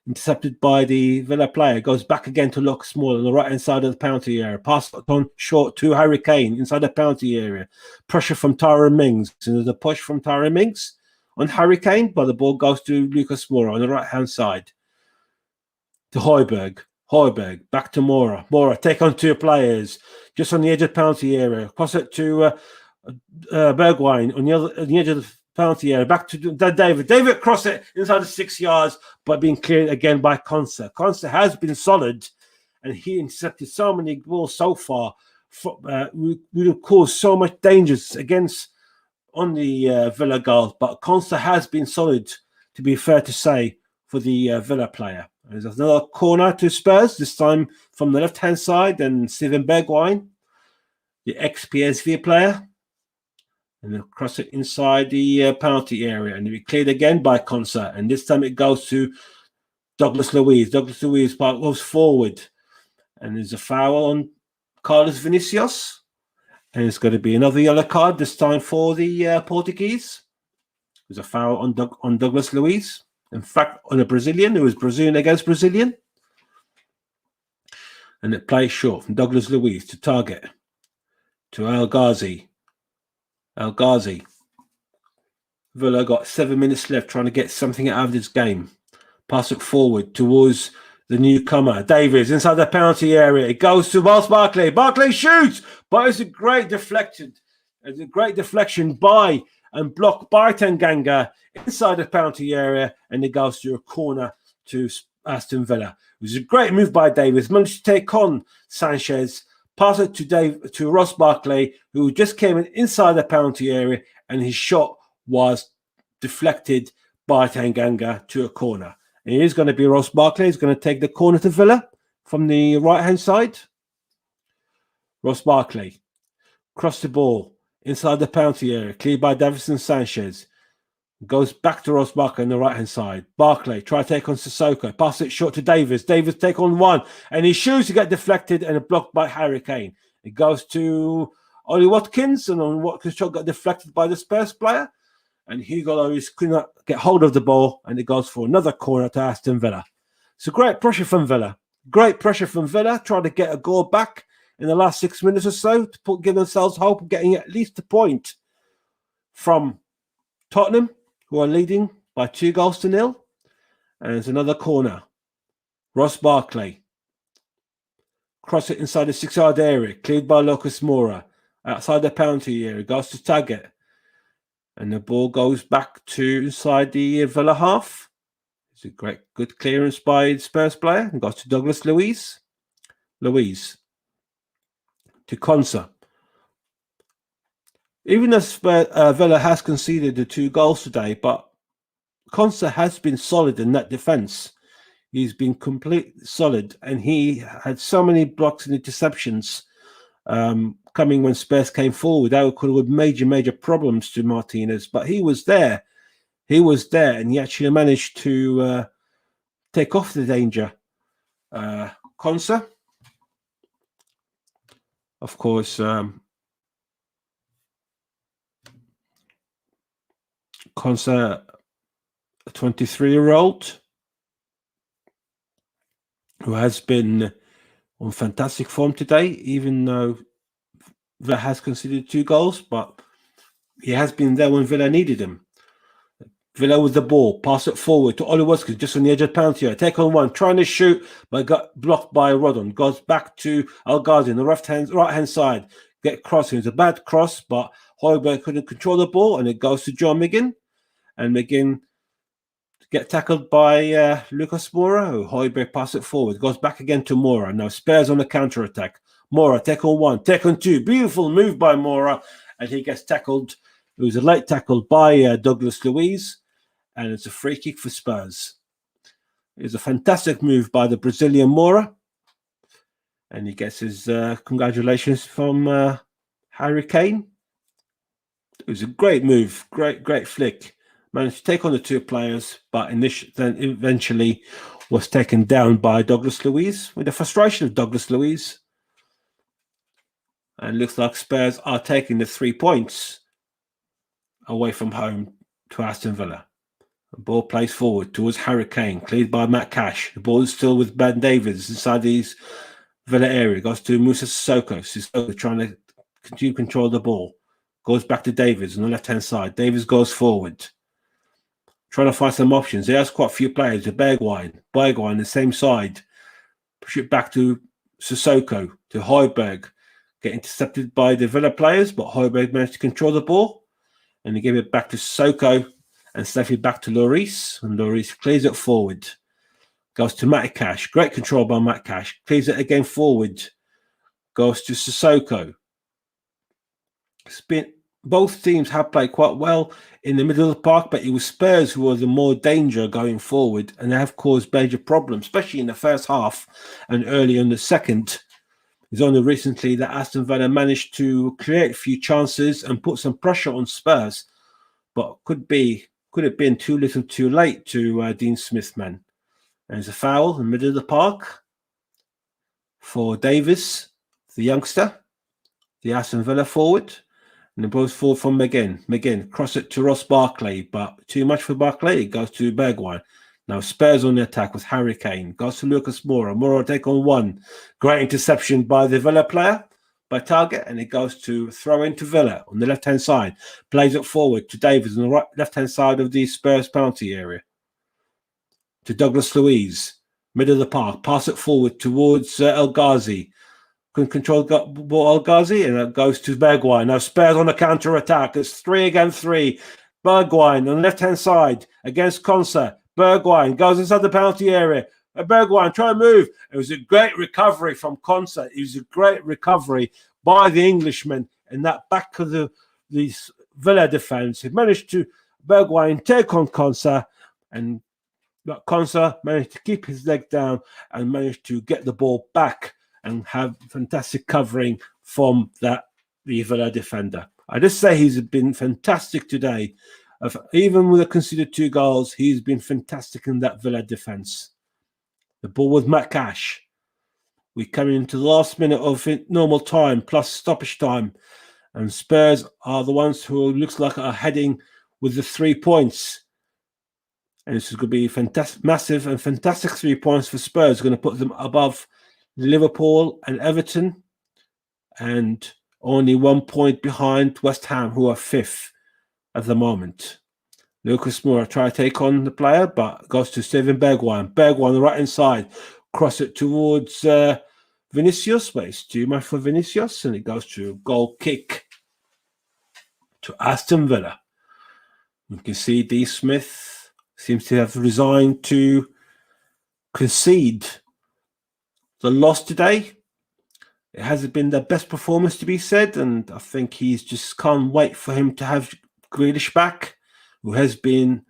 intercepted by the Villa player, goes back again to Lucas Moura on the right hand side of the penalty area, pass on short to Harry Kane inside the penalty area, pressure from Tyrone Mings, and there's a push from Tyrone Mings on Harry Kane, but the ball goes to Lucas Moura on the right hand side to Højbjerg. Højbjerg, back to Moura. Moura, take on 2 players, just on the edge of the penalty area. Cross it to Bergwijn on the edge of the penalty area. Back to David. David cross it inside the 6 yards, but being cleared again by Konsa. Konsa has been solid, and he intercepted so many balls so far would have caused so much dangers against on the Villa goal. But Consta has been solid, to be fair to say, for the Villa player. There's another corner to Spurs, this time from the left-hand side, and Steven Bergwijn, the ex-PSV player. And they'll cross it inside the penalty area. And it'll be cleared again by Consta. And this time it goes to Douglas Luiz. Douglas Luiz goes forward. And there's a foul on Carlos Vinicius. And it's going to be another yellow card, this time for the Portuguese. There's a foul on Douglas Luiz. In fact, on a Brazilian, who was Brazilian against Brazilian. And it plays short from Douglas Luiz to target to El Ghazi. El Ghazi. Villa got 7 minutes left trying to get something out of this game. Pass it forward towards the newcomer. Davies inside the penalty area. It goes to Miles Barkley. Barkley shoots, but it's a great deflection. It's a great deflection by and blocked by Tanganga inside the penalty area, and it goes to a corner to Aston Villa. It was a great move by Davies. Managed to take on Sanchez, pass it to Ross Barkley, who just came inside the penalty area, and his shot was deflected by Tanganga to a corner. And it is going to be Ross Barkley. He's going to take the corner to Villa from the right-hand side. Ross Barkley crossed the ball inside the penalty area, cleared by Davinson Sanchez. Goes back to Ross Barkley on the right-hand side. Barkley try to take on Sissoko. Pass it short to Davies. Davies take on one. And he shoots to get deflected and blocked by Harry Kane. It goes to Ollie Watkins. And on Watkins' shot got deflected by the Spurs player. And Hugo Lloris could not get hold of the ball. And it goes for another corner to Aston Villa. So great pressure from Villa. Great pressure from Villa. Trying to get a goal back in the last 6 minutes or so to give themselves hope of getting at least a point from Tottenham, who are leading by 2-0. And there's another corner. Ross Barkley. Cross it inside the 6-yard area. Cleared by Lucas Moura. Outside the penalty area. Goes to Taggart. And the ball goes back to inside the Villa half. It's a good clearance by the Spurs player. And goes to Douglas Luiz. Luiz. To Konsa. Even as Villa has conceded the 2 goals today, but Konsa has been solid in that defence. He's been completely solid, and he had so many blocks and interceptions coming when Spurs came forward. That could have major problems to Martinez, but he was there. He was there, and he actually managed to take off the danger. Konsa, of course, Konsa, a 23-year-old who has been on fantastic form today, even though Villa has conceded 2 goals, but he has been there when Villa needed him. Villa with the ball, pass it forward to Ollie Watkins, just on the edge of the penalty area. Take on one, trying to shoot, but got blocked by Rodon. Goes back to El Ghazi on the right-hand side. Get crossing. It's a bad cross, but Højbjerg couldn't control the ball, and it goes to John McGinn. And McGinn get tackled by Lucas Moura, who Højbjerg pass it forward. Goes back again to Moura. Now Spurs on the counter-attack. Moura, take on one, take on two. Beautiful move by Moura, and he gets tackled. It was a late tackle by Douglas Luiz, and it's a free kick for Spurs. It was a fantastic move by the Brazilian Moura, and he gets his congratulations from Harry Kane. It was a great move, great flick. Managed to take on the 2 players, but then eventually was taken down by Douglas Luiz with the frustration of Douglas Luiz. And looks like Spurs are taking the 3 points away from home to Aston Villa. The ball plays forward towards Harry Kane, cleared by Matt Cash. The ball is still with Ben Davies inside the Villa area. Goes to Moussa Sissoko. Sissoko trying to continue to control the ball. Goes back to Davies on the left-hand side. Davies goes forward. Trying to find some options. He has quite a few players. The Bergwijn, the same side. Push it back to Sissoko, to Højbjerg. Get intercepted by the Villa players, but Højbjerg managed to control the ball. And he gave it back to Sissoko and safely back to Lloris. And Lloris clears it forward. Goes to Matt Cash. Great control by Matt Cash. Clears it again forward. goes to Sissoko. Both teams have played quite well in the middle of the park, but it was Spurs who were the more danger going forward, and they have caused major problems, especially in the first half and early in the second. It's only recently that Aston Villa managed to create a few chances and put some pressure on Spurs, but could have been too little too late to Dean Smith, man. There's a foul in the middle of the park for Davies, the youngster, the Aston Villa forward. And the ball's forward from McGinn. Cross it to Ross Barkley, but too much for Barkley. It goes to Bergwijn. Now Spurs on the attack with Harry Kane. Goes to Lucas Moura. Moura take on one. Great interception by the Villa player, by Target, and it goes to throw into Villa on the left-hand side. Plays it forward to Davies on the left-hand side of the Spurs penalty area. To Douglas Luiz. Middle of the park. Pass it forward towards El Ghazi. Can control the ball El Ghazi, and it goes to Bergwijn. Now Spurs on the counter-attack. It's 3 against 3. Bergwijn on the left-hand side against Konsa. Bergwijn goes inside the penalty area. Bergwijn, try and move. It was a great recovery from Konsa. It was a great recovery by the Englishman in that back of the Villa defence. He managed to, Bergwijn, take on Konsa, and Konsa managed to keep his leg down and managed to get the ball back and have fantastic covering from the Villa defender. I just say he's been fantastic today. Even with the conceded 2 goals, he's been fantastic in that Villa defence. The ball with Matt Cash. We come into the last minute of normal time plus stoppage time, and Spurs are the ones who looks like are heading with the 3 points. And this is going to be fantastic, massive and fantastic 3 points for Spurs. Going to put them above Liverpool and Everton, and only 1 point behind West Ham, who are 5th at the moment. Lucas Moura try to take on the player, but goes to Steven Bergwijn. Bergwijn on the right-hand side. Cross it towards Vinicius, but it's too much for Vinicius, and it goes to a goal kick to Aston Villa. You can see D. Smith seems to have resigned to concede the loss today. It hasn't been the best performance, to be said, and I think he's just can't wait for him to have Grealish back, who has been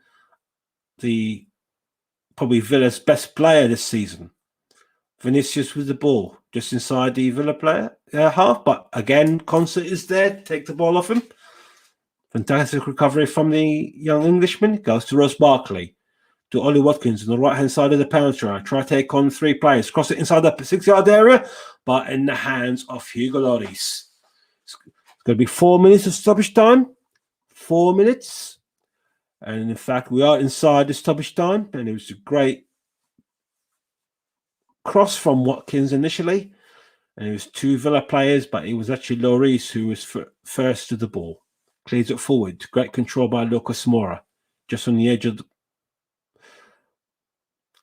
probably Villa's best player this season. Vinicius with the ball just inside the Villa player half, but again, Konsa is there to take the ball off him. Fantastic recovery from the young Englishman. Goes to Ross Barkley. To Ollie Watkins on the right-hand side of the penalty area. Try to take on 3 players. Cross it inside the 6-yard area, but in the hands of Hugo Lloris. It's going to be 4 minutes of stoppage time. 4 minutes. And in fact, we are inside the stoppage time. And it was a great cross from Watkins initially. And it was 2 Villa players, but it was actually Lloris who was first to the ball. Clears it forward. Great control by Lucas Moura. Just on the edge of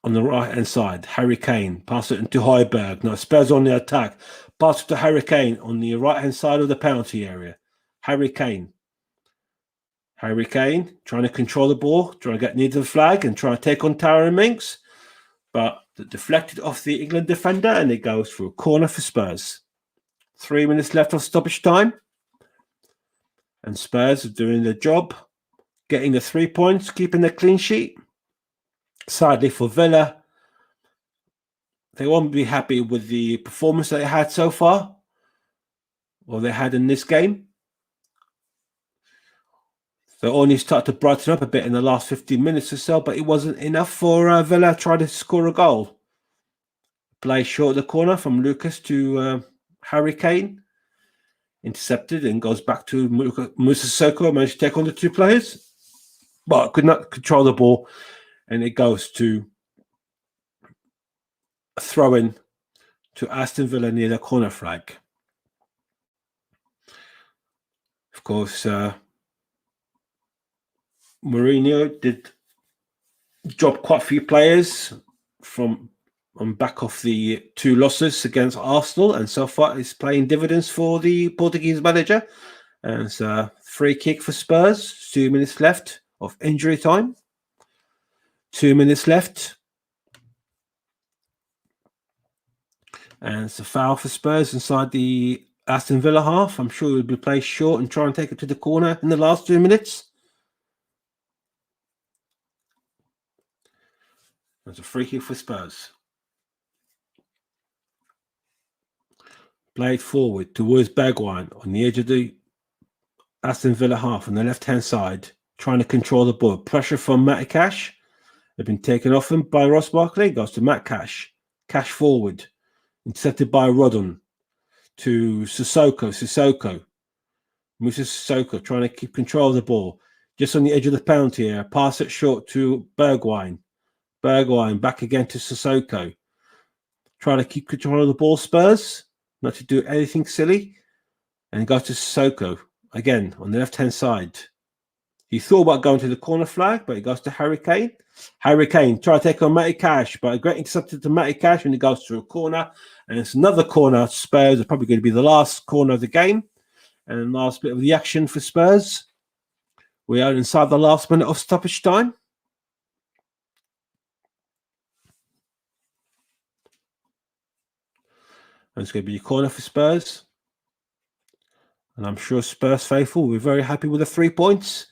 on the right-hand side, Harry Kane. Pass it into Højbjerg. Now Spurs on the attack. Pass it to Harry Kane on the right-hand side of the penalty area. Harry Kane. Harry Kane trying to control the ball, trying to get near the flag and trying to take on Tyrone Mings. But deflected off the England defender, and it goes for a corner for Spurs. 3 minutes left of stoppage time. And Spurs are doing their job, getting the 3 points, keeping the clean sheet. Sadly for Villa, they won't be happy with the performance they had so far, or they had in this game. They only started to brighten up a bit in the last 15 minutes or so, but it wasn't enough for Villa trying to score a goal. Play short of the corner from Lucas to Harry Kane. Intercepted and goes back to Moussa Sissoko. Managed to take on the 2 players, but could not control the ball. And it goes to a throw-in to Aston Villa near the corner flag. Of course, Mourinho did drop quite a few players from on back of the 2 losses against Arsenal, and so far it's playing dividends for the Portuguese manager. And it's a free kick for Spurs. 2 minutes left of injury time. 2 minutes left. And it's a foul for Spurs inside the Aston Villa half. I'm sure he'll be played short and try and take it to the corner in the last 2 minutes. There's a free kick for Spurs. Played forward towards Bergwijn on the edge of the Aston Villa half on the left-hand side, trying to control the ball. Pressure from Matty Cash. They've been taken off him by Ross Barkley. Goes to Matt Cash. Cash forward. Intercepted by Rodon to Sissoko. Moves to Sissoko, trying to keep control of the ball. Just on the edge of the penalty area. Pass it short to Bergwijn. Bergwijn back again to Sissoko. Trying to keep control of the ball, Spurs. Not to do anything silly. And goes to Sissoko. Again, on the left-hand side. He thought about going to the corner flag, but he goes to Harry Kane. Harry Kane try to take on Matty Cash, but a great intercepted to Matty Cash when he goes through a corner. And it's another corner. Spurs are probably going to be the last corner of the game. And last bit of the action for Spurs. We are inside the last minute of stoppage time. And it's going to be a corner for Spurs. And I'm sure Spurs faithful will be very happy with the 3 points.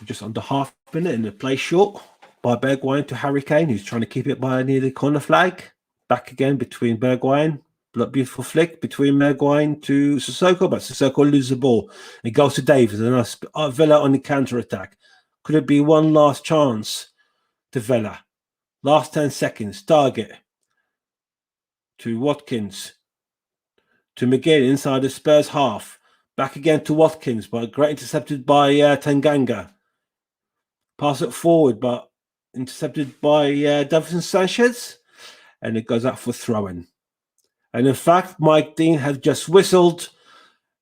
Just under half a minute in the play short by Bergwijn to Harry Kane, who's trying to keep it by near the corner flag. Back again between Bergwijn. Beautiful flick between Bergwijn to Sissoko, but Sissoko loses the ball. It goes to Davies, and Villa on the counter-attack. Could it be one last chance to Villa? Last 10 seconds. Target to Watkins. To McGinn inside the Spurs half. Back again to Watkins, but great intercepted by Tanganga. Pass it forward, but intercepted by Davinson Sanchez. And it goes out for throwing. And in fact, Mike Dean has just whistled.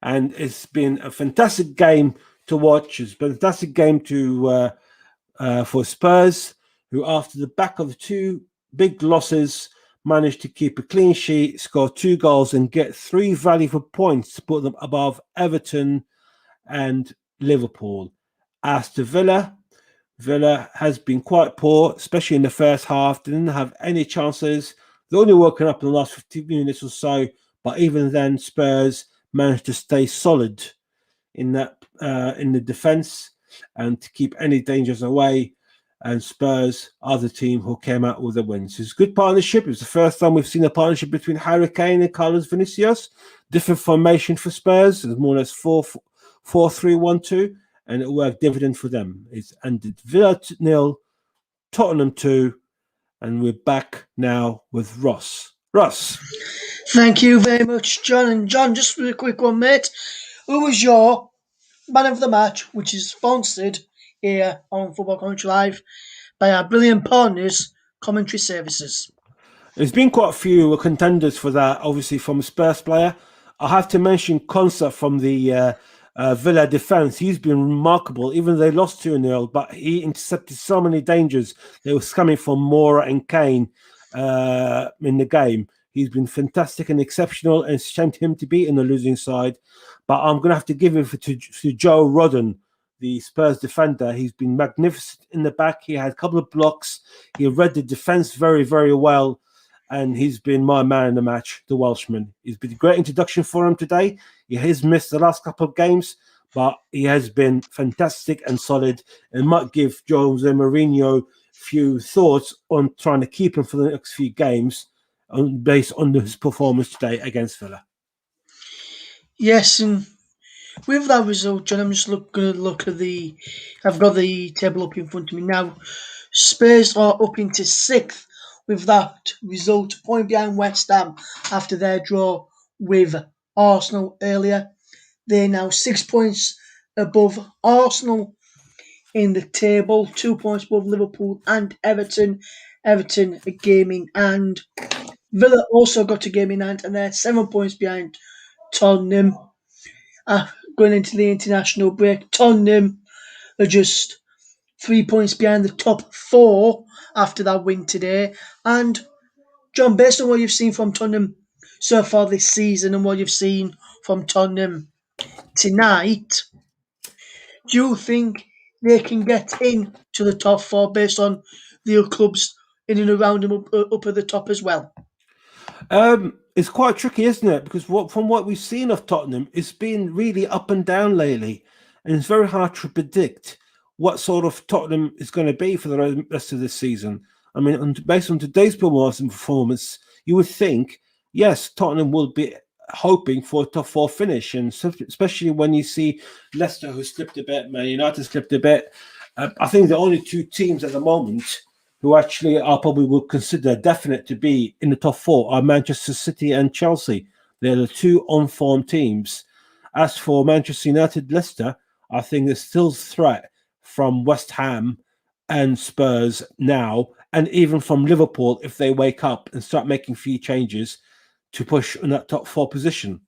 And it's been a fantastic game to watch. It's been a fantastic game for Spurs, who after the back of the 2 big losses, managed to keep a clean sheet, score 2 goals, and get 3 valuable points to put them above Everton and Liverpool. As to Villa has been quite poor, especially in the first half. They didn't have any chances. They're only woken up in the last 15 minutes or so, but even then, Spurs managed to stay solid in that in the defence and to keep any dangers away. And Spurs are the team who came out with the wins. It's a good partnership. It's the first time we've seen a partnership between Harry Kane and Carlos Vinicius. Different formation for Spurs. It's more or less 4-3-1-2. And it worked dividend for them. It's ended Villa 0, Tottenham 2, and we're back now with Ross. Ross. Thank you very much, John. And John, just a quick one, mate. Who was your man of the match, which is sponsored here on Football Commentary Live by our brilliant partners, Commentary Services? There's been quite a few contenders for that, obviously from a Spurs player. I have to mention Konsa from the Villa defence. He's been remarkable, even though they lost 2-0, but he intercepted so many dangers that was coming from Moura and Kane in the game. He's been fantastic and exceptional, and it's a shame to him to be in the losing side. But I'm going to have to give it to Joe Rodon, the Spurs defender. He's been magnificent in the back. He had a couple of blocks. He read the defence very, very well. And he's been my man in the match, the Welshman. It's been a great introduction for him today. He has missed the last couple of games, but he has been fantastic and solid and might give Jose Mourinho a few thoughts on trying to keep him for the next few games based on his performance today against Villa. Yes, and with that result, John, I'm just going to look at I've got the table up in front of me now. Spurs are up into 6th with that result, point behind West Ham after their draw with Arsenal earlier. They're now 6 points above Arsenal in the table, 2 points above Liverpool and Everton. Everton a game in hand. Villa also got a game in hand, and they're 7 points behind Tottenham. Going into the international break, Tottenham are just 3 points behind the top 4 after that win today. And John, based on what you've seen from Tottenham so far this season and what you've seen from Tottenham tonight, do you think they can get in to the top 4 based on the other clubs in and around them up at the top as well? It's quite tricky, isn't it? Because from what we've seen of Tottenham, it's been really up and down lately, and it's very hard to predict what sort of Tottenham is going to be for the rest of this season. I mean, based on today's performance, you would think, yes, Tottenham will be hoping for a top four finish, and especially when you see Leicester, who slipped a bit, Man United slipped a bit. I think the only two teams at the moment who actually are probably would consider definite to be in the top four are Manchester City and Chelsea. They're the two on-form teams. As for Manchester United, Leicester, I think there's still threat from West Ham and Spurs now, and even from Liverpool if they wake up and start making few changes to push in that top four position.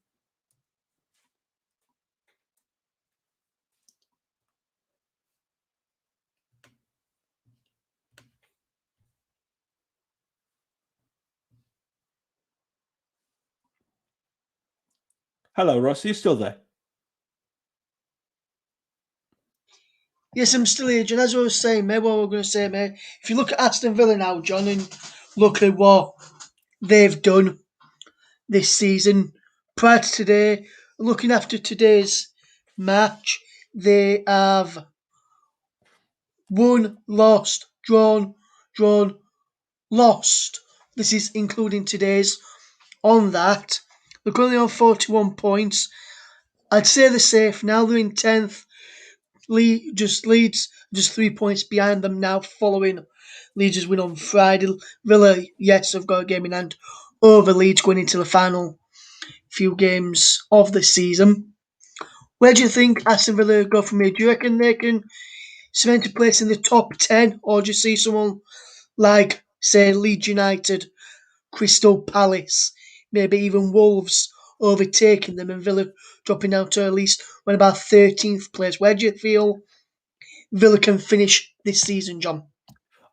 Hello, Ross. Are you still there? Yes, I'm still here, John. As I was saying, mate, what we're going to say, mate, if you look at Aston Villa now, John, and look at what they've done this season, prior to today, looking after today's match, they have won, lost, drawn, lost. This is including today's. On that, they're currently on 41 points. I'd say they're safe now. They're in 10th. Leeds just 3 points behind them now, following Leeds' win on Friday. Villa, yes, have got a game in hand over Leeds going into the final few games of the season. Where do you think Aston Villa go from here? Do you reckon they can cement a place in the top 10, or do you see someone like, say, Leeds United, Crystal Palace, maybe even Wolves overtaking them and Villa dropping down to at least about 13th place? Where do you feel Villa can finish this season, John?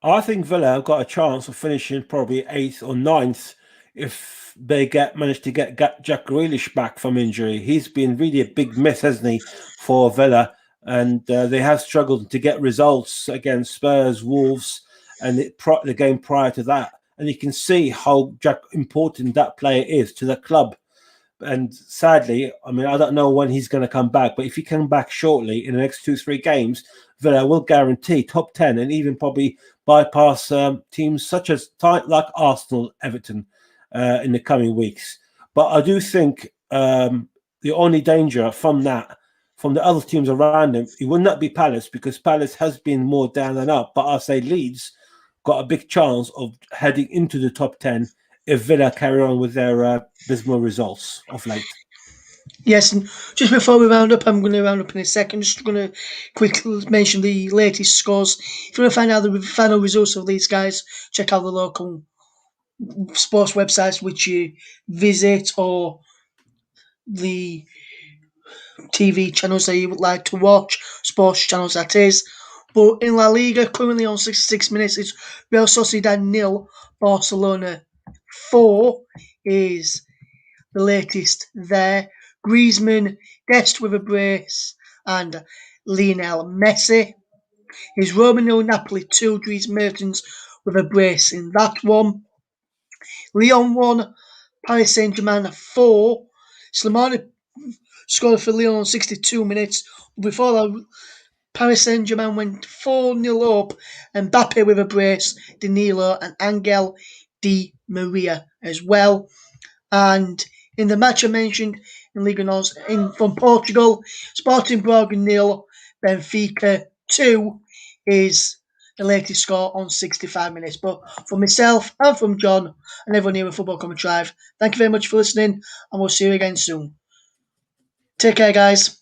I think Villa have got a chance of finishing probably 8th or 9th if they manage to get Jack Grealish back from injury. He's been really a big miss, hasn't he, for Villa? And they have struggled to get results against Spurs, Wolves, and the game prior to that. And you can see how important that player is to the club. And sadly, I mean, I don't know when he's going to come back, but if he comes back shortly in the next 2-3 games, Villa will guarantee top 10 and even probably bypass teams such as like Arsenal, Everton in the coming weeks. But I do think the only danger from that, from the other teams around him, it will not be Palace, because Palace has been more down and up. But I'll say Leeds got a big chance of heading into the top 10 if Villa carry on with their dismal results of late. Yes, and just before we round up, I'm going to round up in a second. Just going to quickly mention the latest scores. If you want to find out the final results of these guys, check out the local sports websites which you visit, or the TV channels that you would like to watch, sports channels that is. But in La Liga, currently on 66 minutes, it's Real Sociedad 0, Barcelona 4 is the latest there. Griezmann, Dest with a brace, and Lionel Messi. Is Roma 0, Napoli 2, Dries Mertens with a brace in that one. Lyon 1, Paris Saint-Germain 4. Slimani scored for Lyon on 62 minutes. Before that, Paris Saint-Germain went 4-0 up, and Mbappe with a brace, Danilo and Angel Di Maria as well. And in the match I mentioned in Liga Nos from Portugal, Sporting Braga 0, Benfica 2 is the latest score on 65 minutes. But from myself and from John and everyone here at Football Commentary Live, thank you very much for listening, and we'll see you again soon. Take care, guys.